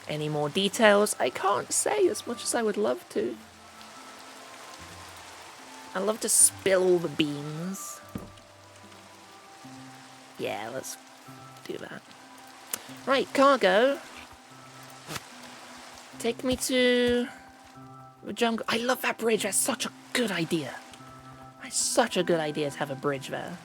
A: Any more details? I can't say as much as I would love to. I love to spill the beans. Yeah, let's do that. Right, cargo. Take me to the jungle. I love that bridge. That's such a good idea. That's such a good idea to have a bridge there.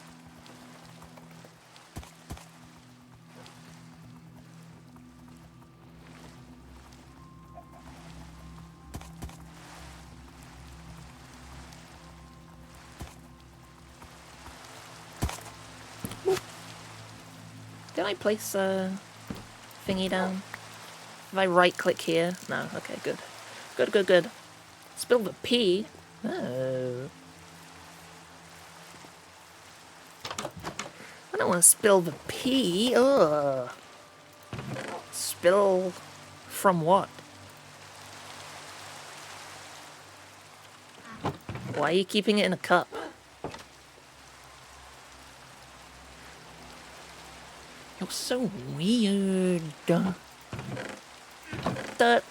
A: Did I place a thingy down? If I right-click here? No. Okay, good. Good, good, good. Spill the pee? Oh. I don't want to spill the pee. Ugh. Spill from what? Why are you keeping it in a cup? You're so weird. Dirt,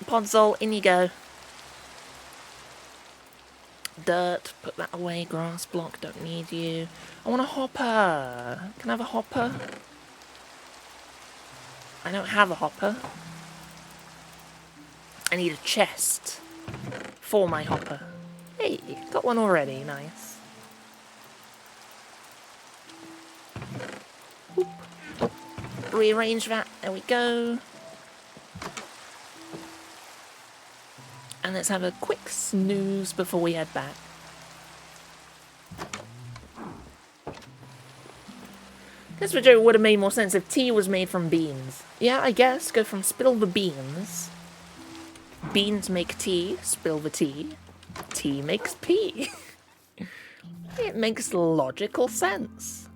A: Podzol, in you go. Dirt, put that away. Grass block, don't need you. I want a hopper. Can I have a hopper? I don't have a hopper. I need a chest for my hopper. Hey, got one already. Nice. Oop. Rearrange that. There we go. And let's have a quick snooze before we head back. This joke would have made more sense if tea was made from beans. Yeah, I guess. Go from spill the beans. Beans make tea. Spill the tea. Tea makes pee. It makes logical sense.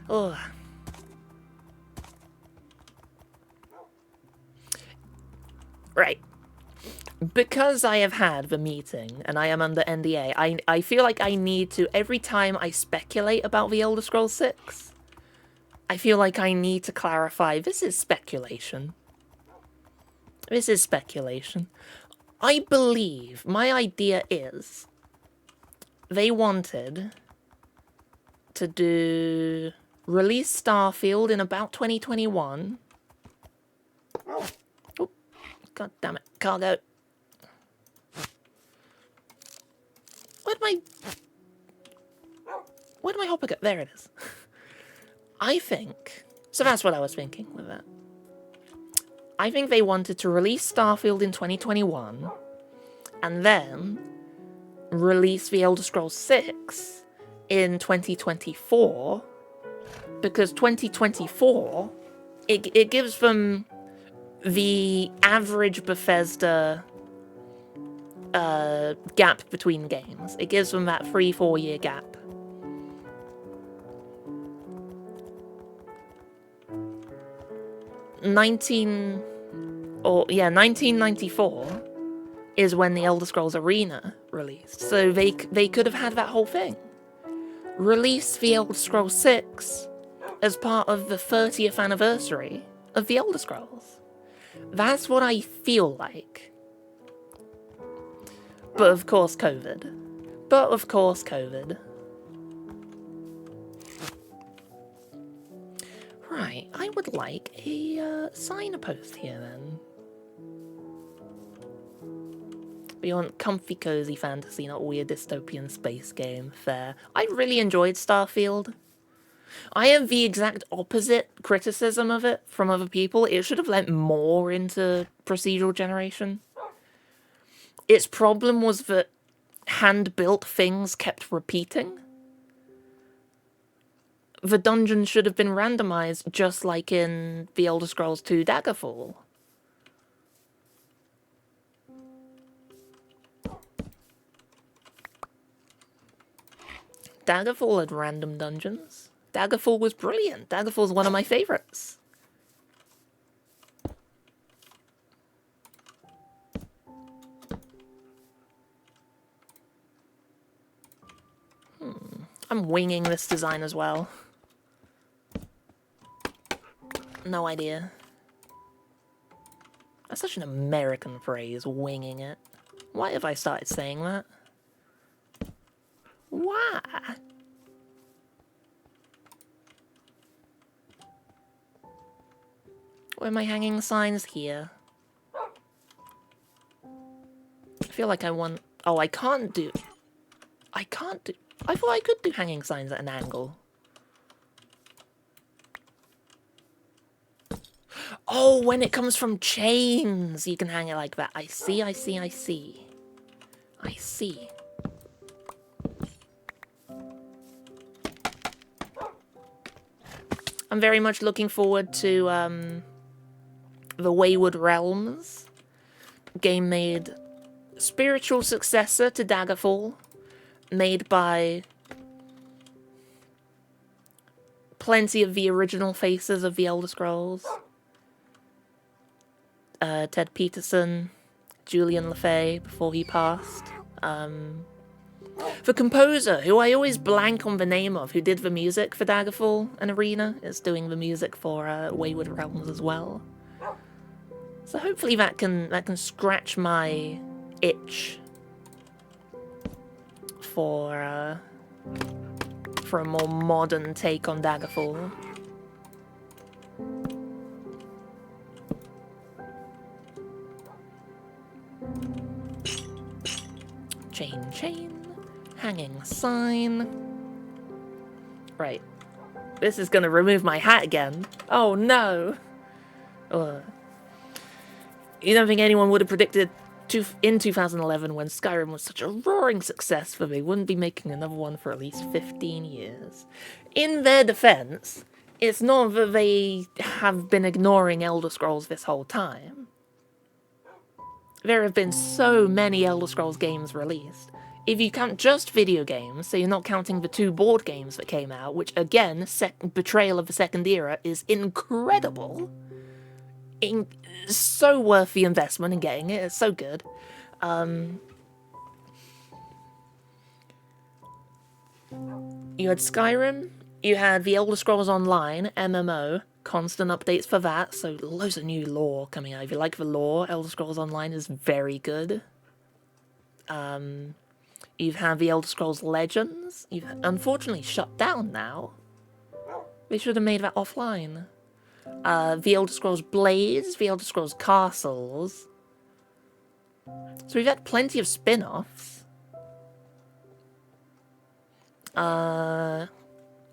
A: Oh. Right. Because I have had the meeting and I am under NDA, I feel like I need to, every time I speculate about the Elder Scrolls 6, I feel like I need to clarify, this is speculation. This is speculation. I believe, my idea is, they wanted to do release Starfield in about 2021. Oh, god damn it, cargo. Where'd my hopper go? There it is. I think, so that's what I was thinking with that. I think they wanted to release Starfield in 2021, and then release the Elder Scrolls 6 in 2024, because 2024, it gives them the average Bethesda gap between games. It gives them that 3-4 year gap. Yeah, 1994 is when the Elder Scrolls Arena released. So they could have had that whole thing. Release the Elder Scrolls 6 as part of the 30th anniversary of the Elder Scrolls. That's what I feel like. But of course COVID. Right, I would like a signpost here then. We want comfy, cozy fantasy, not weird dystopian space game. Fair. I really enjoyed Starfield. I have the exact opposite criticism of it from other people. It should have lent more into procedural generation. Its problem was that hand-built things kept repeating. The dungeons should have been randomized, just like in The Elder Scrolls 2 Daggerfall. Daggerfall had random dungeons. Daggerfall was brilliant. Daggerfall's one of my favorites. I'm winging this design as well. No idea. That's such an American phrase, winging it. Why have I started saying that? Why? Where am I hanging signs here? I feel like I want... Oh, I can't do... I thought I could do hanging signs at an angle. Oh, when it comes from chains, you can hang it like that. I see. I'm very much looking forward to the Wayward Realms. Game made spiritual successor to Daggerfall. Made by plenty of the original faces of the Elder Scrolls. Ted Peterson, Julian LaFay before he passed. The composer, who I always blank on the name of, who did the music for Daggerfall and Arena, is doing the music for Wayward Realms as well. So hopefully that can scratch my itch for a more modern take on Daggerfall. Chain, hanging sign. Right. This is gonna remove my hat again. Oh no! Ugh. You don't think anyone would have predicted in 2011 when Skyrim was such a roaring success for me, wouldn't be making another one for at least 15 years. In their defense, it's not that they have been ignoring Elder Scrolls this whole time. There have been so many Elder Scrolls games released. If you count just video games, so you're not counting the 2 board games that came out, which again, Betrayal of the Second Era is incredible. So worth the investment in getting it, it's so good. You had Skyrim, you had the Elder Scrolls Online, MMO, constant updates for that, so loads of new lore coming out. If you like the lore, Elder Scrolls Online is very good. You've had the Elder Scrolls Legends. You've unfortunately shut down now. They should have made that offline. The Elder Scrolls Blades, the Elder Scrolls Castles. So we've had plenty of spin-offs. And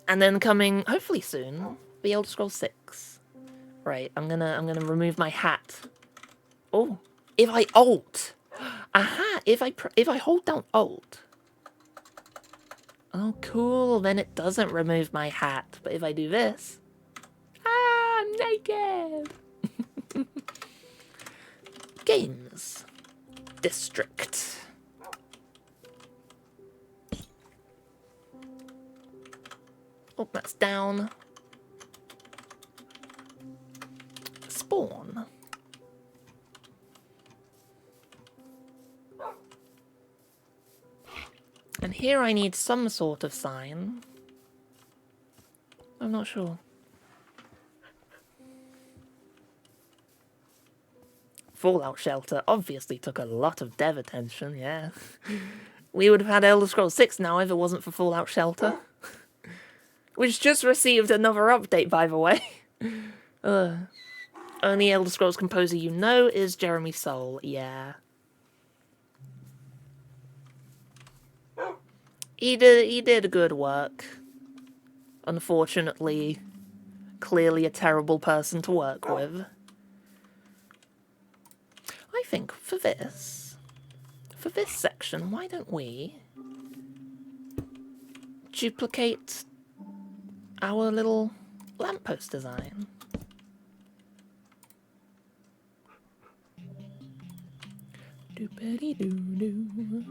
A: then coming, hopefully soon, the Elder Scrolls 6. Right, I'm gonna remove my hat. Oh, if I alt. Aha! If I hold down Alt. Oh, cool. Then it doesn't remove my hat. But if I do this, I'm naked. Games District. Oh, that's down. Spawn. And here I need some sort of sign. I'm not sure. Fallout Shelter obviously took a lot of dev attention, yeah. We would have had Elder Scrolls 6 now if it wasn't for Fallout Shelter. Which just received another update, by the way. Only Elder Scrolls composer you know is Jeremy Soule, yeah. He did good work. Unfortunately, clearly a terrible person to work with. I think for this section, why don't we duplicate our little lamppost design? Doopity-doo-doo.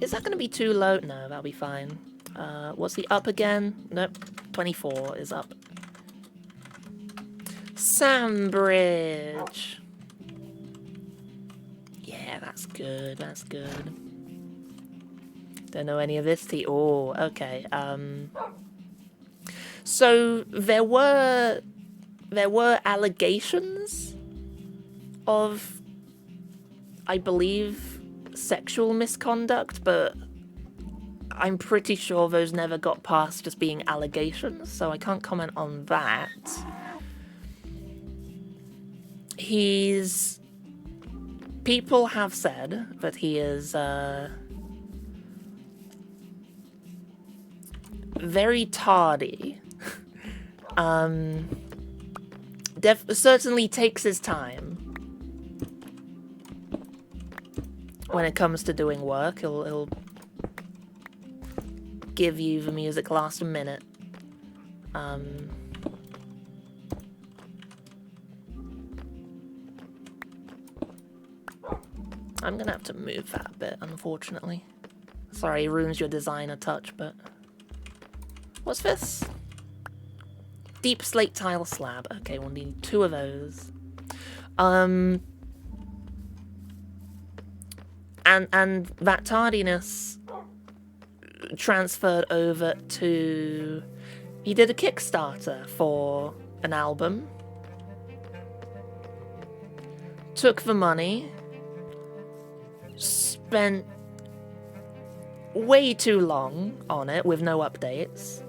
A: Is that going to be too low? No, that'll be fine. What's the up again? Nope, 24 is up. Sambridge. Yeah, that's good, that's good. Don't know any of this tea. Oh, okay. So there were allegations of, I believe, sexual misconduct, but I'm pretty sure those never got past just being allegations, so I can't comment on that. People have said that he is very tardy. Certainly takes his time when it comes to doing work. He'll give you the music last minute. I'm gonna have to move that a bit, unfortunately. Sorry, it ruins your design a touch, but... What's this? Deep slate tile slab. Okay, we'll need 2 of those. And that tardiness transferred over to... He did a Kickstarter for an album. Took the money. Spent way too long on it with no updates.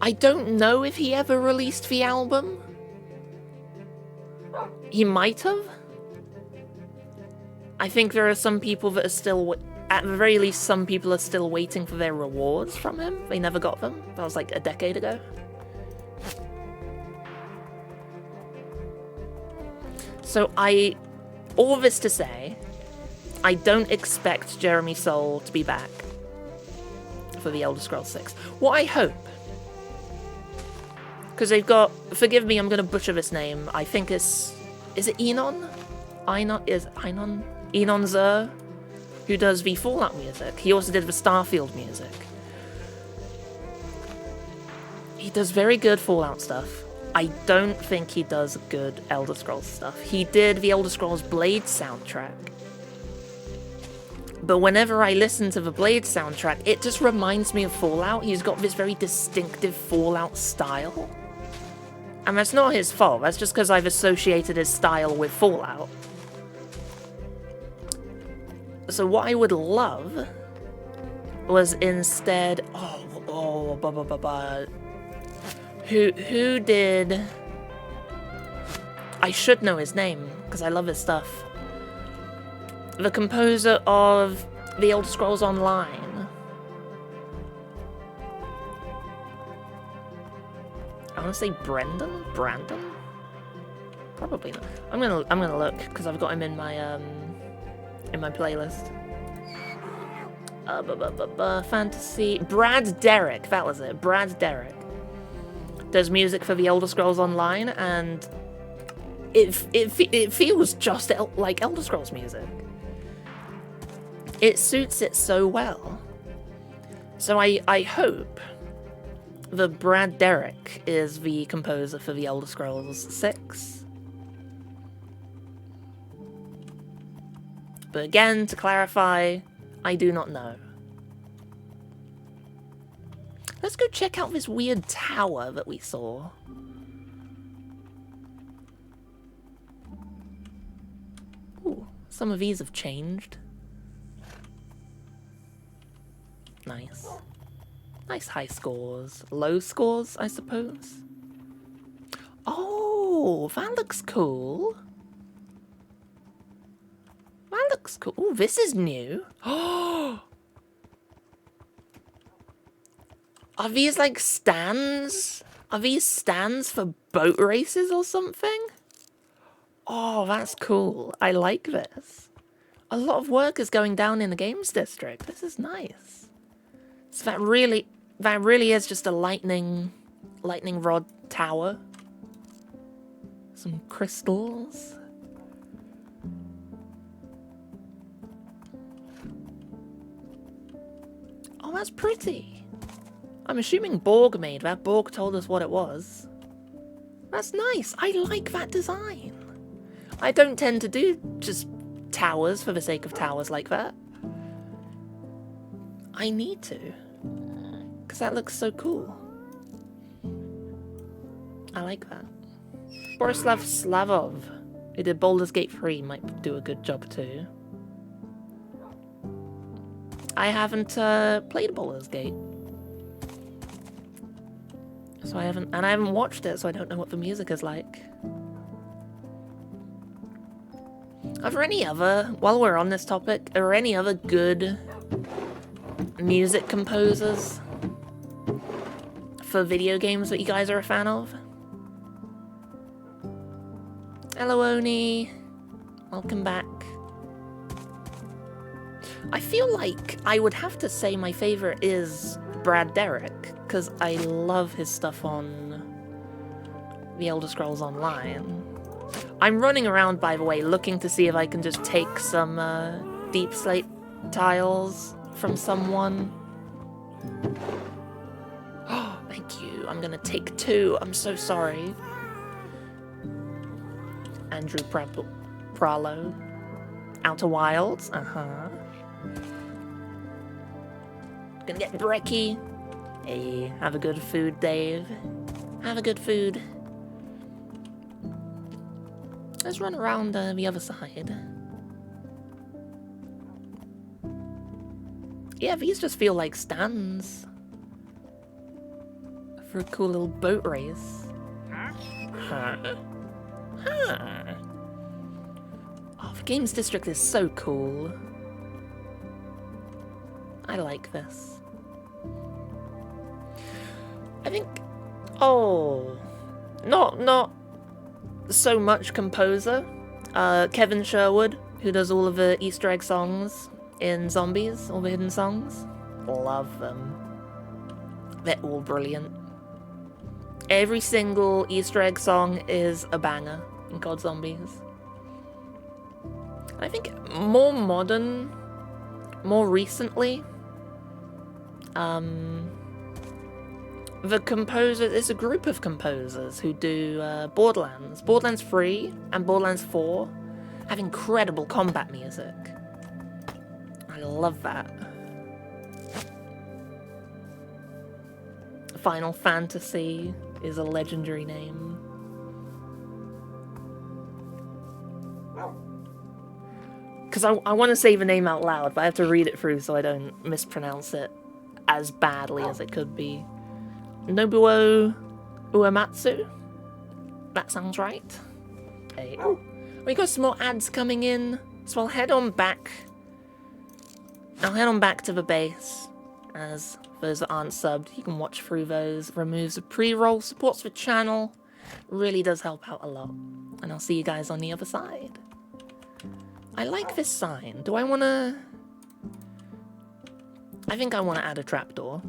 A: I don't know if he ever released the album. He might have. I think there are some people that are still, at the very least, some people are still waiting for their rewards from him. They never got them. That was like a decade ago. So all this to say, I don't expect Jeremy Soule to be back for the Elder Scrolls 6. What I hope, because they've got, forgive me, I'm going to butcher this name. I think is it Enon? Enon Zur, who does the Fallout music. He also did the Starfield music. He does very good Fallout stuff. I don't think he does good Elder Scrolls stuff. He did the Elder Scrolls Blade soundtrack. But whenever I listen to the Blade soundtrack, it just reminds me of Fallout. He's got this very distinctive Fallout style. And that's not his fault. That's just because I've associated his style with Fallout. So what I would love was instead... Who did... I should know his name, because I love his stuff. The composer of The Elder Scrolls Online. I want to say Brandon? Probably not. I'm gonna look, because I've got him in my playlist. Fantasy... Brad Derrick, that was it. Brad Derrick does music for The Elder Scrolls Online, and it feels just like Elder Scrolls music. It suits it so well. So I hope that Brad Derrick is the composer for The Elder Scrolls 6. But again, to clarify, I do not know. Let's go check out this weird tower that we saw. Ooh, some of these have changed. Nice. Nice high scores. Low scores, I suppose. Oh, that looks cool. That looks cool. Ooh, this is new. Oh! Are these like stands? Are these stands for boat races or something? Oh, that's cool. I like this. A lot of work is going down in the games district. This is nice. So that really is just a lightning rod tower. Some crystals. Oh, that's pretty. I'm assuming Borg made that. Borg told us what it was. That's nice. I like that design. I don't tend to do just towers for the sake of towers like that. I need to. Because that looks so cool. I like that. Borislav Slavov, who did Baldur's Gate 3, might do a good job too. I haven't played Baldur's Gate. So I haven't watched it, so I don't know what the music is like. Are there any other, while we're on this topic, are there any other good music composers for video games that you guys are a fan of? Hello, Oni. Welcome back. I feel like I would have to say my favorite is Brad Derrick, because I love his stuff on The Elder Scrolls Online. I'm running around, by the way, looking to see if I can just take some deep slate tiles from someone. Oh, thank you. I'm gonna take 2. I'm so sorry. Andrew Pralo. Outer Wilds. Uh-huh. Gonna get brekkie. Hey, have a good food, Dave. Have a good food. Let's run around the other side. Yeah, these just feel like stands for a cool little boat race. Huh? Huh. Oh, the Games District is so cool. I like this. I think... Oh... Not so much composer. Kevin Sherwood, who does all of the Easter egg songs in Zombies, all the hidden songs. Love them. They're all brilliant. Every single Easter egg song is a banger in COD Zombies. I think more modern, more recently, the composer, there's a group of composers who do Borderlands. Borderlands 3 and Borderlands 4 have incredible combat music. I love that. Final Fantasy is a legendary name. Because I want to say the name out loud, but I have to read it through so I don't mispronounce it as badly as it could be. Nobuo Uematsu? That sounds right. Hey. Oh, we got some more ads coming in, so I'll head on back. I'll head on back to the base, as those that aren't subbed, you can watch through those. Removes the pre-roll, supports the channel, really does help out a lot. And I'll see you guys on the other side. I like this sign. Do I want to... I think I want to add a trapdoor.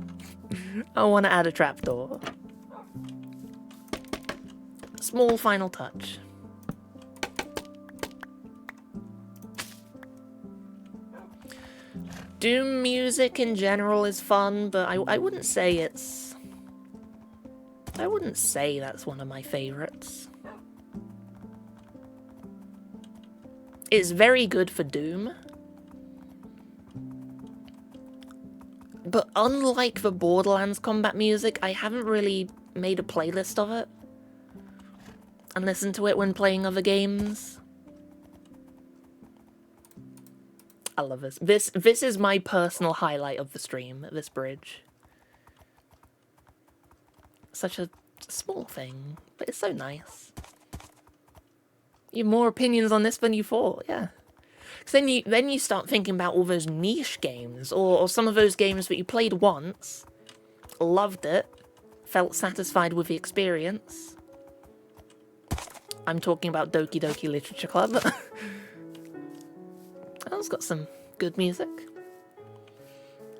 A: I want to add a trapdoor. Small final touch. Doom music in general is fun, but I wouldn't say it's... I wouldn't say that's one of my favorites. It's very good for Doom. But unlike the Borderlands combat music, I haven't really made a playlist of it and listened to it when playing other games. I love this. This is my personal highlight of the stream, this bridge. Such a small thing, but it's so nice. You have more opinions on this than you thought, yeah. Because then you start thinking about all those niche games, or some of those games that you played once, loved it, felt satisfied with the experience. I'm talking about Doki Doki Literature Club. Oh, it's got some good music.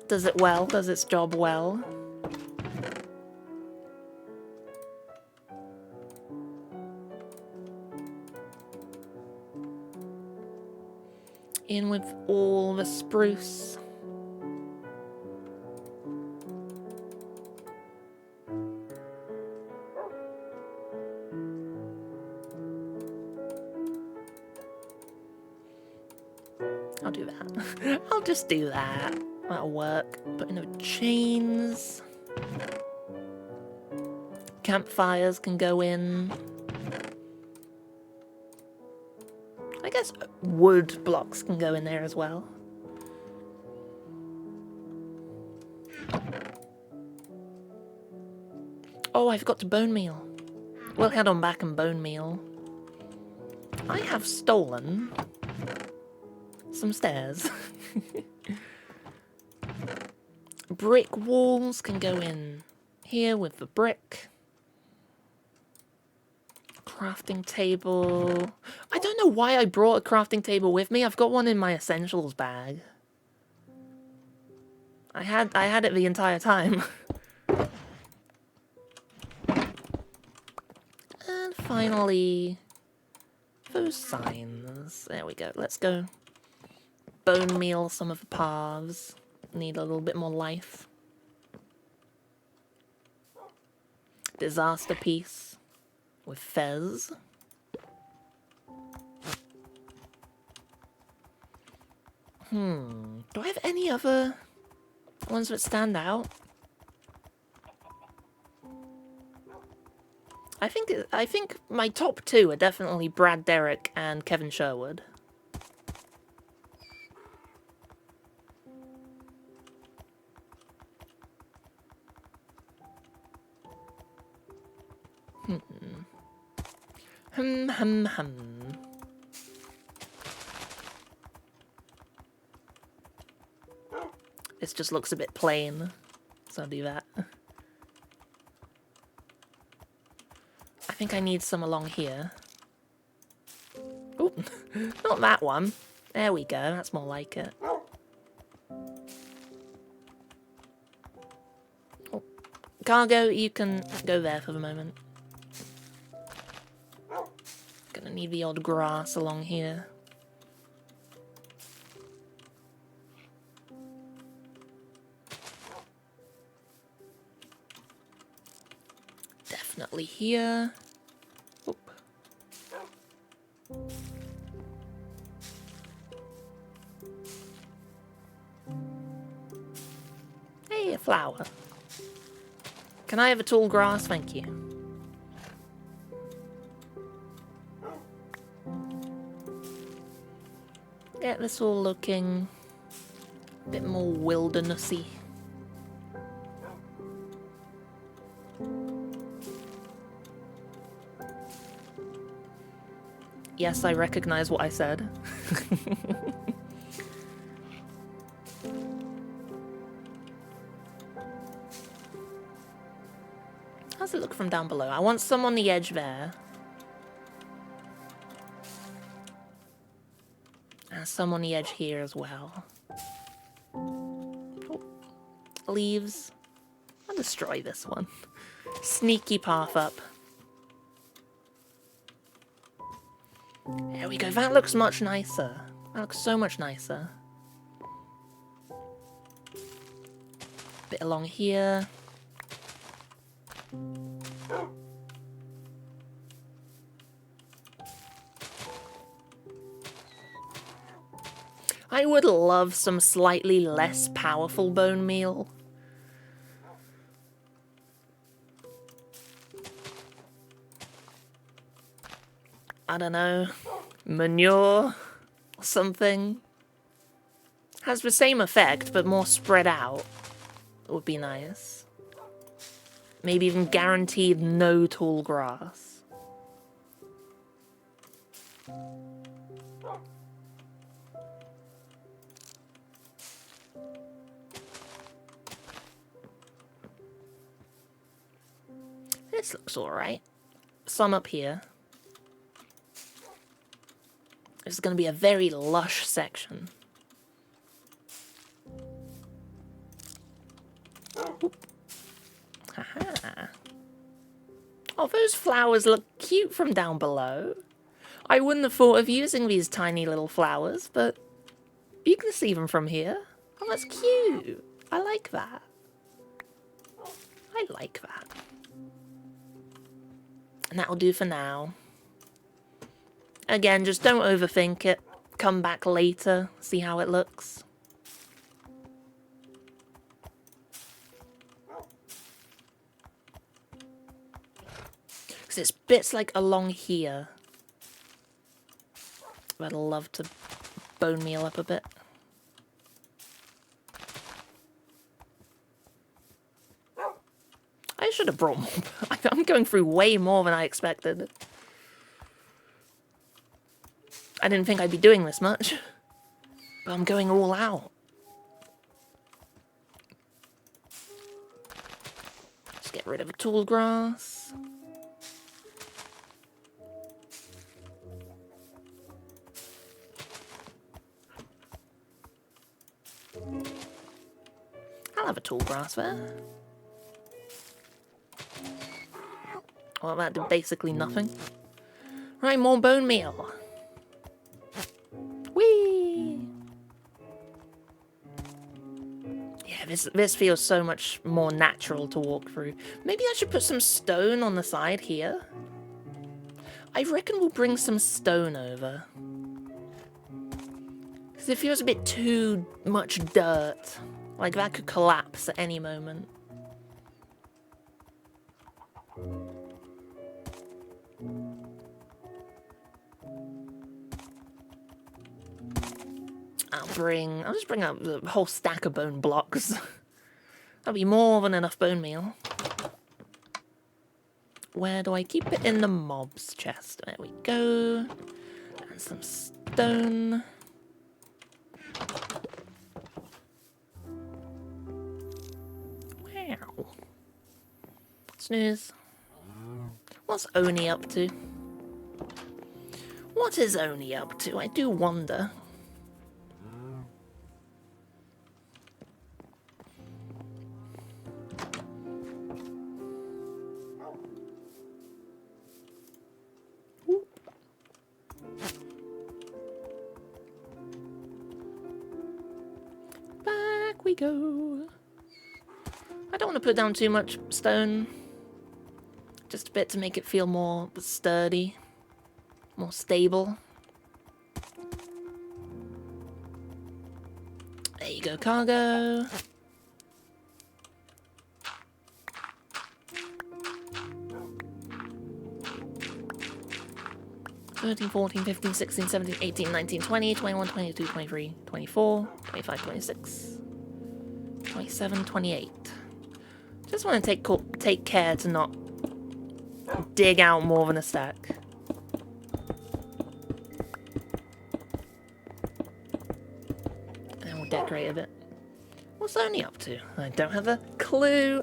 A: Does it well, does its job well. In with all the spruce. I'll do that. I'll just do that. That'll work. Put in the chains. Campfires can go in. I guess wood blocks can go in there as well. Oh, I forgot to bone meal. We'll head on back and bone meal. I have stolen some stairs. Brick walls can go in here with the brick. Crafting table. I don't know why I brought a crafting table with me. I've got one in my essentials bag. I had it the entire time. And finally, those signs. There we go. Let's go bone meal some of the paths. Need a little bit more life. Disaster piece with Fez. Do I have any other ones that stand out? I think my top two are definitely Brad Derrick and Kevin Sherwood. This just looks a bit plain, so I'll do that. I think I need some along here. Oh, not that one. There we go, that's more like it. Oh, cargo, you can go there for the moment. Gonna need the odd grass along here. Definitely here. Oop. Hey, a flower. Can I have a tall grass? Thank you. Get this all looking a bit more wildernessy. Yes, I recognize what I said. How's it look from down below? I want some on the edge there. And some on the edge here as well. Oh, leaves. I'll destroy this one. Sneaky path up. There we go. That looks much nicer. That looks so much nicer. Bit along here. I would love some slightly less powerful bone meal. I don't know, manure or something. Has the same effect, but more spread out. It would be nice. Maybe even guaranteed no tall grass. This looks alright. Some up here. This is going to be a very lush section. Oop. Haha. Oh, those flowers look cute from down below. I wouldn't have thought of using these tiny little flowers, but you can see them from here. Oh, that's cute. I like that. I like that. And that'll do for now. Again, just don't overthink it. Come back later, see how it looks. Because it's bits like along here I'd love to bone meal up a bit. I should have brought more. I'm going through way more than I expected. I didn't think I'd be doing this much, but I'm going all out. Just get rid of the tall grass. I'll have a tall grass there. Well, that did basically nothing. Right, more bone meal. Whee! Yeah, this feels so much more natural to walk through. Maybe I should put some stone on the side here. I reckon we'll bring some stone over. Because it feels a bit too much dirt. Like that could collapse at any moment. I'll just bring out the whole stack of bone blocks. That'll be more than enough bone meal. Where do I keep it? In the mobs chest. There we go. And some stone. Snooze. What's Oni up to? What is Oni up to? I do wonder. Back we go. I don't want to put down too much stone. Just a bit to make it feel more sturdy, more stable. There you go, cargo. (13, 14, 15, 16, 17, 18, 19, 20, 21, 22, 23, 24, 25, 26, 27, 28. Just want to take care to not dig out more than a stack. And we'll decorate a bit. What's Oni up to? I don't have a clue.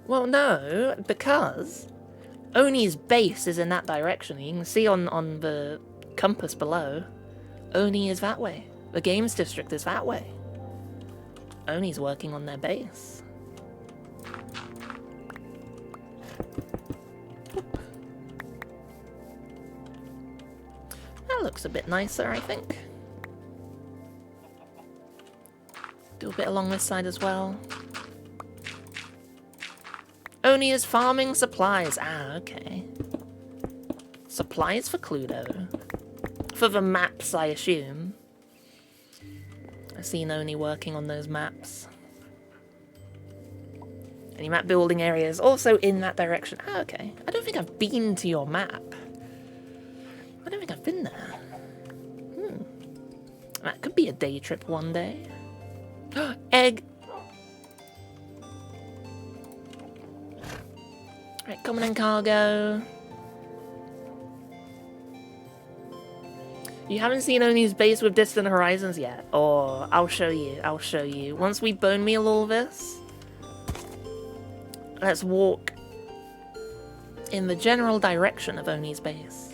A: Well, no, because Oni's base is in that direction. You can see on the compass below. Oni is that way. The games district is that way. Oni's working on their base. That looks a bit nicer, I think. Do a bit along this side as well. Oni is farming supplies. Ah, okay. Supplies for Cluedo. For the maps, I assume. I've seen Oni working on those maps. Any map building areas also in that direction. Ah, okay. I don't think I've been to your map. I don't think I've been there. That could be a day trip one day. Egg! Right, coming in cargo. You haven't seen Oni's base with distant horizons yet? Oh, I'll show you, I'll show you. Once we bone meal all this, let's walk in the general direction of Oni's base.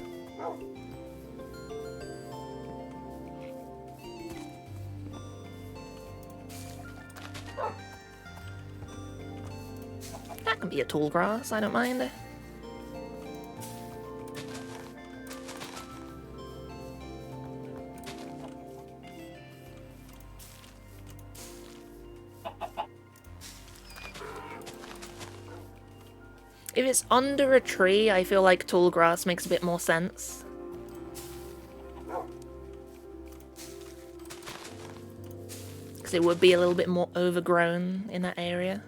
A: That can be a tall grass, I don't mind. If it's under a tree, I feel like tall grass makes a bit more sense. Because it would be a little bit more overgrown in that area.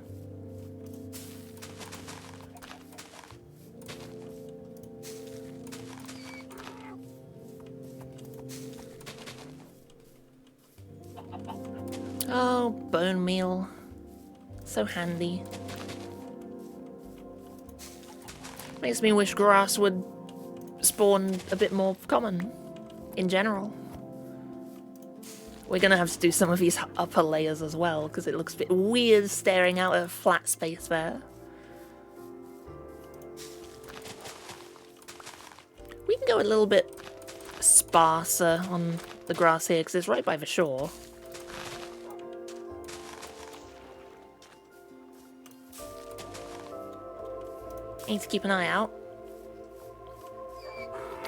A: Oh, bone meal. So handy. Makes me wish grass would spawn a bit more common, in general. We're gonna have to do some of these upper layers as well, because it looks a bit weird staring out at a flat space there. We can go a little bit sparser on the grass here, because it's right by the shore. Need to keep an eye out.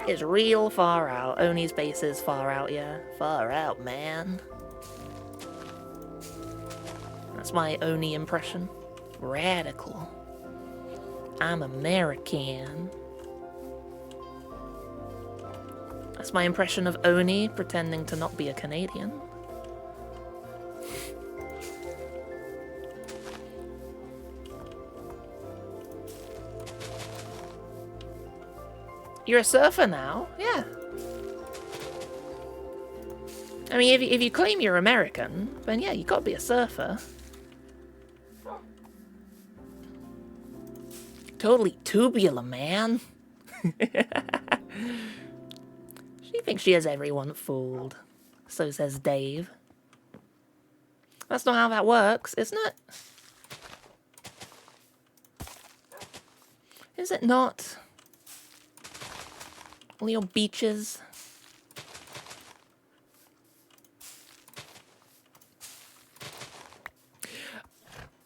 A: It's real far out. Oni's base is far out, yeah. Far out, man. That's my Oni impression. Radical. I'm American. That's my impression of Oni pretending to not be a Canadian. You're a surfer now? Yeah. I mean, if you claim you're American, then yeah, you gotta be a surfer. Totally tubular, man. She thinks she has everyone fooled. So says Dave. That's not how that works, isn't it? Is it not? All your beaches.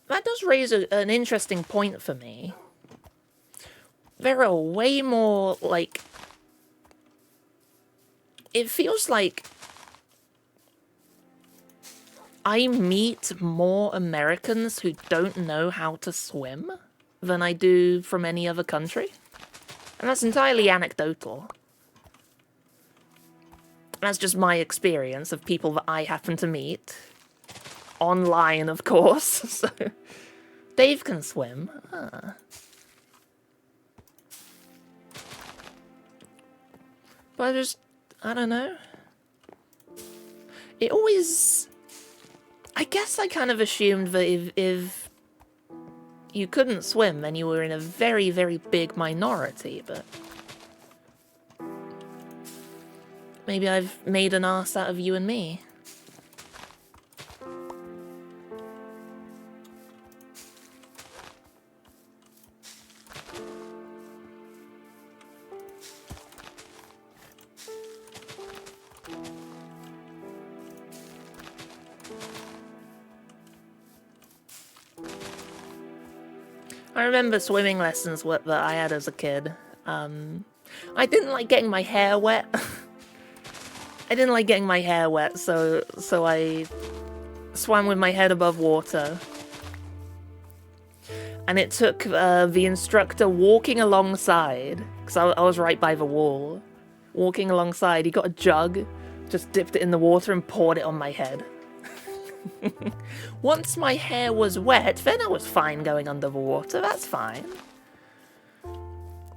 A: That does raise an interesting point for me. There are way more, like... It feels like I meet more Americans who don't know how to swim than I do from any other country. And that's entirely anecdotal. That's just my experience of people that I happen to meet. Online, of course. So Dave can swim. Huh. But I don't know. It always... I guess I kind of assumed that if you couldn't swim, then you were in a very, very big minority, but... Maybe I've made an ass out of you and me. I remember swimming lessons that I had as a kid. I didn't like getting my hair wet. I didn't like getting my hair wet, so I swam with my head above water. And it took the instructor walking alongside, because I was right by the wall, walking alongside. He got a jug, just dipped it in the water and poured it on my head. Once my hair was wet, then I was fine going under the water, that's fine.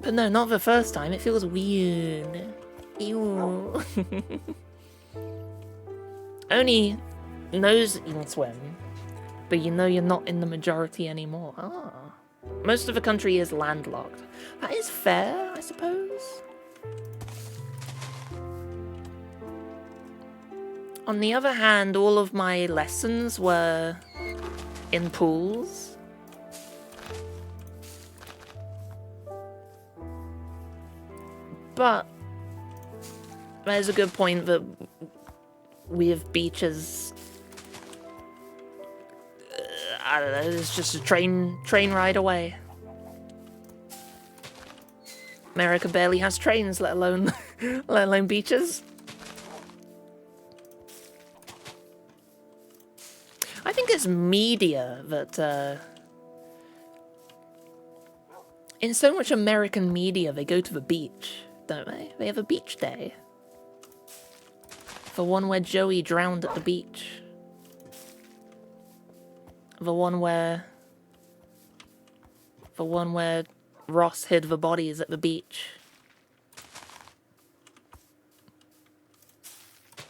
A: But no, not the first time, it feels weird. Ew. Only knows that you can swim, but you know you're not in the majority anymore. Ah. Most of the country is landlocked. That is fair, I suppose. On the other hand, all of my lessons were in pools. But there's a good point that we have beaches. I don't know, it's just a train ride away. America barely has trains, let alone beaches. I think it's media that, in so much American media, they go to the beach, don't they? They have a beach day. The one where Joey drowned at the beach. The one where Ross hid the bodies at the beach.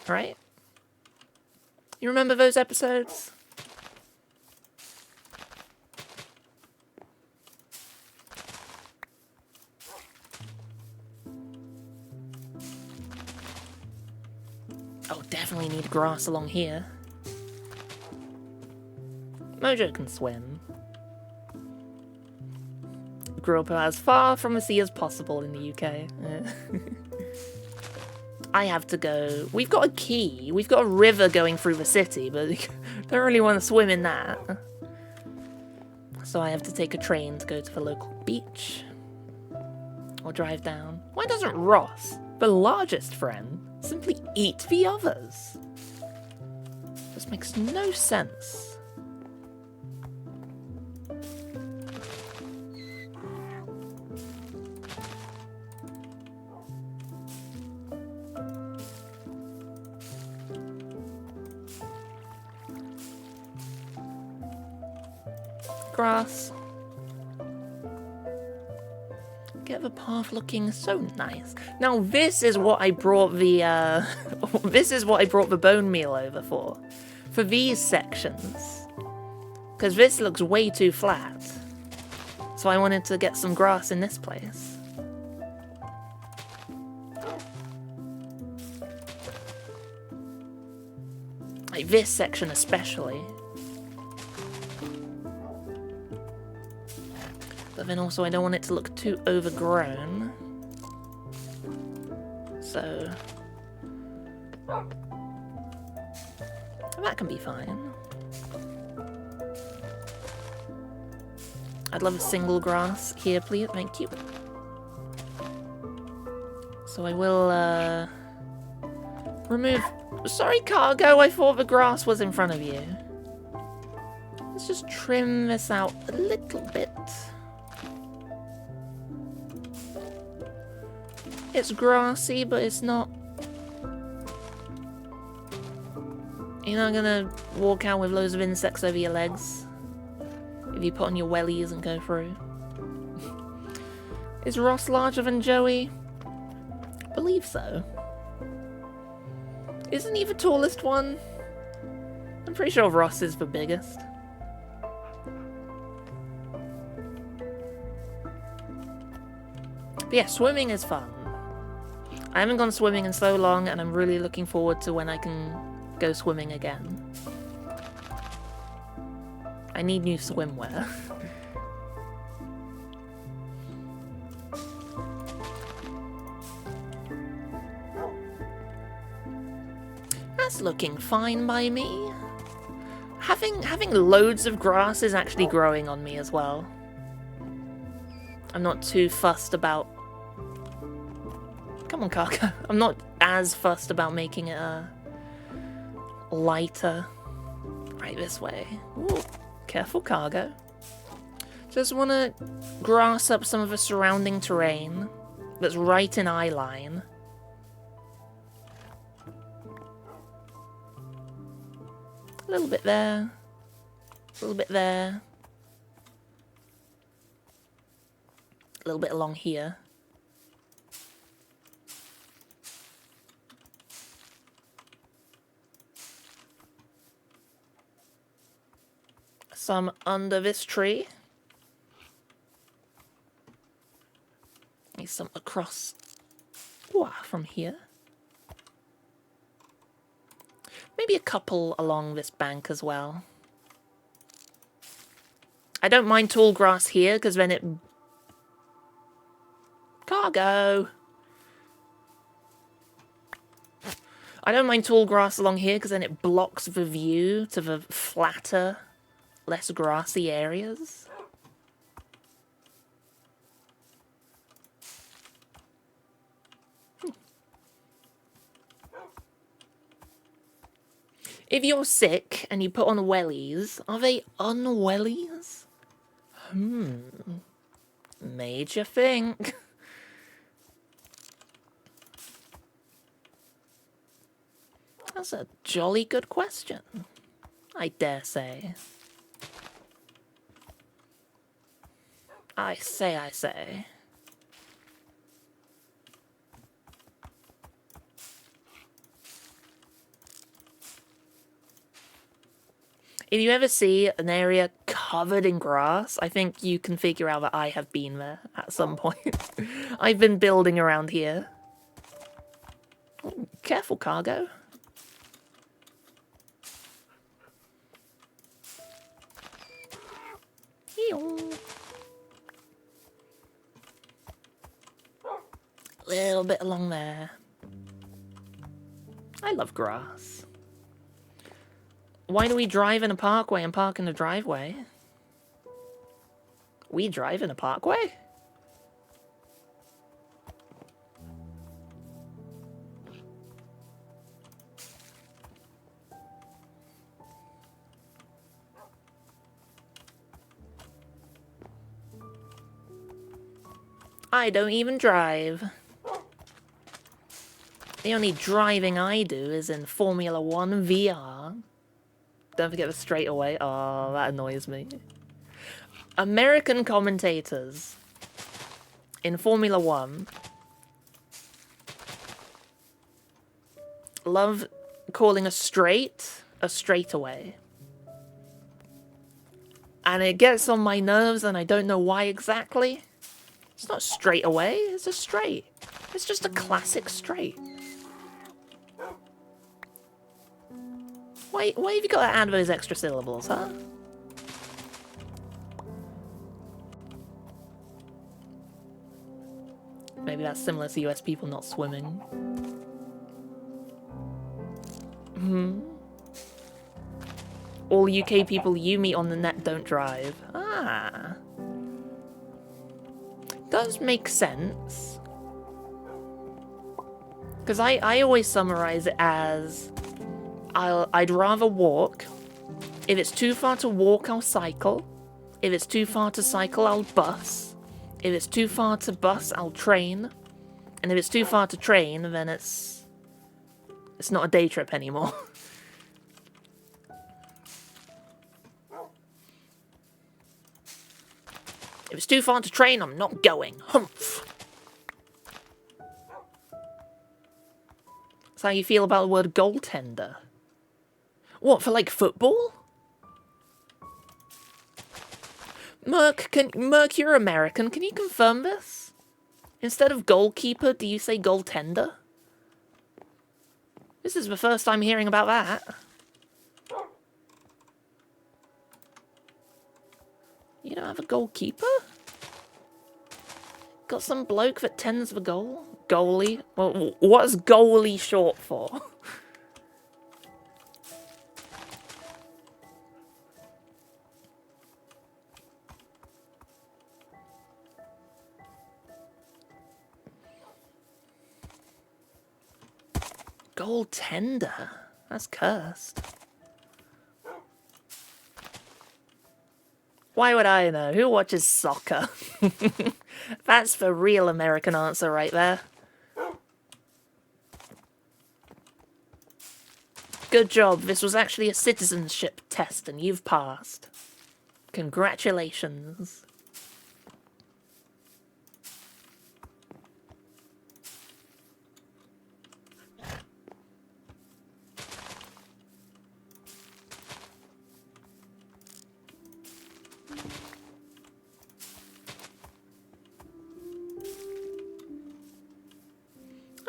A: Right? You remember those episodes? Oh, definitely need grass along here. Mojo can swim. Grew up as far from the sea as possible in the UK. I have to go. We've got a quay. We've got a river going through the city, but don't really want to swim in that. So I have to take a train to go to the local beach. Or drive down. Why doesn't Ross, the largest friend, simply eat the others? This makes no sense. Grass. Get the path looking so nice. Now this is what I brought the this is what I brought the bone meal over for these sections, because this looks way too flat. So I wanted to get some grass in this place. Like this section especially. The But then also I don't want it to look too overgrown. So... that can be fine. I'd love a single grass here, please. Thank you. So I will, remove... Sorry, cargo, I thought the grass was in front of you. Let's just trim this out a little bit. It's grassy, but it's not... You're not gonna walk out with loads of insects over your legs if you put on your wellies and go through. Is Ross larger than Joey? I believe so. Isn't he the tallest one? I'm pretty sure Ross is the biggest. But yeah, swimming is fun. I haven't gone swimming in so long, and I'm really looking forward to when I can go swimming again. I need new swimwear. That's looking fine by me. Having loads of grass is actually growing on me as well. I'm not too fussed about... Come on, Cargo. I'm not as fussed about making it lighter. Right this way. Ooh, careful, Cargo. Just want to grass up some of the surrounding terrain that's right in eye line. A little bit there. A little bit there. A little bit along here. Some under this tree. Need some across from here. Maybe a couple along this bank as well. I don't mind tall grass here because then it... Cargo! I don't mind tall grass along here because then it blocks the view to the flatter, less grassy areas. If you're sick and you put on wellies, are they unwellies? Made you think. That's a jolly good question, I dare say. I say. If you ever see an area covered in grass, I think you can figure out that I have been there at some point. I've been building around here. Oh, careful, Cargo. Little bit along there. I love grass. Why do we drive in a parkway and park in a driveway? We drive in a parkway? I don't even drive. The only driving I do is in Formula 1 VR. Don't forget the straightaway. Oh, that annoys me. American commentators in Formula 1 love calling a straightaway. And it gets on my nerves and I don't know why exactly. It's not straightaway, it's a straight. It's just a classic straight. Why have you got to add those extra syllables, huh? that's similar to US people not swimming. All UK people you meet on the net don't drive. Ah. Does make sense. Because I always summarize it as I'd rather walk. If it's too far to walk, I'll cycle. If it's too far to cycle, I'll bus. If it's too far to bus, I'll train. And if it's too far to train, then it's not a day trip anymore. If it's too far to train, I'm not going. Humph. That's how you feel about the word goaltender. What, for like football? Merc, you're American. Can you confirm this? Instead of goalkeeper, do you say goaltender? This is the first time hearing about that. You don't have a goalkeeper? Got some bloke that tends the goal? Goalie? Well, what's goalie short for? Goaltender? That's cursed. Why would I know? Who watches soccer? That's the real American answer right there. Good job. This was actually a citizenship test and you've passed. Congratulations.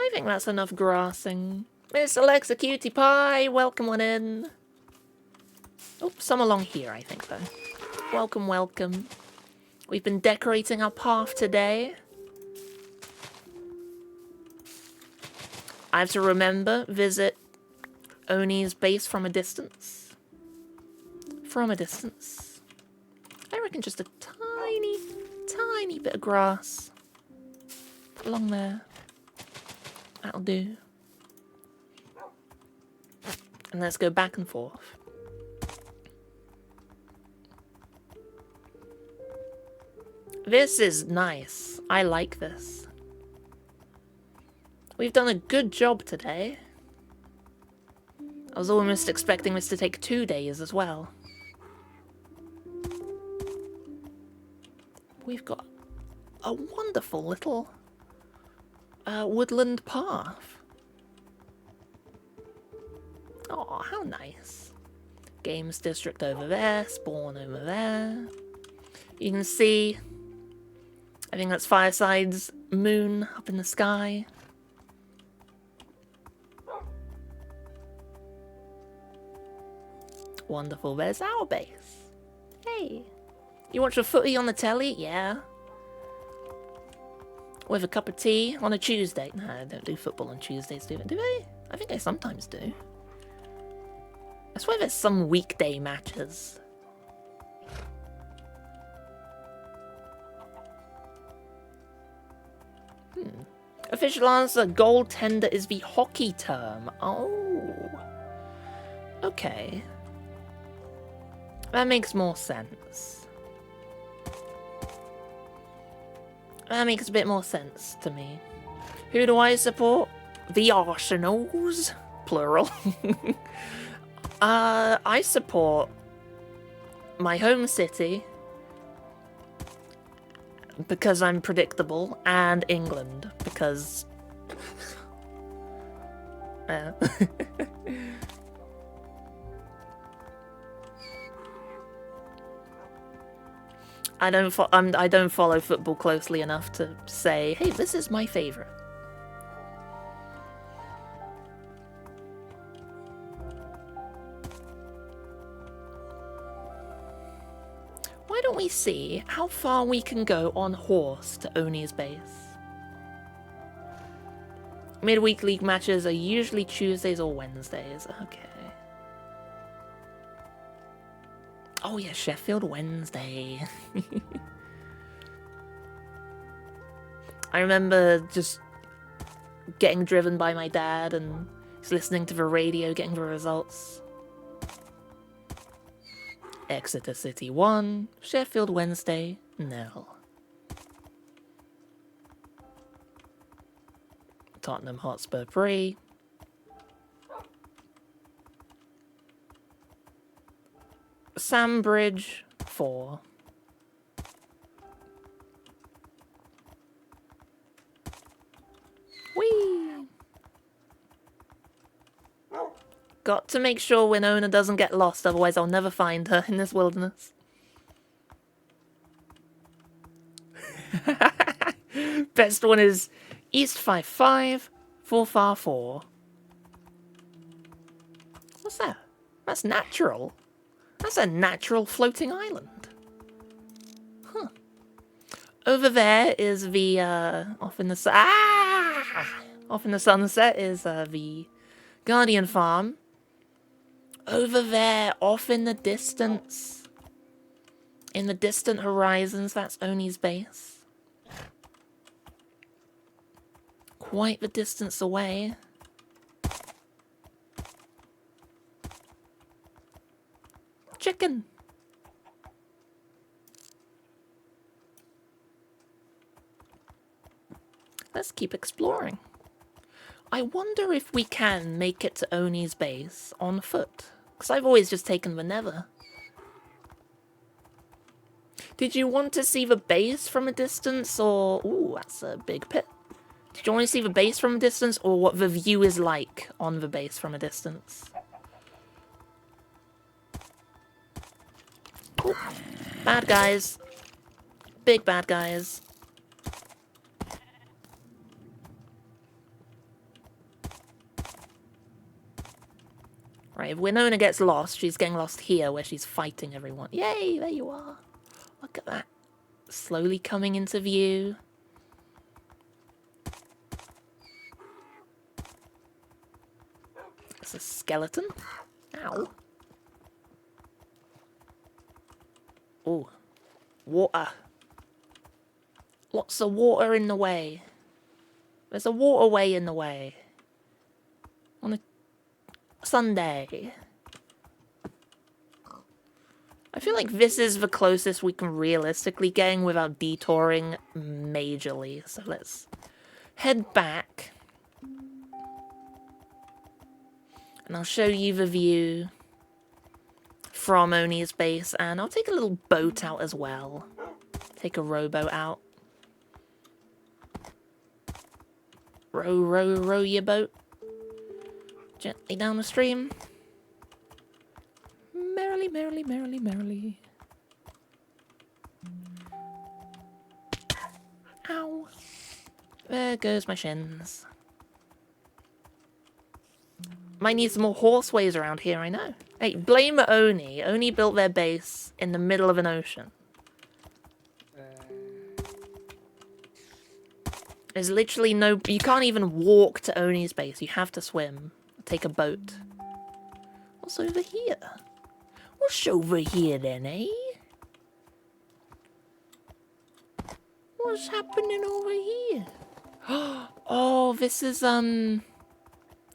A: I think that's enough grassing. Miss Alexa Cutie Pie, welcome on in. Oh, some along here, I think, though. Welcome, welcome. We've been decorating our path today. I have to remember, visit Oni's base from a distance. From a distance. I reckon just a tiny, tiny bit of grass along there. That'll do. And let's go back and forth. This is nice. I like this. We've done a good job today. I was almost expecting this to take 2 days as well. We've got a wonderful little woodland path. Oh, how nice. Games district over there, spawn over there. You can see, I think that's Fireside's moon up in the sky. Wonderful, there's our base. Hey. You watch a footy on the telly? Yeah. With a cup of tea on a Tuesday. No, I don't do football on Tuesdays, do they? I think I sometimes do. I swear there's some weekday matches. Official answer, goaltender is the hockey term. Oh. Okay. That makes more sense. That makes a bit more sense to me. Who do I support? The Arsenals, plural. I support my home city because I'm predictable, and England because I don't follow football closely enough to say, hey, this is my favorite. Why don't we see how far we can go on horse to Oni's base? Midweek league matches are usually Tuesdays or Wednesdays. Okay. Oh yeah, Sheffield Wednesday. I remember just getting driven by my dad and just listening to the radio, getting the results. Exeter City 1, Sheffield Wednesday 0. Tottenham Hotspur 3. Sambridge 4. Whee! Got to make sure Winona doesn't get lost, otherwise I'll never find her in this wilderness. Best one is East 5-5, 4-4. What's that? That's natural. That's a natural floating island. Huh. Over there is the, off in the sunset is, the Guardian Farm. Over there, off in the distance, in the distant horizons, that's Oni's base. Quite the distance away. Chicken! Let's keep exploring. I wonder if we can make it to Oni's base on foot. Because I've always just taken the Nether. Did you want to see the base from a distance, or... Ooh, that's a big pit. Did you want to see the base from a distance, or what the view is like on the base from a distance? Ooh. Bad guys. Big bad guys. Right, if Winona gets lost, she's getting lost here where she's fighting everyone. Yay, there you are. Look at that. Slowly coming into view. It's a skeleton. Ow. Oh, water. Lots of water in the way. There's a waterway in the way. On a Sunday. I feel like this is the closest we can realistically get without detouring majorly. So let's head back. And I'll show you the view from Oni's base. And I'll take a little boat out as well. Take a rowboat out. Row, row, row your boat. Gently down the stream. Merrily, merrily, merrily, merrily. Ow. There goes my shins. Might need some more horseways around here, I know. Hey, blame Oni. Oni built their base in the middle of an ocean. There's literally no... You can't even walk to Oni's base. You have to swim. Take a boat. What's over here? What's over here then, eh? What's happening over here? Oh, this is,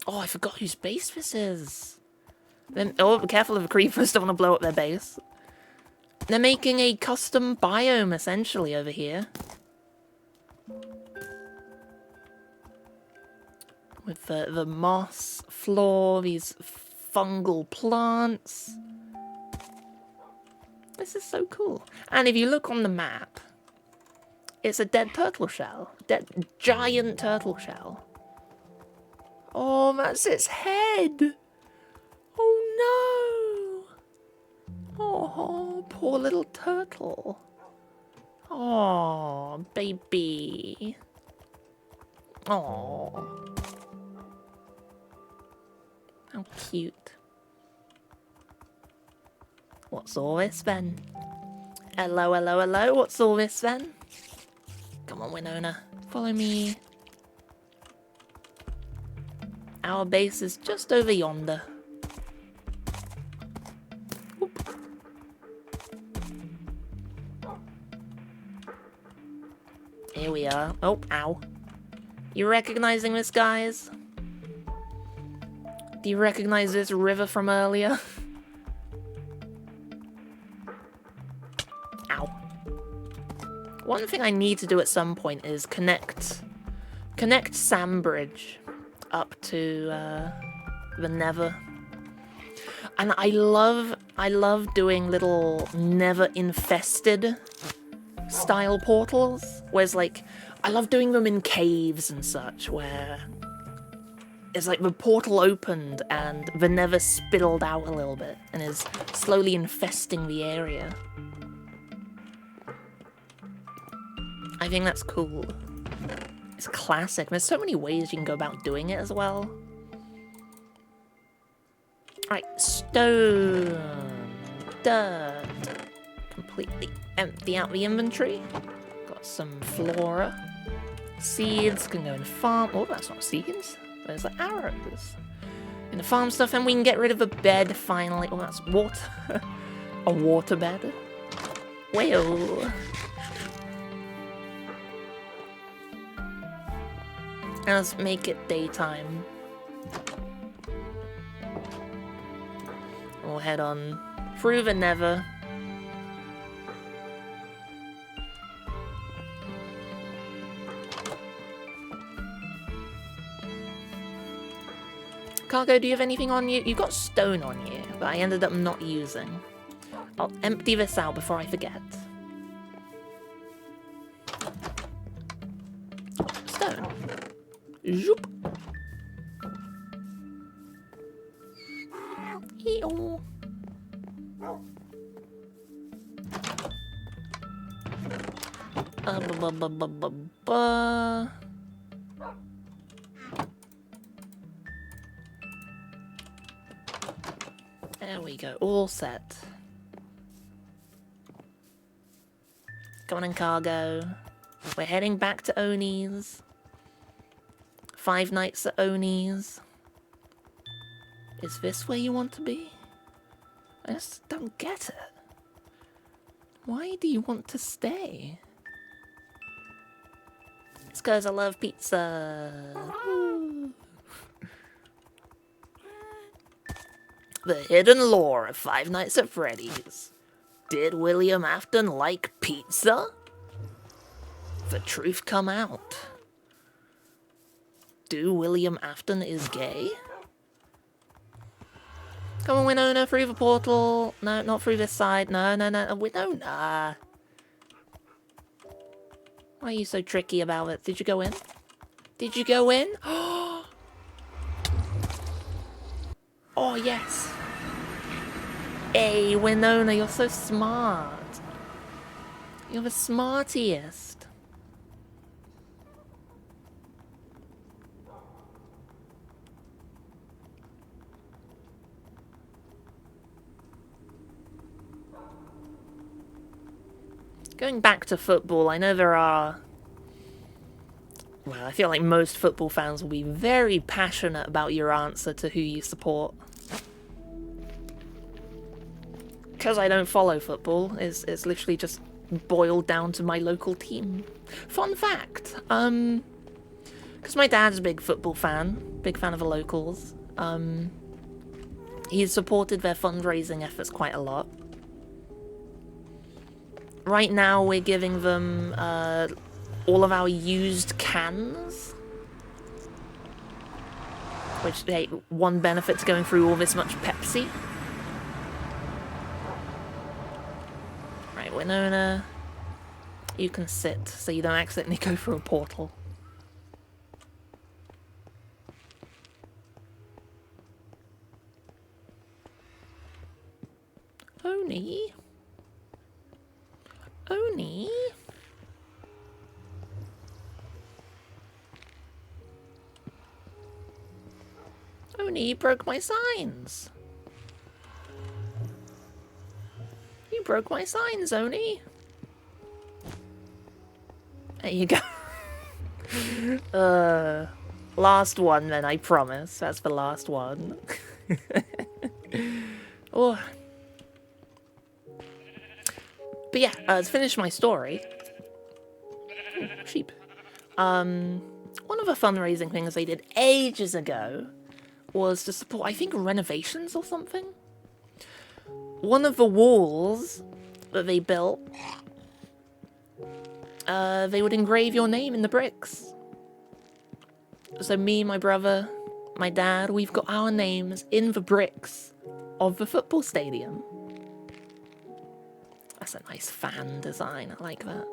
A: Oh, I forgot whose base this is. Then, oh, be careful of the creepers. Don't want to blow up their base. They're making a custom biome, essentially, over here. With the moss floor, these fungal plants. This is so cool. And if you look on the map, it's a dead turtle shell. Dead giant turtle shell. Oh, that's its head. Oh no. Oh, poor little turtle. Oh, baby. Oh. How cute. What's all this then? Hello, hello, hello. What's all this then? Come on, Winona. Follow me. Our base is just over yonder. Whoop. Here we are. Oh, ow. You recognizing this, guys? Do you recognize this river from earlier? Ow. One thing I need to do at some point is connect Sambridge up to the Nether. And I love doing little Nether infested style portals. Whereas like I love doing them in caves and such, where it's like the portal opened and the Nether spilled out a little bit and is slowly infesting the area. I think that's cool. It's classic. There's so many ways you can go about doing it as well. Alright, stone, dirt. Completely empty out the inventory. Got some flora. Seeds can go in the farm. Oh, that's not seeds. There's the arrows. In the farm stuff, and we can get rid of the bed finally. Oh, that's water. A water bed. Well. Let's make it daytime. We'll head on through the Nether. Cargo, do you have anything on you? You've got stone on you, but I ended up not using. I'll empty this out before I forget. Stone. Zoop. Ew. There we go, all set. Come on in, cargo. We're heading back to Oni's. 5 nights at Oni's. Is this where you want to be? I just don't get it. Why do you want to stay? It's because I love pizza. Ooh. The hidden lore of 5 Nights at Freddy's. Did William Afton like pizza? The truth come out. Do William Afton is gay? Come on, Winona, through the portal. No, not through this side. No, no, no. Winona. Why are you so tricky about it? Did you go in? Did you go in? Oh, yes. Hey, Winona, you're so smart. You're the smartiest. Going back to football, I know there are... Well, I feel like most football fans will be very passionate about your answer to who you support. Because I don't follow football, it's literally just boiled down to my local team. Fun fact, because my dad's a big football fan, big fan of the locals, he's supported their fundraising efforts quite a lot. Right now we're giving them all of our used cans, which, hey, one benefit to going through all this much Pepsi. Right, Winona, you can sit so you don't accidentally go through a portal. Oni? Oni? Oni, you broke my signs. You broke my signs, Oni. There you go. Last one, then, I promise. That's the last one. Oh. But yeah, to finish my story... Ooh, sheep. One of the fundraising things they did ages ago was to support, I think, renovations or something. One of the walls that they built, they would engrave your name in the bricks. So me, my brother, my dad, we've got our names in the bricks of the football stadium. That's a nice fan design, I like that.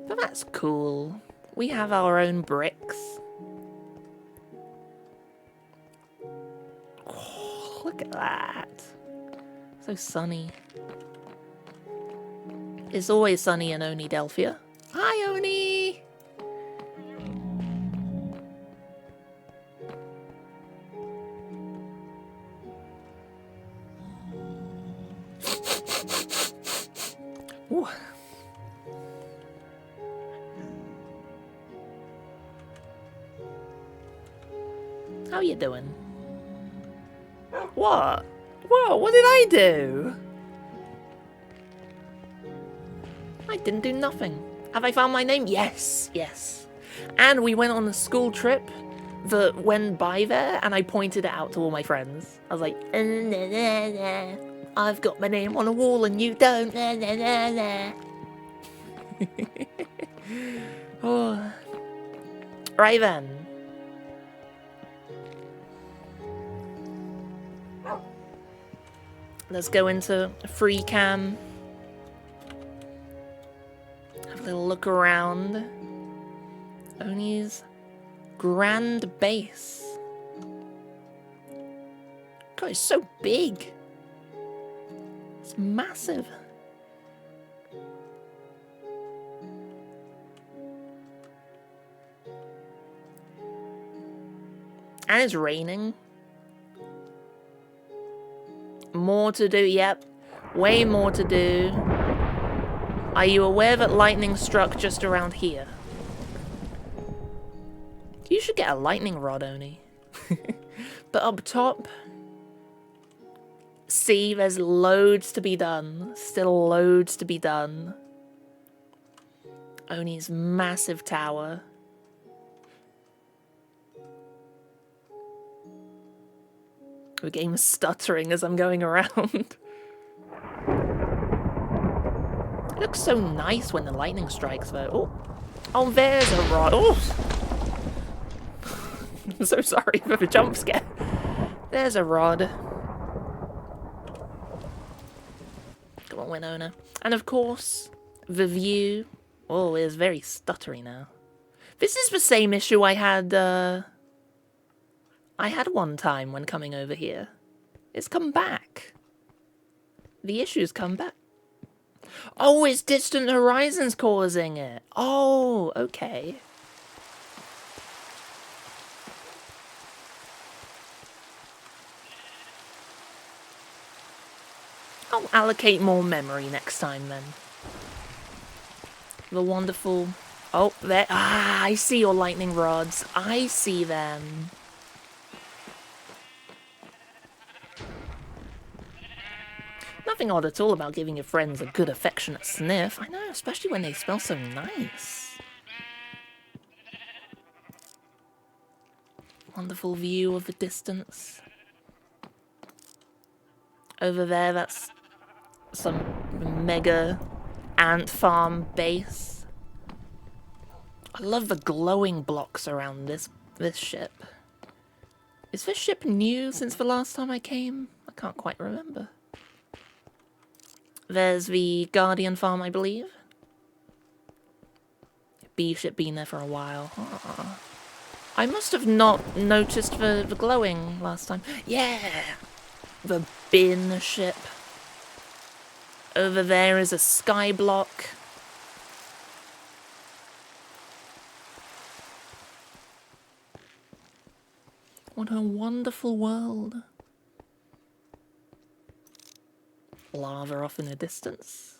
A: But that's cool. We have our own bricks. Oh, look at that. So sunny. It's always sunny in Oni-Delphia. Hi, Oni! Ooh. How you doing? What? Whoa, what did I do? I didn't do nothing. Have I found my name? Yes, yes. And we went on a school trip that went by there, and I pointed it out to all my friends. I was like, I've got my name on a wall and you don't. Oh. Right then. Let's go into free cam. Have a little look around. Oni's grand base. God, it's so big. It's massive. And it's raining. More to do, yep. Way more to do. Are you aware that lightning struck just around here? You should get a lightning rod, Oni. But up top... See, there's loads to be done. Still loads to be done. Oni's massive tower. The game's stuttering as I'm going around. It looks so nice when the lightning strikes, though. Oh, oh, there's a rod. Oh, I'm so sorry for the jump scare. There's a rod. Come on, Winona. And of course, the view. Oh, it's very stuttery now. This is the same issue I had one time when coming over here. It's come back. The issue's come back. Oh, it's Distant Horizons causing it. Oh, okay. I'll allocate more memory next time then. The wonderful... Oh, there... Ah, I see your lightning rods. I see them. Nothing odd at all about giving your friends a good affectionate sniff. I know, especially when they smell so nice. Wonderful view of the distance. Over there, that's some mega ant farm base. I love the glowing blocks around this ship. Is this ship new since the last time I came? I can't quite remember. There's the Guardian farm, I believe. B ship been there for a while. Oh. I must have not noticed the glowing last time. Yeah! The bin ship. Over there is a sky block. What a wonderful world. Lava off in the distance.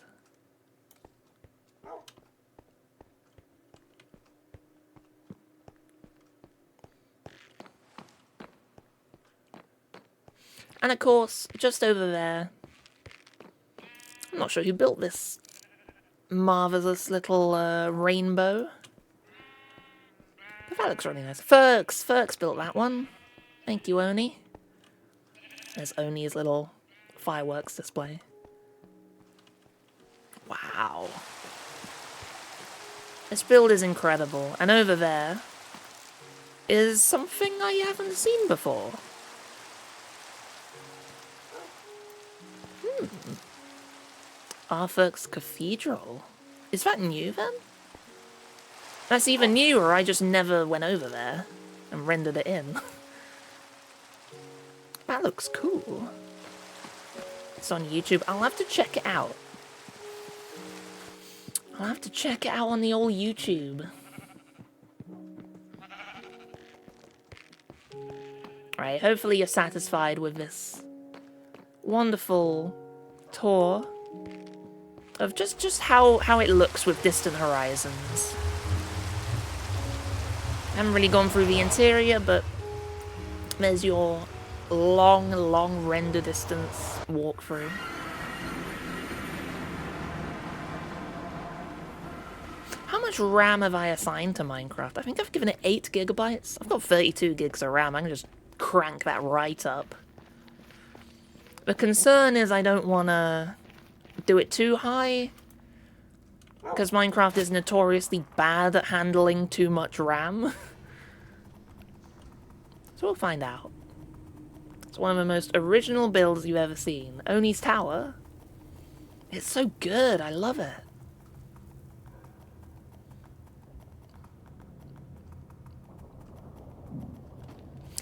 A: And of course, just over there, I'm not sure who built this marvelous little rainbow. But that looks really nice. Ferks built that one. Thank you, Oni. There's Oni's little fireworks display. Wow. This build is incredible. And over there is something I haven't seen before. Arthur's Cathedral. Is that new then? That's even newer, I just never went over there and rendered it in. That looks cool. It's on YouTube. I'll have to check it out. I'll have to check it out on the old YouTube. Alright, hopefully you're satisfied with this wonderful tour of just how it looks with distant horizons. I haven't really gone through the interior, but there's your long render distance walkthrough. How much RAM have I assigned to Minecraft? I think I've given it 8 gigabytes. I've got 32 gigs of RAM. I can just crank that right up. The concern is I don't want to do it too high, because Minecraft is notoriously bad at handling too much RAM. So we'll find out. It's one of the most original builds you've ever seen. Oni's Tower. It's so good, I love it.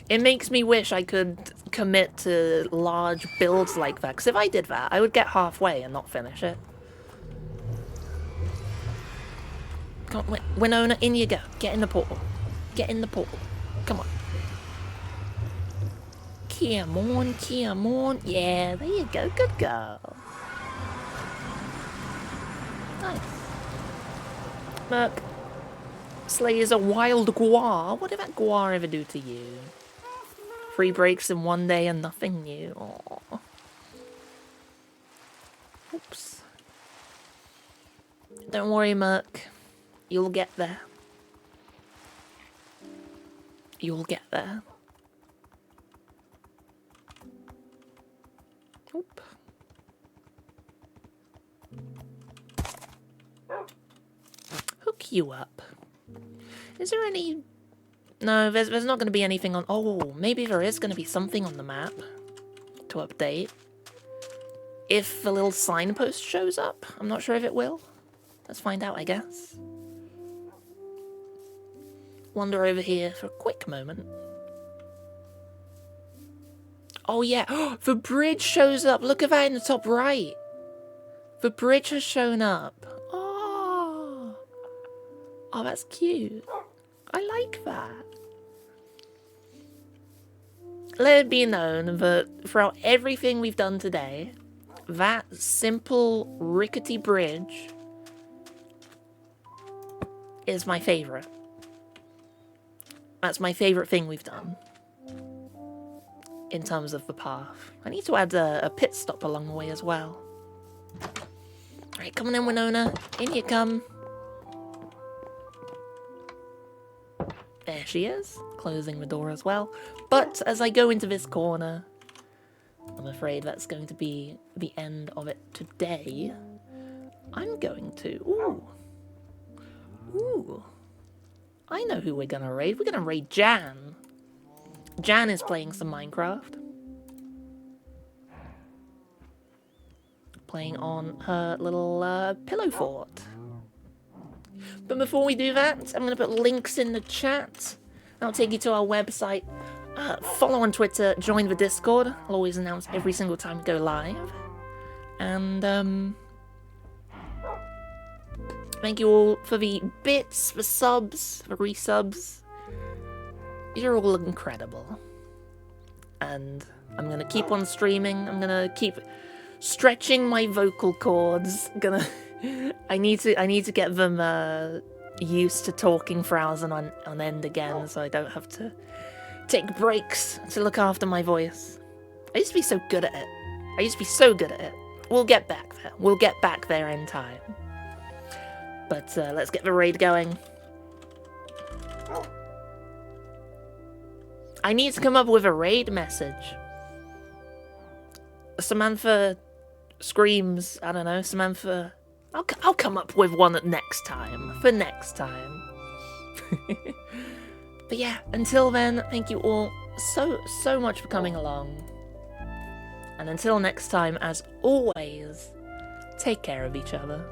A: It makes me wish I could commit to large builds like that, because if I did that, I would get halfway and not finish it. Come on, Winona, in you go. Get in the portal. Get in the portal. Come on. Come on, come on. Yeah, there you go. Good girl. Nice. Look. Slays a wild guar. What did that guar ever do to you? 3 breaks in one day and nothing new. Aww. Oops. Don't worry, Merc. You'll get there. You'll get there. Oop. Hook you up. Is there any... No, there's not going to be anything on... Oh, maybe there is going to be something on the map to update. If the little signpost shows up. I'm not sure if it will. Let's find out, I guess. Wander over here for a quick moment. Oh, yeah. The bridge shows up. Look at that in the top right. The bridge has shown up. Oh. Oh, that's cute. I like that. Let it be known that throughout everything we've done today, that simple rickety bridge is my favourite. That's my favourite thing we've done in terms of the path. I need to add a pit stop along the way as well. Alright, come on in, Winona. In you come. There she is, closing the door as well. But as I go into this corner, I'm afraid that's going to be the end of it today. I'm going to... Ooh. Ooh. I know who we're going to raid. We're going to raid Jan. Jan is playing some Minecraft. Playing on her little pillow fort. But before we do that, I'm going to put links in the chat. That'll take you to our website. Follow on Twitter, join the Discord. I'll always announce every single time we go live. And, thank you all for the bits, the subs, the resubs. You're all incredible. And I'm going to keep on streaming. I'm going to keep stretching my vocal cords. I need to get them used to talking for hours on end again, so I don't have to take breaks to look after my voice. I used to be so good at it. I used to be so good at it. We'll get back there. We'll get back there in time. But let's get the raid going. I need to come up with a raid message. Samantha screams. I don't know. Samantha. I'll come up with one next time. For next time. But yeah, until then, thank you all so much for coming along. And until next time, as always, take care of each other.